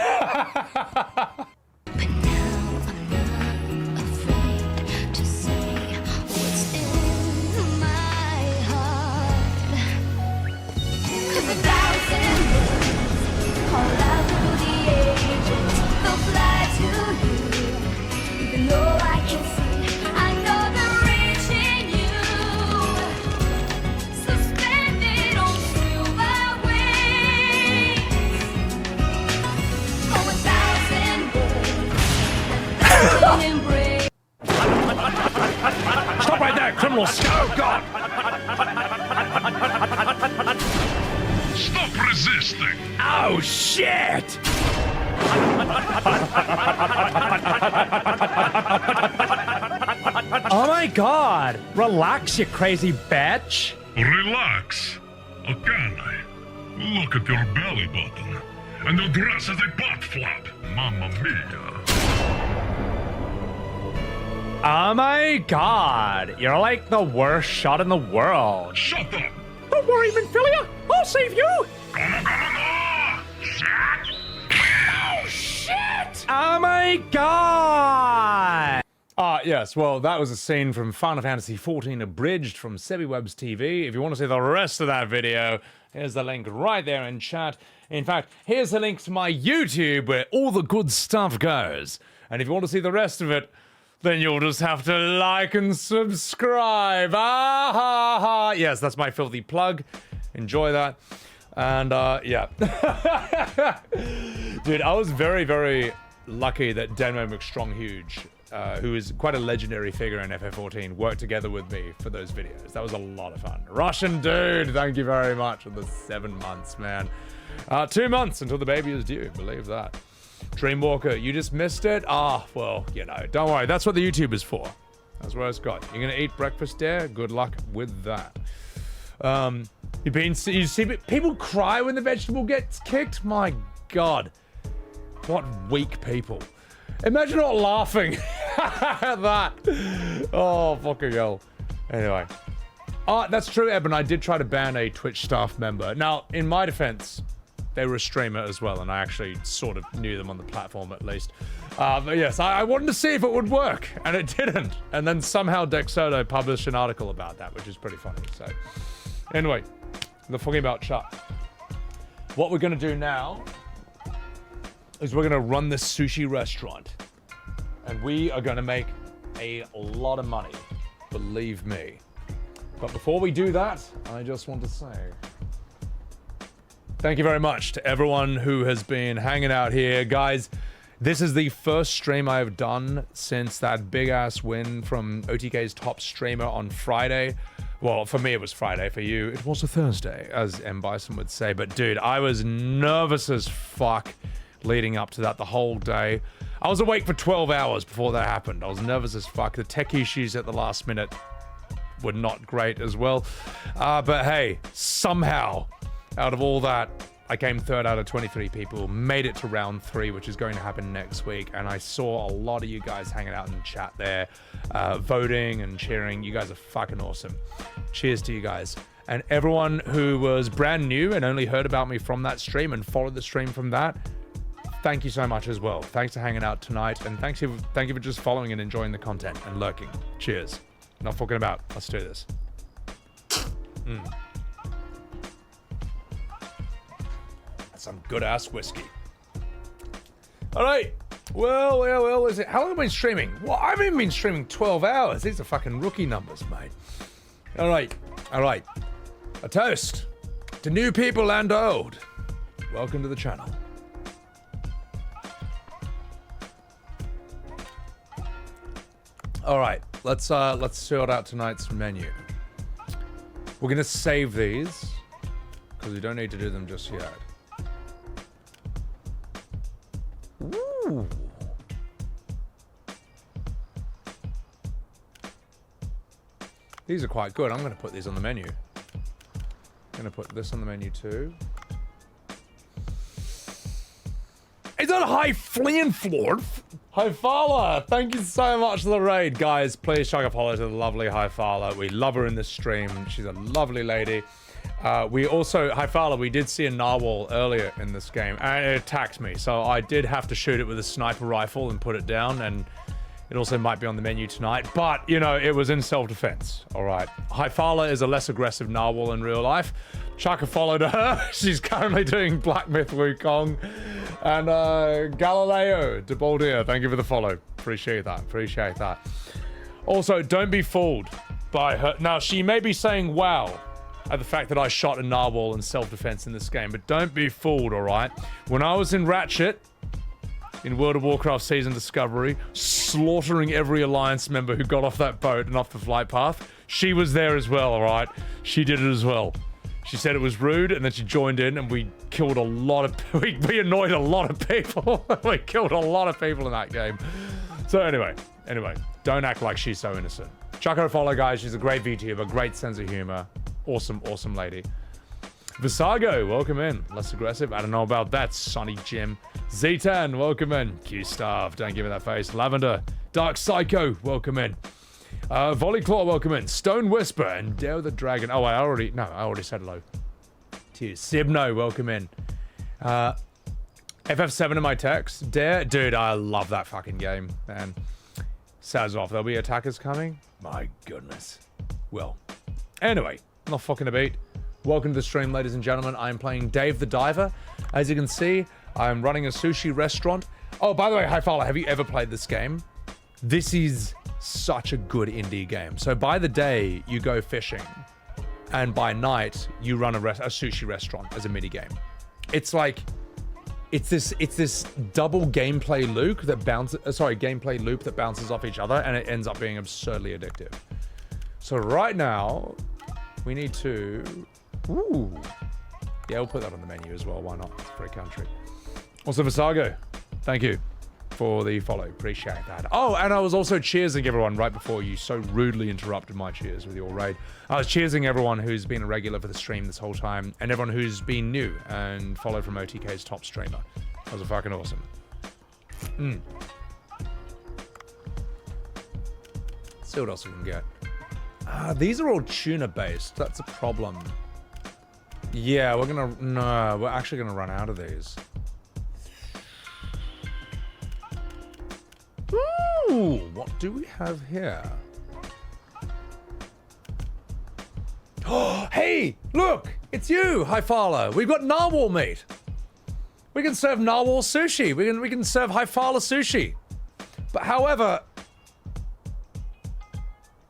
Stop right there, criminals! Oh, God! Stop resisting! Oh, shit! Oh my God! Relax, you crazy bitch! Relax. Okay. Look at your belly button. And your dress is a butt flap. Mamma mia. Oh my God! You're like the worst shot in the world. Shut up! Don't worry, Minfilia. I'll save you. Oh, shit! Oh my God! Yes, well, that was a scene from Final Fantasy XIV Abridged from Sebbywebz TV. If you want to see the rest of that video, here's the link right there in chat. In fact, here's the link to my YouTube where all the good stuff goes. And if you want to see the rest of it, then you'll just have to like and subscribe. Ah ha ha. Yes, that's my filthy plug. Enjoy that. And yeah. Dude, I was very, very lucky that Denmo McStronghuge, who is quite a legendary figure in FF14, worked together with me for those videos. That was a lot of fun. Russian dude, thank you very much for the 7 months, man. 2 months until the baby is due, believe that. Dreamwalker, you just missed it? Ah, well, you know, don't worry. That's what the YouTube is for. That's where it's got. You're gonna eat breakfast there? Good luck with that. You see people cry when the vegetable gets kicked? My God. What weak people. Imagine not laughing at that. Oh, fucking hell. Anyway. Oh, that's true, Eben. I did try to ban a Twitch staff member. Now, in my defense, they were a streamer as well, and I actually sort of knew them on the platform at least. But yes, I wanted to see if it would work, and it didn't. And then somehow Decoding published an article about that, which is pretty funny. So, anyway, the talking about chat. What we're gonna do now is we're gonna run this sushi restaurant, and we are gonna make a lot of money, believe me. But before we do that, I just want to say thank you very much to everyone who has been hanging out here. Guys, this is the first stream I've done since that big-ass win from OTK's top streamer on Friday. Well, for me it was Friday. For you, it was a Thursday, as M. Bison would say. But dude, I was nervous as fuck leading up to that the whole day. I was awake for 12 hours before that happened. I was nervous as fuck. The tech issues at the last minute were not great as well. But hey, somehow, out of all that, I came third out of 23 people, made it to round 3, which is going to happen next week. And I saw a lot of you guys hanging out in the chat there, voting and cheering. You guys are fucking awesome. Cheers to you guys. And everyone who was brand new and only heard about me from that stream and followed the stream from that, thank you so much as well. Thanks for hanging out tonight. And thank you for just following and enjoying the content and lurking. Cheers. Not fucking about. Let's do this. That's some good ass whiskey. All right. Well, is it? How long have I been streaming? Well, I've even been streaming 12 hours. These are fucking rookie numbers, mate. All right. A toast to new people and old. Welcome to the channel. All right. Let's sort out tonight's menu. We're gonna save these because we don't need to do them just yet. Ooh. These are quite good. I'm gonna put these on the menu. I'm gonna put this on the menu too. Is that High Fleeing Flord? Hi Fala, thank you so much for the raid, guys. Please chuck a follow to the lovely Hi Fala. We love her in this stream. She's a lovely lady. We also, Hi Fala, we did see a narwhal earlier in this game, and it attacked me, so I did have to shoot it with a sniper rifle and put it down, and it also might be on the menu tonight, but, you know, it was in self-defense, all right. Hi Fala is a less aggressive narwhal in real life. Chuck a follow to her. She's currently doing Black Myth Wukong. And Galileo de Baldia, thank you for the follow. Appreciate that. Also, don't be fooled by her. Now, she may be saying wow at the fact that I shot a narwhal in self-defense in this game, but don't be fooled, all right? When I was in Ratchet, in World of Warcraft Season Discovery, slaughtering every Alliance member who got off that boat and off the flight path, she was there as well, all right? She did it as well. She said it was rude, and then she joined in, and we killed a lot of... We annoyed a lot of people. We killed a lot of people in that game. So anyway, don't act like she's so innocent. Chuck her a follow, guys. She's a great VTuber, great sense of humor. Awesome lady. Visago, welcome in. Less aggressive. I don't know about that. Sonny Jim. Z10, welcome in. Q-Starve, don't give me that face. Lavender. Dark Psycho, welcome in. Volleyclaw, welcome in. Stone Whisper and Dare the Dragon. Oh, I already said hello to you. Sibno, welcome in. FF7 in my text. Dare, dude, I love that fucking game, man. Sounds off. There'll be attackers coming. My goodness. Well, anyway, not fucking a beat. Welcome to the stream, ladies and gentlemen. I'm playing Dave the Diver. As you can see, I'm running a sushi restaurant. Oh, by the way, Hi Fowler, have you ever played this game? This is such a good indie game. So by the day, you go fishing, and by night, you run a sushi restaurant as a mini game. It's like, it's this double gameplay loop that bounces off each other, and it ends up being absurdly addictive. So right now, we need to. Ooh. Yeah, we'll put that on the menu as well. Why not? It's free country. Also, Visago, thank you. for the follow. Appreciate that. Oh, and I was also cheersing everyone right before you so rudely interrupted my cheers with your raid. I was cheersing everyone who's been a regular for the stream this whole time, and everyone who's been new and followed from OTK's top streamer. That was fucking awesome. Let's see what else we can get. These are all tuna based. That's a problem. Yeah, we're actually gonna run out of these. Ooh, what do we have here? Oh, hey, look, it's you, Hyphala. We've got narwhal meat. We can serve narwhal sushi. We can serve Hyphala sushi. But however,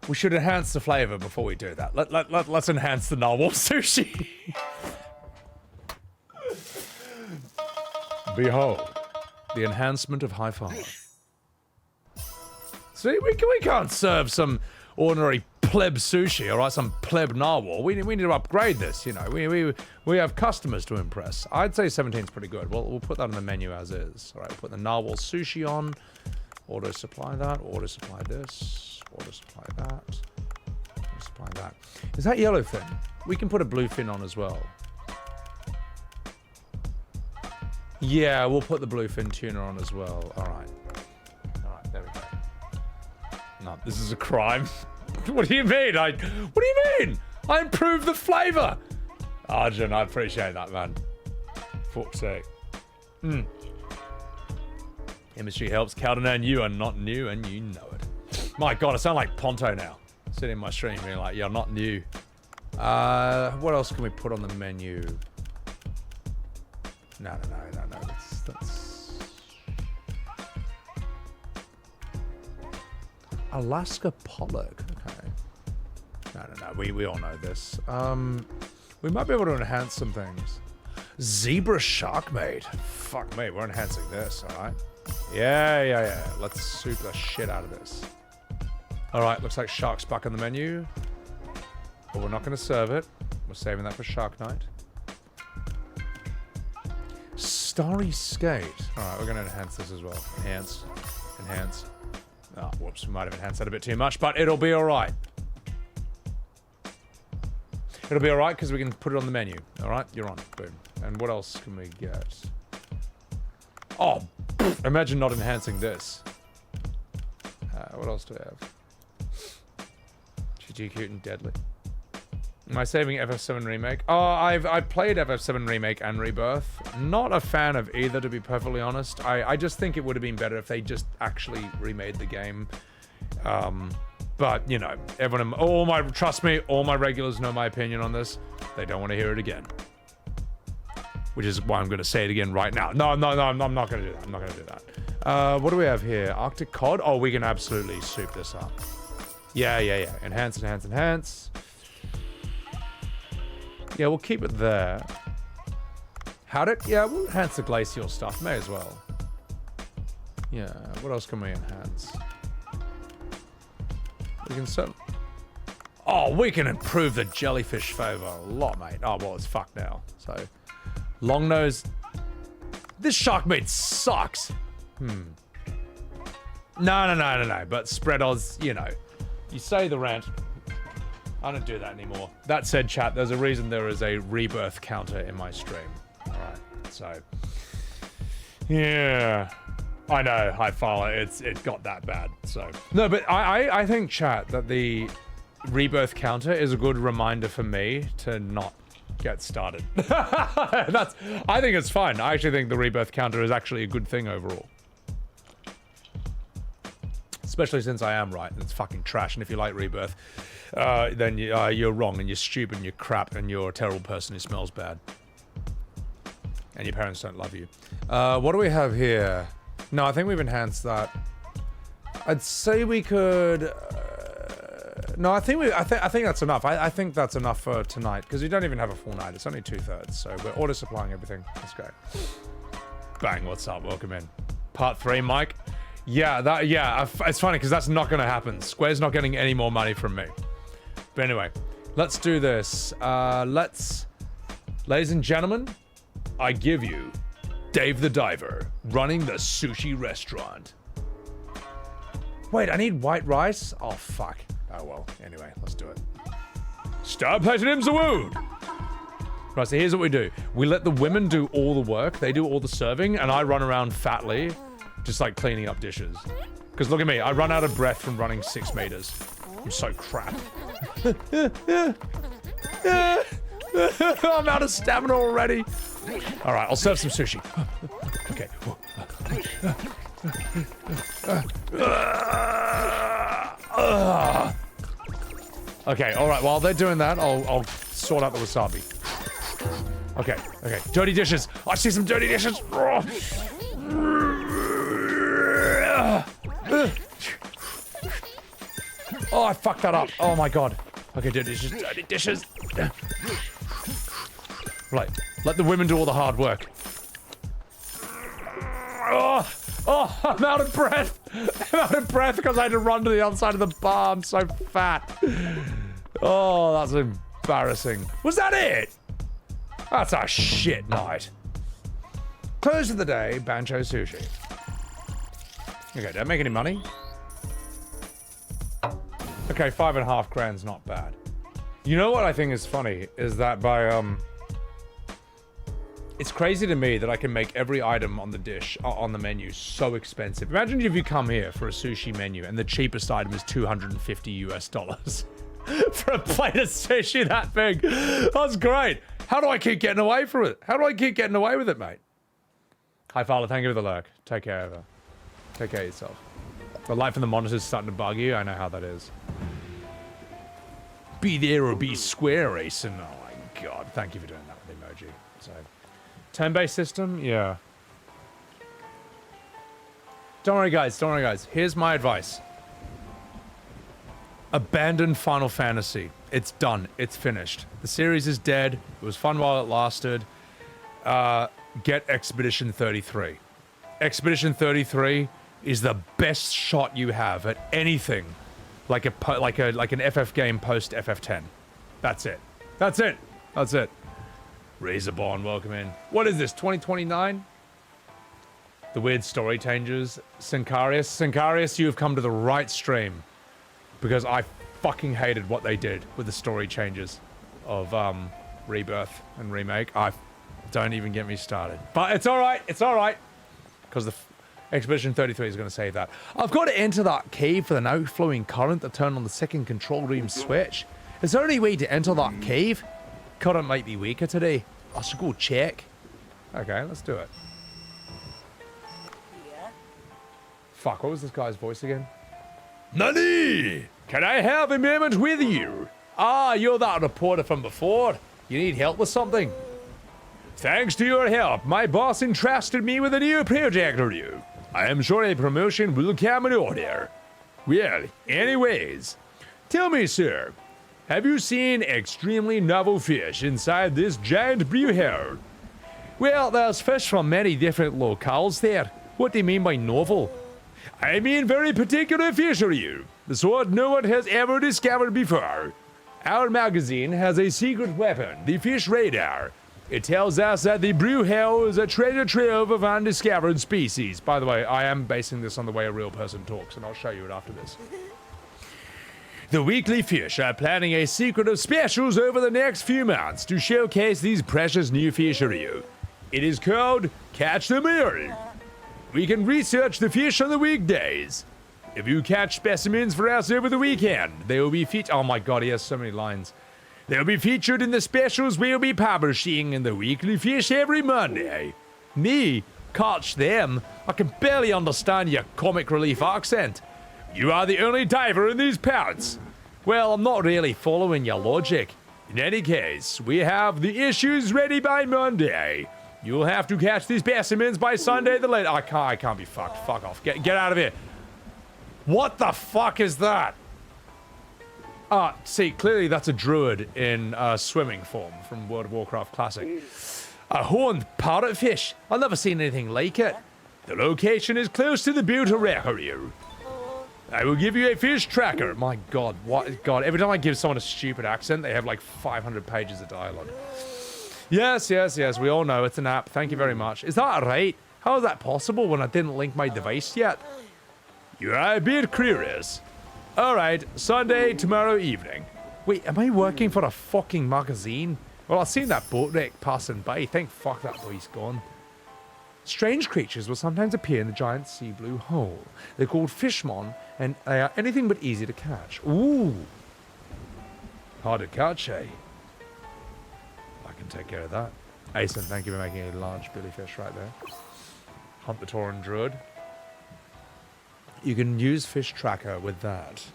we should enhance the flavor before we do that. Let's enhance the narwhal sushi. Behold, the enhancement of Hyphala. See, we can't serve some ordinary pleb sushi, all right? Some pleb narwhal. We need to upgrade this, you know. We have customers to impress. I'd say 17's pretty good. We'll put that on the menu as is. All right, put the narwhal sushi on. Auto supply that. Auto supply this. Auto supply that. Auto supply that. Is that yellowfin? We can put a bluefin on as well. Yeah, we'll put the bluefin tuna on as well. All right. All right, there we go. No, this is a crime. What do you mean? What do you mean? I improved the flavor. Arjun, I appreciate that, man. Fuck's sake. Chemistry helps. Calderon, you are not new and you know it. My God, I sound like Ponto now. Sitting in my stream being like, yeah, I'm not new. What else can we put on the menu? No. That's... Alaska pollock. Okay. No. We all know this. We might be able to enhance some things. Zebra shark meat. Fuck me, we're enhancing this, alright? Yeah. Let's soup the shit out of this. Alright, looks like shark's back on the menu. But we're not going to serve it. We're saving that for Shark Night. Starry skate. Alright, we're going to enhance this as well. Enhance. Oh, whoops, we might have enhanced that a bit too much, but it'll be alright. It'll be alright because we can put it on the menu. Alright, you're on. Boom. And what else can we get? Oh, imagine not enhancing this. What else do we have? GG Cute and Deadly. Am I saving FF7 Remake? Oh, I've played FF7 Remake and Rebirth. Not a fan of either, to be perfectly honest. I just think it would have been better if they just actually remade the game. But, you know, everyone, trust me, all my regulars know my opinion on this. They don't want to hear it again. Which is why I'm going to say it again right now. No, I'm not going to do that. I'm not going to do that. What do we have here? Arctic cod? Oh, we can absolutely soup this up. Yeah. Enhance. Yeah, we'll keep it there. Haddock? Yeah, we'll enhance the glacial stuff. May as well. Yeah, what else can we enhance? We can set... Oh, we can improve the jellyfish flavor a lot, mate. Oh, well, it's fucked now. So, long nose. This shark meat sucks. No. But spread odds, you know. You say the rant. I don't do that anymore. That said, chat, there's a reason there is a rebirth counter in my stream. Alright, so... Yeah... I know, Hyphala, it got that bad, so... No, but I think, chat, that the rebirth counter is a good reminder for me to not get started. I think it's fine. I actually think the rebirth counter is actually a good thing overall. Especially since I am right, and it's fucking trash, and if you like rebirth... then you're wrong, and you're stupid, and you're crap, and you're a terrible person who smells bad. And your parents don't love you. What do we have here? No, I think we've enhanced that. I'd say we could... no, I think that's enough. I think that's enough for tonight, because we don't even have a full night. It's only 2/3, so we're auto-supplying everything. Let's go. Bang, what's up? Welcome in. Part 3, Mike. Yeah, it's funny, because that's not going to happen. Square's not getting any more money from me. But anyway, let's do this. Ladies and gentlemen, I give you Dave the Diver, running the sushi restaurant. Wait, I need white rice? Oh, fuck. Oh, well. Anyway, let's do it. Start patting him the wound. Right, so here's what we do. We let the women do all the work. They do all the serving, and I run around fatly, just like cleaning up dishes. Because look at me. I run out of breath from running 6 meters. I'm so crap. I'm out of stamina already. All right, I'll serve some sushi. Okay. Okay, all right, while they're doing that, I'll sort out the wasabi. Okay, okay. Dirty dishes. I see some dirty dishes. Oh, I fucked that up. Oh my god. Okay, dirty dishes, dirty dishes. Right, let the women do all the hard work. Oh, I'm out of breath. I'm out of breath because I had to run to the other side of the bar. I'm so fat. Oh, that's embarrassing. Was that it? That's a shit night. Close of the day, Bancho sushi. Okay, don't make any money. Okay, 5.5 grand's not bad. You know what I think is funny is that by it's crazy to me that I can make every item on the dish on the menu so expensive. Imagine if you come here for a sushi menu and the cheapest item is $250 for a plate of sushi that big. That's great. How do I keep getting away from it? How do I keep getting away with it, mate? Hi, Fowler. Thank you for the lurk. Take care of her. Take care of yourself. The light from the monitor's starting to bug you. I know how that is. Be there or be square, Asen. Oh my god. Thank you for doing that with the emoji. So, turn-based system? Yeah. Don't worry, guys. Don't worry, guys. Here's my advice. Abandon Final Fantasy. It's done. It's finished. The series is dead. It was fun while it lasted. Get Expedition 33. Expedition 33 is the best shot you have at anything like an FF game post FF10. That's it. That's it. That's it. Razorborn, welcome in. What is this, 2029? The weird story changes. Sincarius. Sincarius, you have come to the right stream. Because I fucking hated what they did with the story changes of Rebirth and Remake. Don't even get me started. But it's alright. It's alright. Because the Expedition 33 is going to save that. I've got to enter that cave for an outflowing current to turn on the second control room switch. Is there any way to enter that cave? Current might be weaker today. I should go check. Okay, let's do it. Yeah. Fuck, what was this guy's voice again? Nani! Can I have a moment with you? Ah, you're that reporter from before. You need help with something? Thanks to your help, my boss entrusted me with a new project review. I am sure a promotion will come in order. Well, anyways, tell me, sir, have you seen extremely novel fish inside this giant brewhouse? Well, there's fish from many different locales there. What do you mean by novel? I mean very particular fish are you, the sort no one has ever discovered before. Our magazine has a secret weapon, the fish radar. It tells us that the brewhouse is a treasure trove of undiscovered species. By the way, I am basing this on the way a real person talks, and I'll show you it after this. The Weekly Fish are planning a secret of specials over the next few months to showcase these precious new fish for you. It is called Catch Them All. We can research the fish on the weekdays. If you catch specimens for us over the weekend, they will be oh my god, he has so many lines. They'll be featured in the specials we'll be publishing in the Weekly Fish every Monday. Me? Catch them? I can barely understand your comic relief accent. You are the only diver in these parts. Well, I'm not really following your logic. In any case, we have the issues ready by Monday. You'll have to catch these specimens by Sunday the latest. I can't be fucked. Fuck off. Get out of here. What the fuck is that? See, clearly that's a druid in swimming form from World of Warcraft Classic. A horned parrotfish. I've never seen anything like it. The location is close to the Buterrerio. I will give you a fish tracker. My god, what? God, every time I give someone a stupid accent, they have like 500 pages of dialogue. Yes, we all know it's an app. Thank you very much. Is that right? How is that possible when I didn't link my device yet? You are a bit curious. Alright, Sunday, tomorrow evening. Wait, am I working for a fucking magazine? Well, I've seen that boat wreck passing by. Thank fuck that boy's gone. Strange creatures will sometimes appear in the giant sea blue hole. They're called fishmon, and they are anything but easy to catch. Ooh. Hard to catch, eh? I can take care of that. Asen, thank you for making a large billy fish right there. Hunt the Tauran Druid. You can use Fish Tracker with that.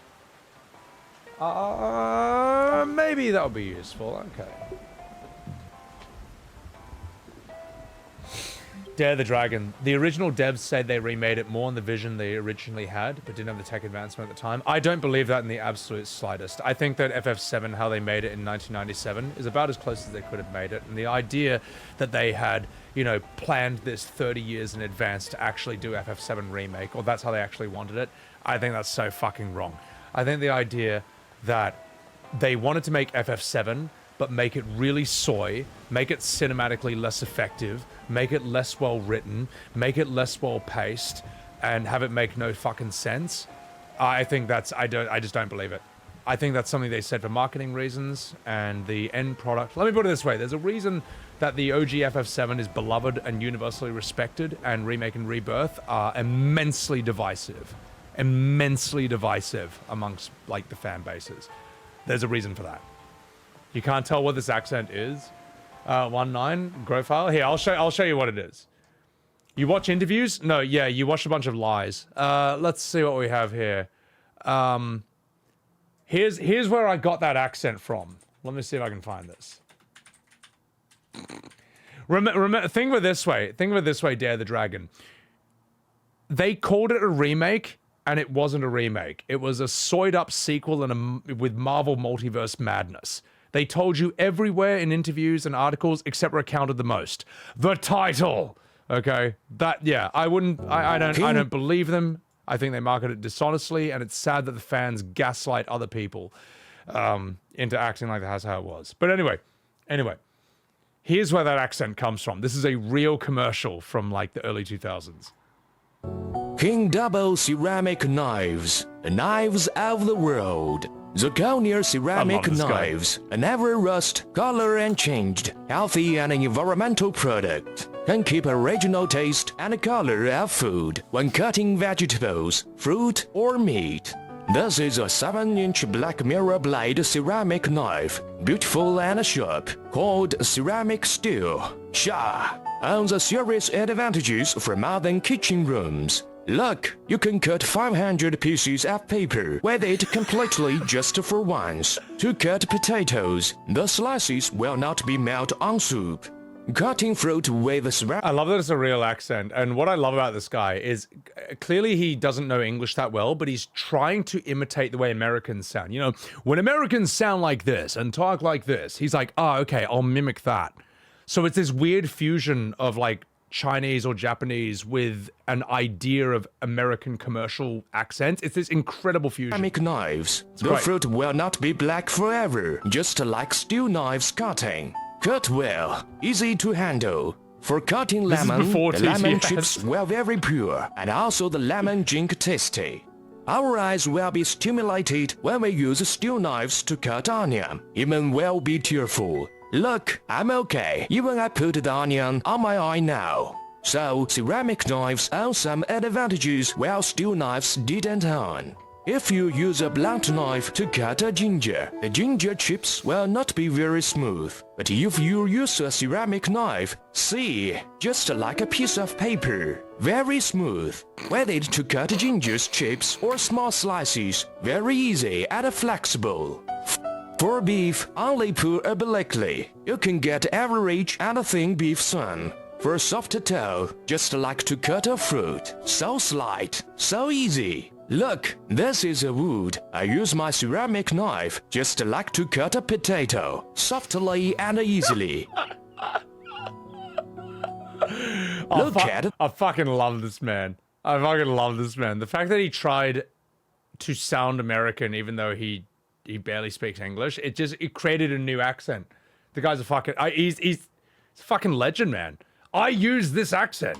Maybe that'll be useful. Okay. Dare the Dragon. The original devs said they remade it more in the vision they originally had, but didn't have the tech advancement at the time. I don't believe that in the absolute slightest. I think that FF7, how they made it in 1997, is about as close as they could have made it. And the idea that they had, you know, planned this 30 years in advance to actually do FF7 remake, or that's how they actually wanted it, I think that's so fucking wrong. I think the idea that they wanted to make FF7, but make it really soy, make it cinematically less effective, make it less well written, make it less well paced, and have it make no fucking sense. I think that's, I just don't believe it. I think that's something they said for marketing reasons, and the end product, let me put it this way, there's a reason that the OG FF7 is beloved and universally respected, and Remake and Rebirth are immensely divisive amongst, like, the fan bases. There's a reason for that. You can't tell what this accent is. 1.9 grow file. Here, I'll show you what it is. You watch interviews? No, yeah, you watch a bunch of lies. Let's see what we have here. Here's where I got that accent from. Let me see if I can find this. Think of it this way. Think of it this way, Dare the Dragon. They called it a remake, and it wasn't a remake. It was a soyed up sequel with Marvel Multiverse madness. They told you everywhere in interviews and articles, except where it counted the most. The title! Okay? That, yeah, I don't believe them. I think they market it dishonestly, and it's sad that the fans gaslight other people into acting like that's how it was. But anyway, here's where that accent comes from. This is a real commercial from, like, the early 2000s. King Double Ceramic Knives, the knives of the world. Zirconia ceramic knives, a never rust, color and changed, healthy and environmental product. Can keep original taste and color of food when cutting vegetables, fruit or meat. This is a 7-inch black mirror blade ceramic knife, beautiful and sharp, called ceramic steel. Sha! Owns a serious advantages for modern kitchen rooms. Look, you can cut 500 pieces of paper with it completely just for once. To cut potatoes, the slices will not be melt on soup. Cutting fruit with ceramic... I love that it's a real accent, and what I love about this guy is clearly he doesn't know English that well, but he's trying to imitate the way Americans sound. You know, when Americans sound like this and talk like this, he's like, oh, okay, I'll mimic that. So it's this weird fusion of, like, Chinese or Japanese with an idea of American commercial accents. It's this incredible fusion. Ceramic knives. The fruit will not be black forever, just like steel knives cutting. Cut well, easy to handle. For cutting lemon, the lemon chips will very pure, and also the lemon drink tasty. Our eyes will be stimulated when we use steel knives to cut onion, even will be tearful. Look, I'm okay, even I put the onion on my eye now. So, ceramic knives own some advantages while steel knives didn't own. If you use a blunt knife to cut a ginger, the ginger chips will not be very smooth. But if you use a ceramic knife, see, just like a piece of paper, very smooth. With it to cut ginger's chips or small slices, very easy and flexible. For beef, only put obliquely. You can get average and thin beef soon. For soft toe, just like to cut a fruit. So slight, so easy. Look, this is a wood. I use my ceramic knife, just like to cut a potato. Softly and easily. Look at it. I fucking love this man. I fucking love this man. The fact that he tried to sound American even though he barely speaks English, it created a new accent. The guy's a fucking, he's a fucking legend, man. I use this accent.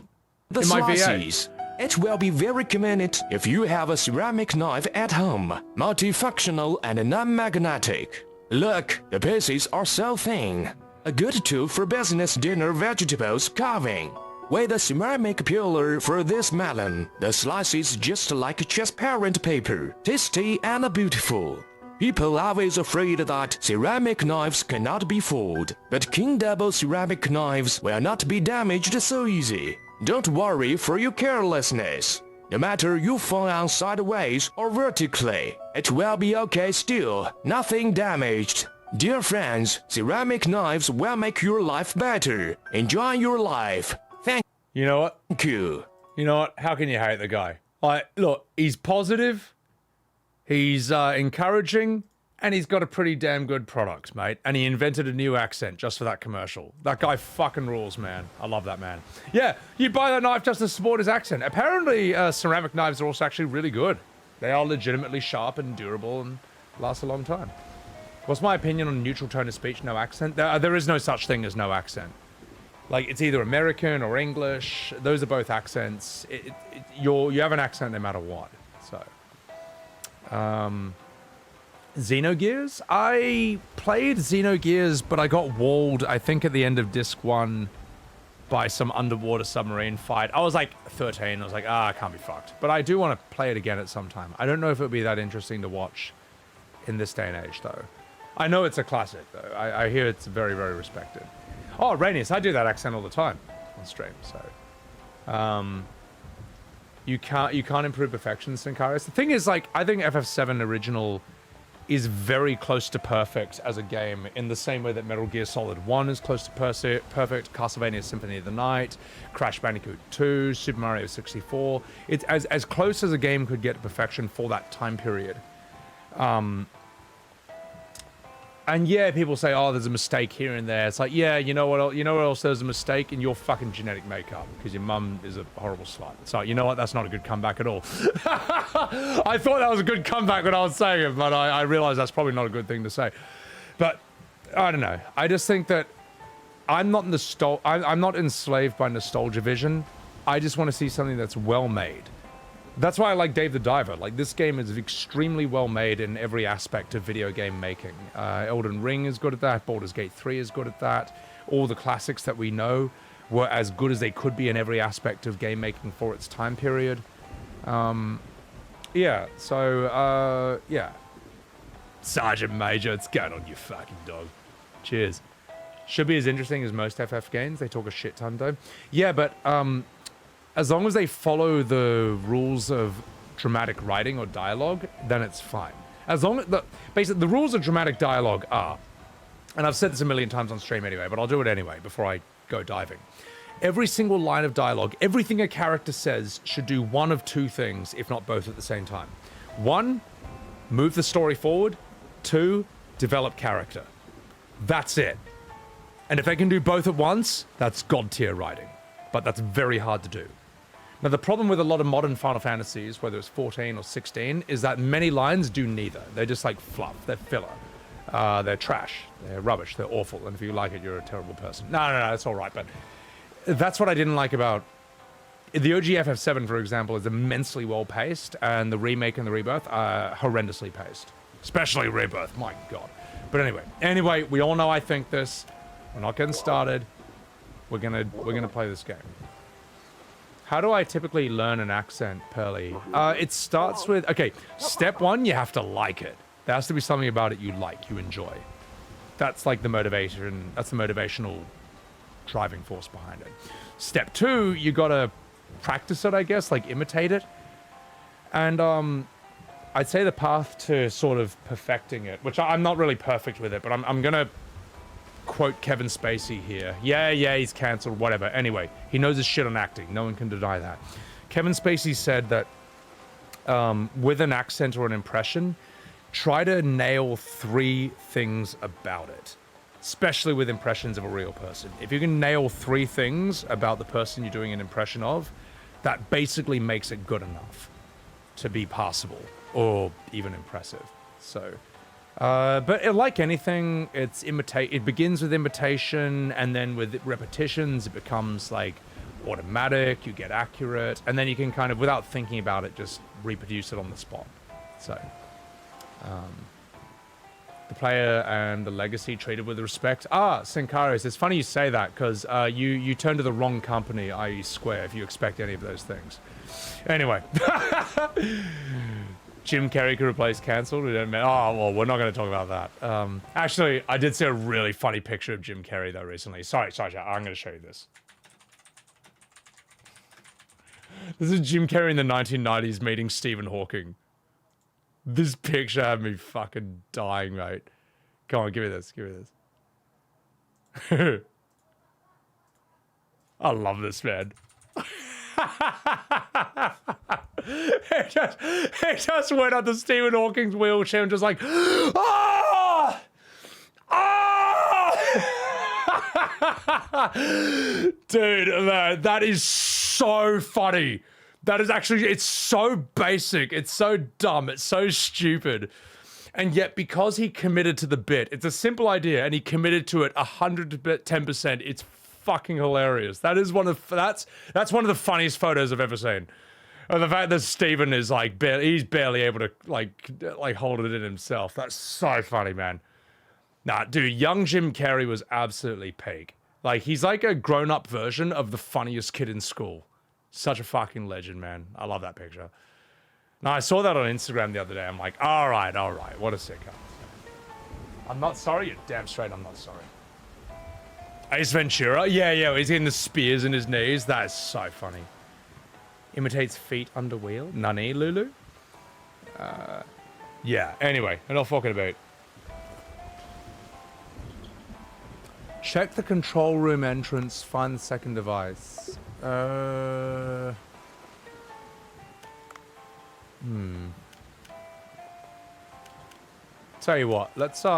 The in my VA. slices. It will be very convenient if you have a ceramic knife at home, multifunctional and non-magnetic. Look, the pieces are so thin. A good tool for business dinner vegetables carving. With a ceramic peeler for this melon, the slices just like transparent paper, tasty and beautiful. People are always afraid that ceramic knives cannot be fooled, but King Double ceramic knives will not be damaged so easy. Don't worry for your carelessness. No matter you fall on sideways or vertically, it will be okay still, nothing damaged. Dear friends, ceramic knives will make your life better. Enjoy your life. You know what? Thank you. You know what? How can you hate the guy? Like, look, he's positive, he's encouraging, and he's got a pretty damn good product, mate. And he invented a new accent just for that commercial. That guy fucking rules, man. I love that man. Yeah, you buy that knife just to support his accent. Apparently, ceramic knives are also actually really good. They are legitimately sharp and durable and last a long time. What's my opinion on neutral tone of speech, no accent? There is no such thing as no accent. Like, it's either American or English. Those are both accents. You have an accent no matter what. So, Xenogears? I played Xenogears, but I got walled, I think, at the end of Disc 1 by some underwater submarine fight. I was like 13. I was like, I can't be fucked. But I do want to play it again at some time. I don't know if it would be that interesting to watch in this day and age, though. I know it's a classic, though. I hear it's very, very respected. Oh, Rainius, I do that accent all the time on stream, so... You can't improve perfection, Sincarius. The thing is, like, I think FF7 Original is very close to perfect as a game in the same way that Metal Gear Solid 1 is close to perfect, Castlevania Symphony of the Night, Crash Bandicoot 2, Super Mario 64. It's as close as a game could get to perfection for that time period. And yeah, people say, oh, there's a mistake here and there. It's like, yeah, you know what else there's a mistake? In your fucking genetic makeup, because your mum is a horrible slut. So, you know what? That's not a good comeback at all. I thought that was a good comeback when I was saying it, but I realized that's probably not a good thing to say. But, I don't know. I just think that I'm not enslaved by nostalgia vision. I just want to see something that's well made. That's why I like Dave the Diver. Like, this game is extremely well made in every aspect of video game making. Elden Ring is good at that. Baldur's Gate 3 is good at that. All the classics that we know were as good as they could be in every aspect of game making for its time period. Yeah, so, yeah. Sergeant Major, it's going on, you fucking dog. Cheers. Should be as interesting as most FF games. They talk a shit ton, though. Yeah, but, as long as they follow the rules of dramatic writing or dialogue, then it's fine. As long as basically the rules of dramatic dialogue are, and I've said this a million times on stream anyway, but I'll do it anyway before I go diving. Every single line of dialogue, everything a character says should do one of two things, if not both at the same time. 1, move the story forward. 2, develop character. That's it. And if they can do both at once, that's god tier writing. But that's very hard to do. Now, the problem with a lot of modern Final Fantasies, whether it's 14 or 16, is that many lines do neither. They're just like fluff. They're filler. They're trash. They're rubbish. They're awful. And if you like it, you're a terrible person. No, it's all right. But that's what I didn't like about... The OG FF7, for example, is immensely well-paced, and the remake and the rebirth are horrendously paced. Especially rebirth. My God. But anyway, we all know I think this. We're not getting started. We're gonna play this game. How do I typically learn an accent, Pearly? It starts with... Okay, step 1, you have to like it. There has to be something about it you like, you enjoy. That's like the motivation. That's the motivational driving force behind it. Step 2, you gotta practice it, I guess, like imitate it. And I'd say the path to sort of perfecting it, which I'm not really perfect with it, but I'm gonna quote Kevin Spacey here. Yeah, he's cancelled, whatever. Anyway, he knows his shit on acting. No one can deny that. Kevin Spacey said that with an accent or an impression, try to nail 3 things about it, especially with impressions of a real person. If you can nail 3 things about the person you're doing an impression of, that basically makes it good enough to be passable or even impressive. So... but like anything, it begins with imitation, and then with repetitions, it becomes like automatic, you get accurate, and then you can kind of, without thinking about it, just reproduce it on the spot. So, the player and the legacy treated with respect. Ah, Sinkaris, it's funny you say that, because you turn to the wrong company, i.e. Square, if you expect any of those things. Anyway. Jim Carrey could replace cancelled. Oh, well, we're not going to talk about that. Actually, I did see a really funny picture of Jim Carrey, though, recently. Sorry, chat, I'm going to show you this. This is Jim Carrey in the 1990s meeting Stephen Hawking. This picture had me fucking dying, mate. Come on, give me this, give me this. I love this, man. he just went up to Stephen Hawking's wheelchair and just like, ah! Ah! Dude, man, that is so funny. That is actually, it's so basic, it's so dumb, it's so stupid. And yet, because he committed to the bit, it's a simple idea, and he committed to it 110%. It's fucking hilarious. That is one of that's one of the funniest photos I've ever seen. And the fact that Steven is like he's barely able to like hold it in himself. That's so funny, man. Nah, dude, young Jim Carrey was absolutely peak. Like, he's like a grown-up version of the funniest kid in school. Such a fucking legend, man. I love that picture. Now, I saw that on Instagram the other day. I'm like, all right, what a sicko. I'm not sorry, you're damn straight I'm not sorry. Ace Ventura? Yeah, he's getting the spears in his knees. That is so funny. Imitates feet under wheel? Nani, Lulu? Yeah, anyway, enough fucking about. Check the control room entrance, find the second device. Tell you what, let's, you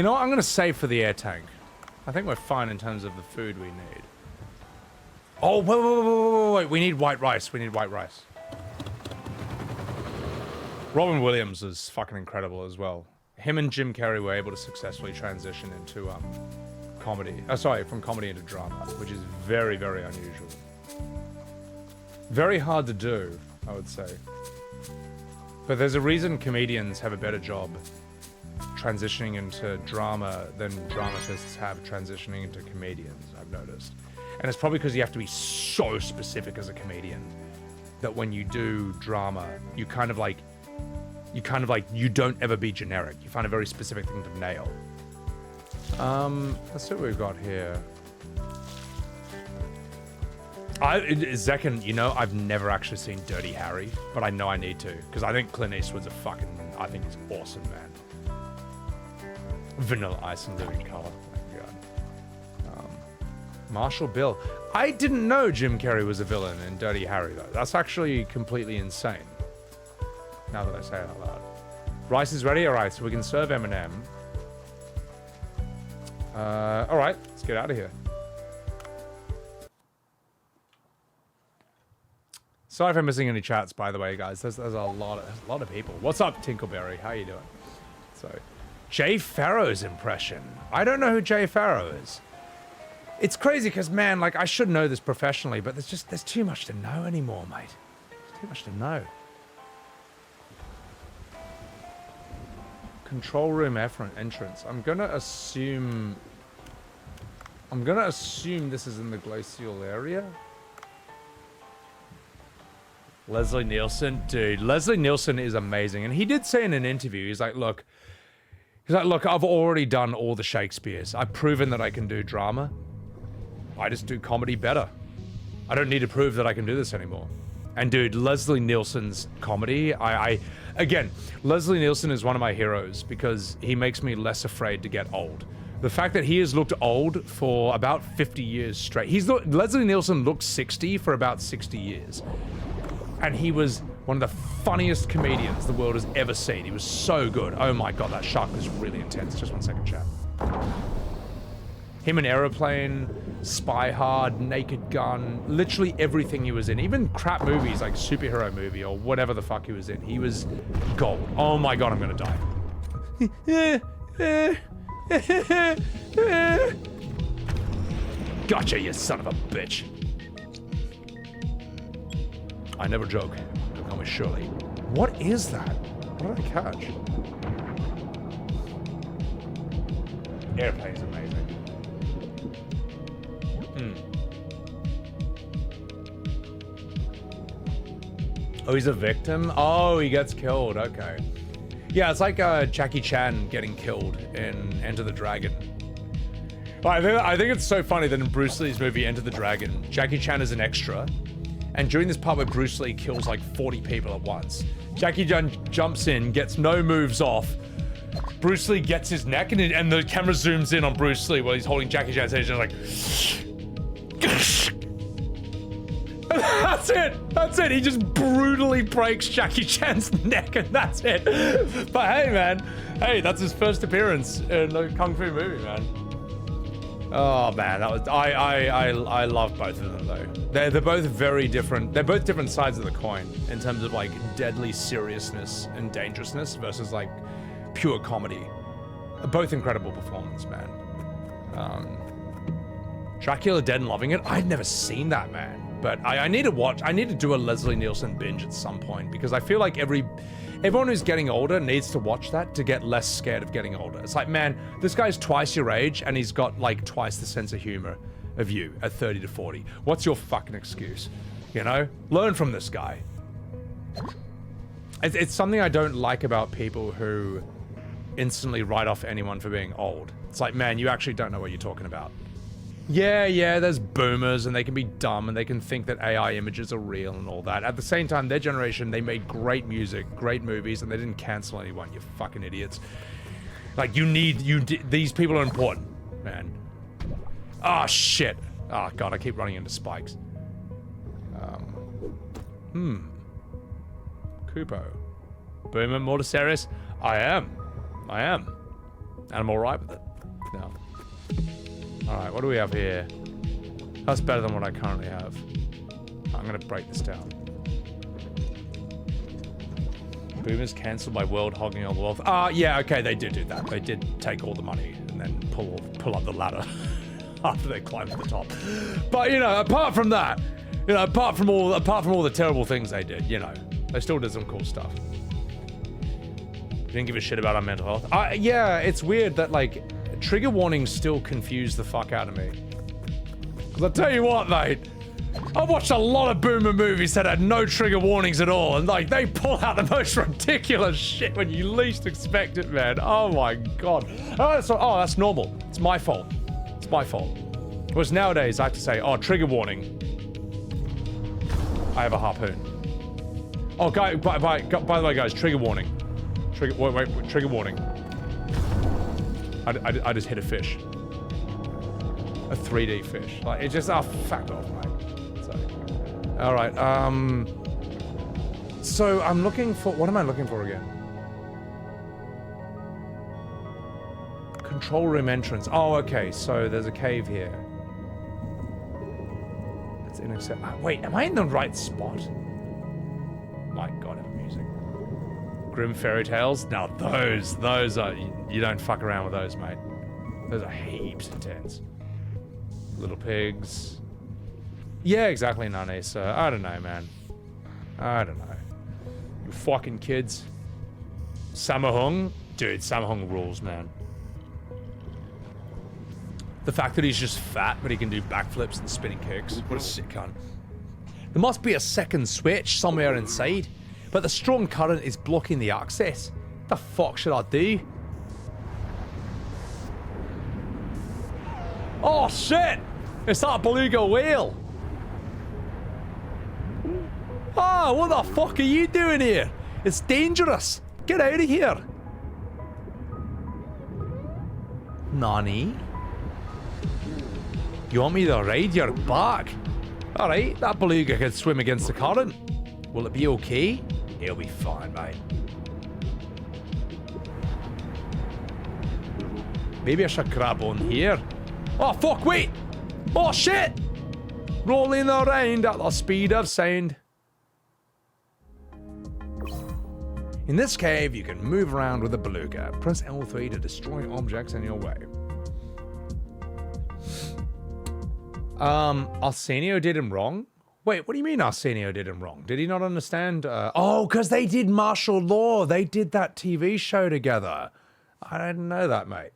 know what, I'm gonna save for the air tank. I think we're fine in terms of the food we need. Oh, wait, we need white rice, Robin Williams is fucking incredible as well. Him and Jim Carrey were able to successfully transition into, comedy. From comedy into drama, which is very, very unusual. Very hard to do, I would say. But there's a reason comedians have a better job transitioning into drama than dramatists have transitioning into comedians, I've noticed. And it's probably because you have to be so specific as a comedian that when you do drama, you don't ever be generic. You find a very specific thing to nail. Let's see what we've got here. Zekken, you know, I've never actually seen Dirty Harry, but I know I need to, because I think Clint Eastwood's I think he's awesome, man. Vanilla Ice and Living Color. Oh my God. Marshall Bill. I didn't know Jim Carrey was a villain in Dirty Harry, though. That's actually completely insane. Now that I say it out loud. Rice is ready? Alright, so we can serve Eminem. Alright, let's get out of here. Sorry for missing any chats, by the way, guys. There's a lot of people. What's up, Tinkleberry? How you doing? So, Jay Farrow's impression. I don't know who Jay Farrow is. It's crazy because, man, like, I should know this professionally, but there's too much to know anymore, mate. There's too much to know. Control room entrance. I'm gonna assume this is in the glacial area. Leslie Nielsen, dude. Leslie Nielsen is amazing, and he did say in an interview, he's like, look, I've already done all the Shakespeares. I've proven that I can do drama. I just do comedy better. I don't need to prove that I can do this anymore. And dude, Leslie Nielsen's comedy, again, Leslie Nielsen is one of my heroes because he makes me less afraid to get old. The fact that he has looked old for about 50 years straight. Leslie Nielsen looked 60 for about 60 years. And he was one of the funniest comedians the world has ever seen. He was so good. Oh my God, that shark was really intense. Just 1 second, chat. Him in Aeroplane, Spy Hard, Naked Gun, literally everything he was in. Even crap movies like Superhero Movie or whatever the fuck he was in. He was gold. Oh my God, I'm gonna die. Gotcha, you son of a bitch. I never joke. Don't call me Shirley. What is that? What did I catch? Airplane's amazing. Oh, he's a victim? Oh, he gets killed. Okay. Yeah, it's like Jackie Chan getting killed in Enter the Dragon. I think it's so funny that in Bruce Lee's movie Enter the Dragon, Jackie Chan is an extra, and during this part where Bruce Lee kills like 40 people at once, Jackie Chan jumps in, gets no moves off, Bruce Lee gets his neck, and the camera zooms in on Bruce Lee while he's holding Jackie Chan's head, and like... That's it, he just brutally breaks Jackie Chan's neck, and that's it. But hey, man, that's his first appearance in a Kung Fu movie, man. Oh man, that was I love both of them though. They're both very different. They're both different sides of the coin in terms of like deadly seriousness and dangerousness versus like pure comedy. Both incredible performance, man. Dracula Dead and Loving It. I'd never seen that, man. But I need to watch. I need to do a Leslie Nielsen binge at some point because I feel like everyone who's getting older needs to watch that to get less scared of getting older. It's like, man, this guy's twice your age and he's got like twice the sense of humor of you at 30 to 40. What's your fucking excuse? You know? Learn from this guy. It's something I don't like about people who instantly write off anyone for being old. It's like, man, you actually don't know what you're talking about. Yeah, there's boomers and they can be dumb and they can think that AI images are real and all that. At the same time, their generation, they made great music, great movies, and they didn't cancel anyone, you fucking idiots. Like, these people are important, man. Oh, shit. Oh, God, I keep running into spikes. Kupo. Boomer, Morticeris? I am. And I'm alright with it. No. Alright, what do we have here? That's better than what I currently have. I'm gonna break this down. Boomers cancelled by world hogging all the wealth. Yeah, okay, they did do that. They did take all the money and then pull up the ladder after they climbed to the top. But you know, apart from that, you know, apart from all the terrible things they did, you know, they still did some cool stuff. Didn't give a shit about our mental health. Yeah, it's weird that like trigger warnings still confuse the fuck out of me. Because I'll tell you what, mate, I've watched a lot of boomer movies that had no trigger warnings at all, and like they pull out the most ridiculous shit when you least expect it, man. Oh my god. Oh, that's normal. It's my fault. It's my fault. Whereas nowadays I have to say, oh, trigger warning. I have a harpoon. Oh, by the way, guys, trigger warning. Wait, trigger warning. I just hit a fish. A 3D fish. Like, it just, fuck off, mate. So, alright, so I'm looking for, what am I looking for again? Control room entrance. Oh, okay, so there's a cave here. That's inaccessible. Wait, am I in the right spot? My god, I'm music. Grim fairy tales? Now those are, you don't fuck around with those, mate. Those are heaps intense. Little pigs. Yeah, exactly, Nani, so I don't know, man. I don't know. You fucking kids. Samahung? Dude, Samahung rules, man. The fact that he's just fat, but he can do backflips and spinning kicks. What a sick cunt. There must be a second switch somewhere inside, but the strong current is blocking the access. The fuck should I do? Oh shit! It's that beluga whale! Ah, what the fuck are you doing here? It's dangerous! Get out of here! Nani? You want me to ride your back? Alright, that beluga can swim against the current. Will it be okay? It'll be fine, mate. Maybe I should grab on here. Oh, fuck, wait! Oh, shit! Rolling around at the speed of sound. In this cave, you can move around with a beluga. Press L3 to destroy objects in your way. Arsenio did him wrong? Wait, what do you mean Arsenio did him wrong? Did he not understand? Oh, because they did martial law. They did that TV show together. I didn't know that, mate.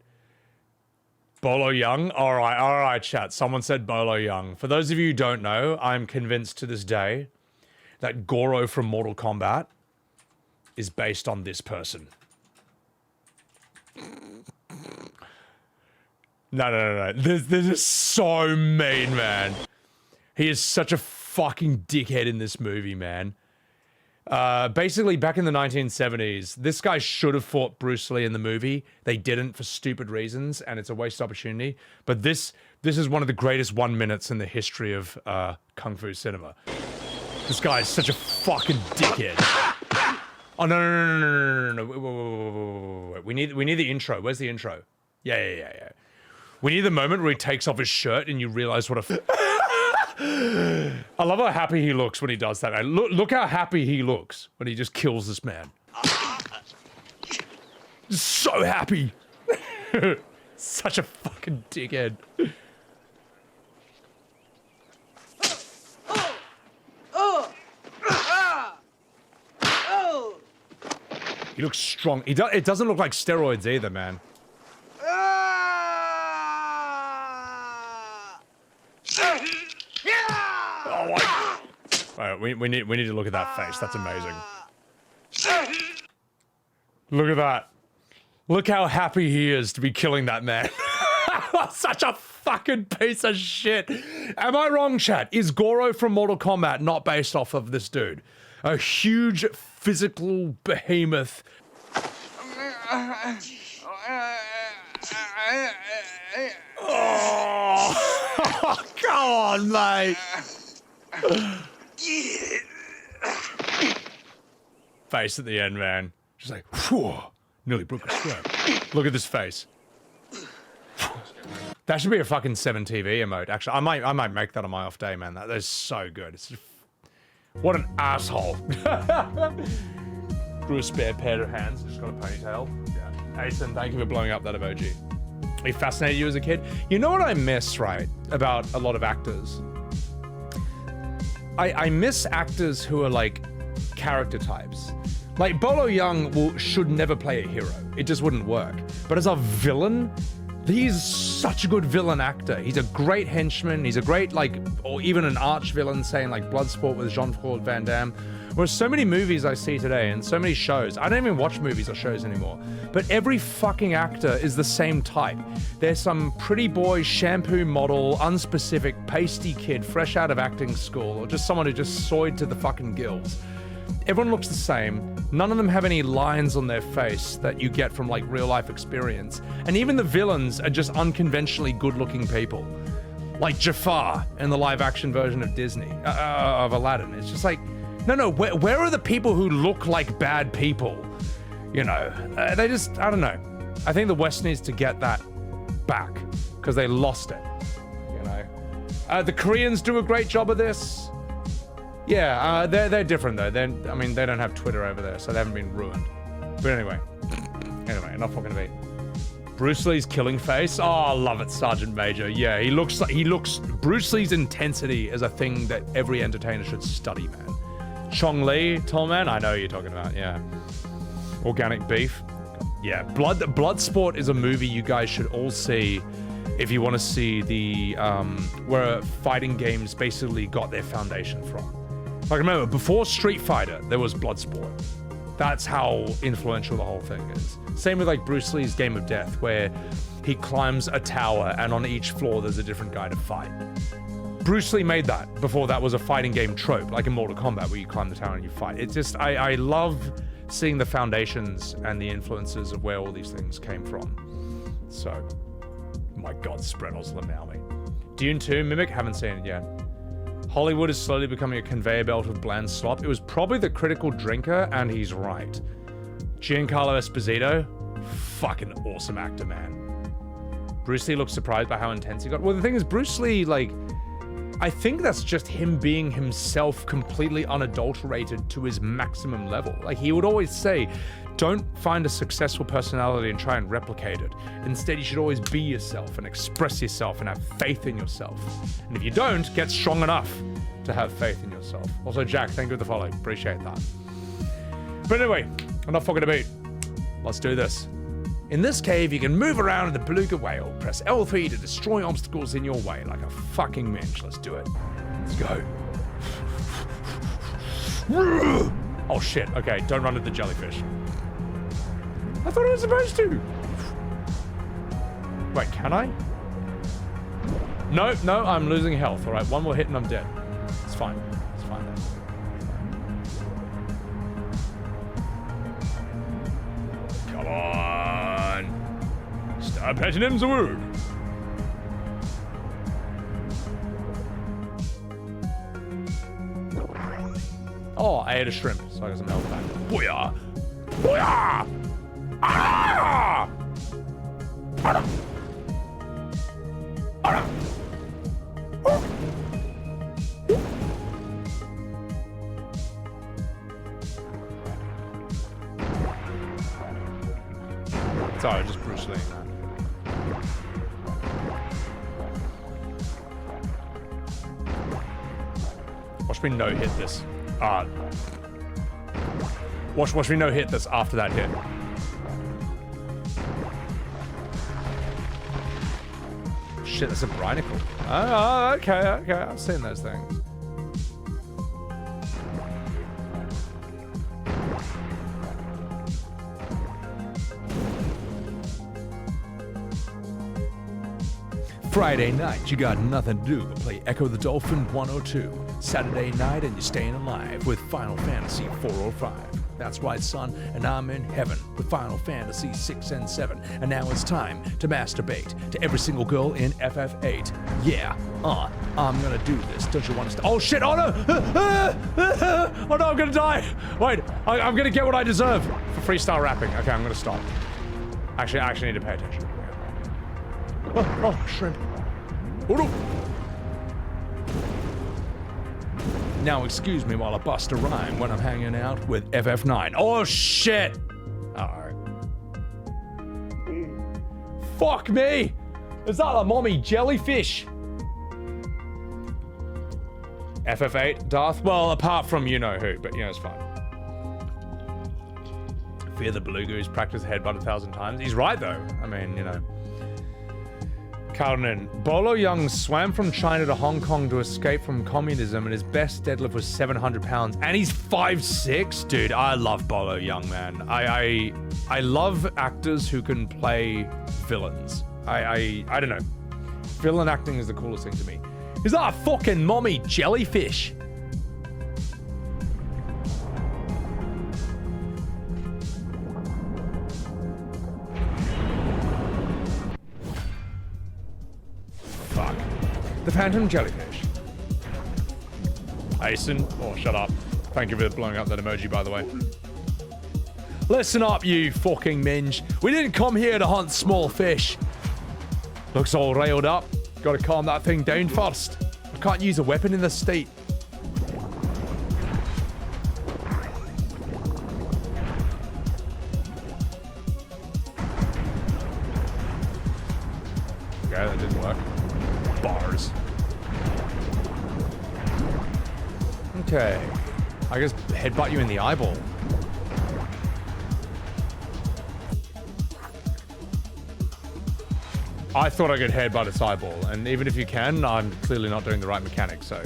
Bolo Young? All right, chat. Someone said Bolo Young. For those of you who don't know, I'm convinced to this day that Goro from Mortal Kombat is based on this person. No. This is so mean, man. He is such a fucking dickhead in this movie, man. Basically, back in the 1970s, this guy should have fought Bruce Lee in the movie. They didn't for stupid reasons, and it's a waste opportunity. But this is one of the greatest 1 minutes in the history of Kung Fu cinema. This guy is such a fucking dickhead. Oh, no. Wait. We need the intro. Where's the intro? Yeah. We need the moment where he takes off his shirt and you realize what a... I love how happy he looks when he does that. Look how happy he looks when he just kills this man. So happy. Such a fucking dickhead. He looks strong. It doesn't look like steroids either, man. Oh, wait, we need to look at that face. That's amazing. Look at that. Look how happy he is to be killing that man. Such a fucking piece of shit. Am I wrong, chat? Is Goro from Mortal Kombat not based off of this dude? A huge physical behemoth. Oh, come on, mate. Face at the end, man. Just like, whew, nearly broke a sweat. Look at this face. That should be a fucking 7TV emote. Actually, I might make that on my off day, man. That is so good. It's just, what an asshole. Grew a spare pair of hands. Just got a ponytail. Yeah. Asen, thank you for blowing up that emoji. He fascinated you as a kid. You know what I miss, right, about a lot of actors? I miss actors who are like character types. Like Bolo Young should never play a hero. It just wouldn't work. But as a villain, he's such a good villain actor. He's a great henchman. He's a great, like, or even an arch villain, saying like Bloodsport with Jean-Claude Van Damme. Whereas so many movies I see today and so many shows, I don't even watch movies or shows anymore, but every fucking actor is the same type. There's some pretty boy, shampoo model, unspecific, pasty kid fresh out of acting school, or just someone who just soyed to the fucking gills. Everyone looks the same. None of them have any lines on their face that you get from like real life experience. And even the villains are just unconventionally good looking people. Like Jafar in the live action version of Disney, of Aladdin. It's just like, no, where are the people who look like bad people? You know, they just, I don't know. I think the West needs to get that back because they lost it, you know. The Koreans do a great job of this. Yeah, they're different though. I mean, they don't have Twitter over there, so they haven't been ruined. But anyway, enough fucking debate. Bruce Lee's killing face. Oh, I love it, Sergeant Major. Yeah, he looks. Bruce Lee's intensity is a thing that every entertainer should study, man. Chong Li, tall man. I know who you're talking about. Yeah. Organic beef. Yeah, Bloodsport is a movie you guys should all see if you want to see the where fighting games basically got their foundation from. Like, remember, before Street Fighter, there was Bloodsport. That's how influential the whole thing is. Same with like Bruce Lee's Game of Death, where he climbs a tower and on each floor there's a different guy to fight. Bruce Lee made that before that was a fighting game trope, like in Mortal Kombat, where you climb the tower and you fight. It's just, I love seeing the foundations and the influences of where all these things came from. So, my God, Spreadles Lamaui. Dune 2, Mimic, haven't seen it yet. Hollywood is slowly becoming a conveyor belt of bland slop. It was probably the critical drinker, and he's right. Giancarlo Esposito, fucking awesome actor, man. Bruce Lee looks surprised by how intense he got. Well, the thing is, Bruce Lee, like, I think that's just him being himself completely unadulterated to his maximum level. Like, he would always say, Don't find a successful personality and try and replicate it. Instead, you should always be yourself and express yourself and have faith in yourself. And if you don't, get strong enough to have faith in yourself. Also, Jack, thank you for the follow. Appreciate that. But anyway, enough fucking about. Let's do this. In this cave, you can move around in the beluga whale. Press L3 to destroy obstacles in your way like a fucking mensch. Let's do it. Let's go. Oh shit, okay, don't run at the jellyfish. I thought I was supposed to. Wait, can I? No, I'm losing health. All right, one more hit and I'm dead. It's fine. It's fine then. Come on. Stop patching him the wood. Oh, I ate a shrimp, so I got some health back. Booyah! Booyah! Ah! Ah! Ah! Sorry, just Bruce Lee, man. Watch me no-hit this. Watch me no-hit this after that hit. Shit, that's a brinacle. Oh, okay. I've seen those things. Friday night, you got nothing to do but play Echo the Dolphin 102. Saturday night, and you're staying alive with Final Fantasy 405. That's right, son, and I'm in heaven with Final Fantasy 6 and 7. And now it's time to masturbate to every single girl in FF8. Yeah, I'm gonna do this. Don't you want to? Oh shit! Oh no! Oh no! I'm gonna die. Wait, I'm gonna get what I deserve for freestyle rapping. Okay, I'm gonna stop. Actually, I actually need to pay attention. Oh, shrimp. Oh no! Now excuse me while I bust a rhyme when I'm hanging out with FF9. Oh shit! Alright. Fuck me! Is that a mommy jellyfish? FF8, Darth? Well, apart from you know who, but you know, it's fine. Fear the beluga who's practiced headbutt 1,000 times. He's right though. I mean, you know. Carlin, Bolo Young swam from China to Hong Kong to escape from communism, and his best deadlift was 700 pounds, and he's 5'6". Dude, I love Bolo Young, man. I love actors who can play villains. I don't know. Villain acting is the coolest thing to me. Is that a fucking mommy jellyfish? The Phantom Jellyfish. Asen. Oh, shut up. Thank you for blowing up that emoji, by the way. Listen up, you fucking minge. We didn't come here to hunt small fish. Looks all railed up. Gotta calm that thing down first. I can't use a weapon in this state. Okay, that didn't work. Bars. Okay. I guess headbutt you in the eyeball. I thought I could headbutt its eyeball, and even if you can, I'm clearly not doing the right mechanic, so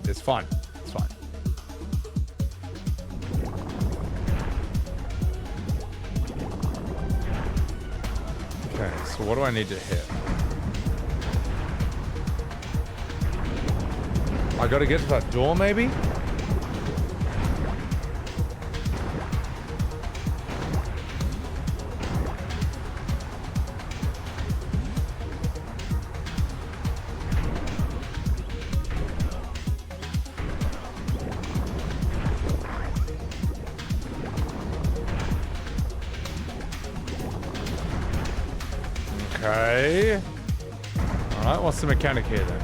it's fine. It's fine. Okay, so what do I need to hit? I gotta get to that door, maybe? Okay. Alright, what's the mechanic here then?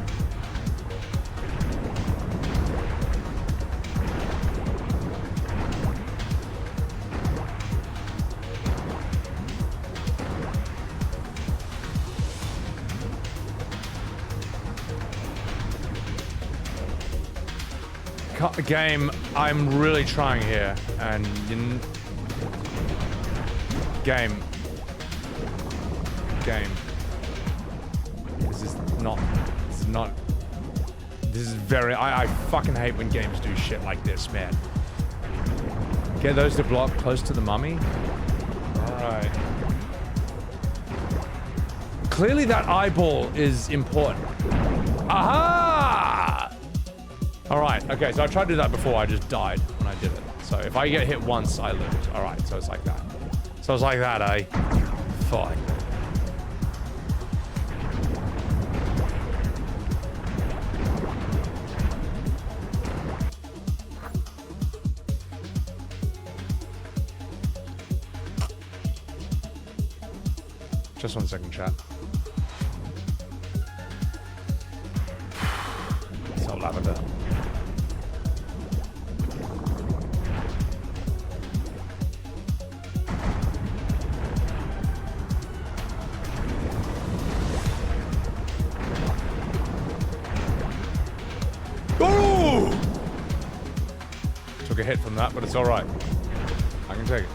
Game, I'm really trying here, and game. This is very, I fucking hate when games do shit like this, man. Get those to block close to the mummy. Alright. Clearly that eyeball is important. Aha! Alright, okay, so I tried to do that before, I just died when I did it. So if I get hit once, I lose. Alright, so it's like that. So it's like that, eh? Fine. Just 1 second, chat. So lavender. Oh! Took a hit from that, but it's all right. I can take it.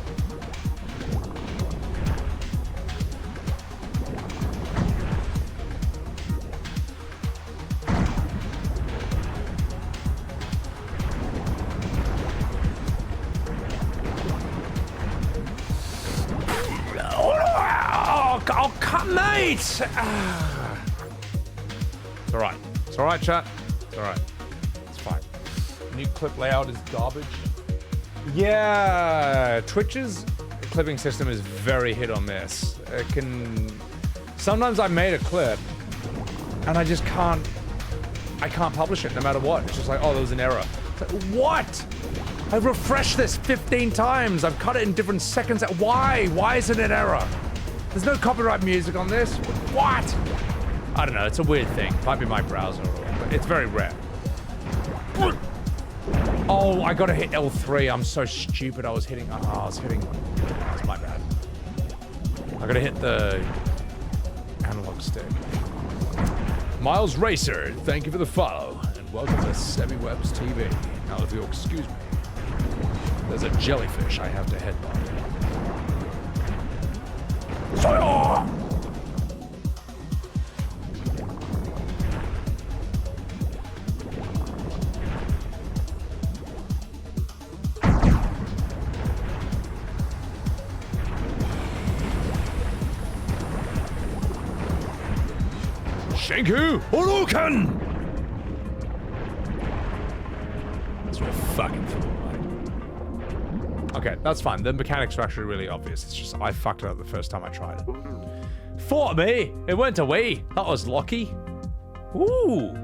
It's alright. It's alright, chat. It's alright. It's fine. New clip layout is garbage. Yeah, Twitch's clipping system is very hit or miss. It can... Sometimes I made a clip and I just can't... I can't publish it no matter what. It's just like, oh, there was an error. It's like, what? I've refreshed this 15 times. I've cut it in different seconds. Why? Why is it an error? There's no copyright music on this. What? I don't know. It's a weird thing. Might be my browser, but it's very rare. Oh, I gotta hit L3. I'm so stupid. I was hitting. I was hitting. That's my bad. I gotta hit the analog stick. Miles Racer, thank you for the follow, and welcome to Sebbywebz TV. Now, if you'll excuse me, there's a jellyfish I have to headbutt. Shanku Orokan! That's what fucking fool, right? Okay, that's fine. The mechanics are actually really obvious. It's just I fucked it up the first time I tried it. Fought me! It went away! That was lucky. Ooh!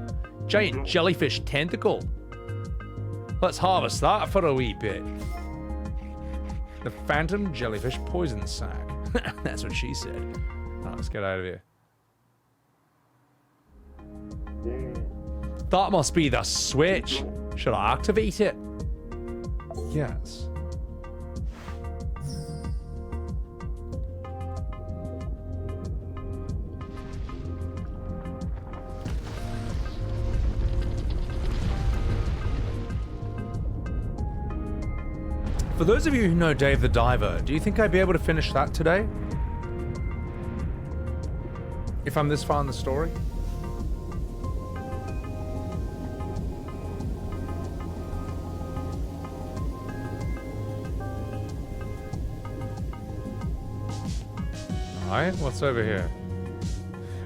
Giant jellyfish tentacle. Let's harvest that for a wee bit. The phantom jellyfish poison sac. That's what she said. Alright, let's get out of here. That must be the switch. Should I activate it? Yes. For those of you who know Dave the Diver, do you think I'd be able to finish that today? If I'm this far in the story? Alright, what's over here?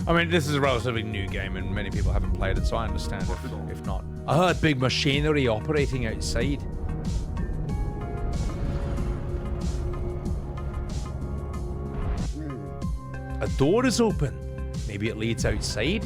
I mean, this is a relatively new game and many people haven't played it, so I understand if not. I heard big machinery operating outside. A door is open. Maybe it leads outside?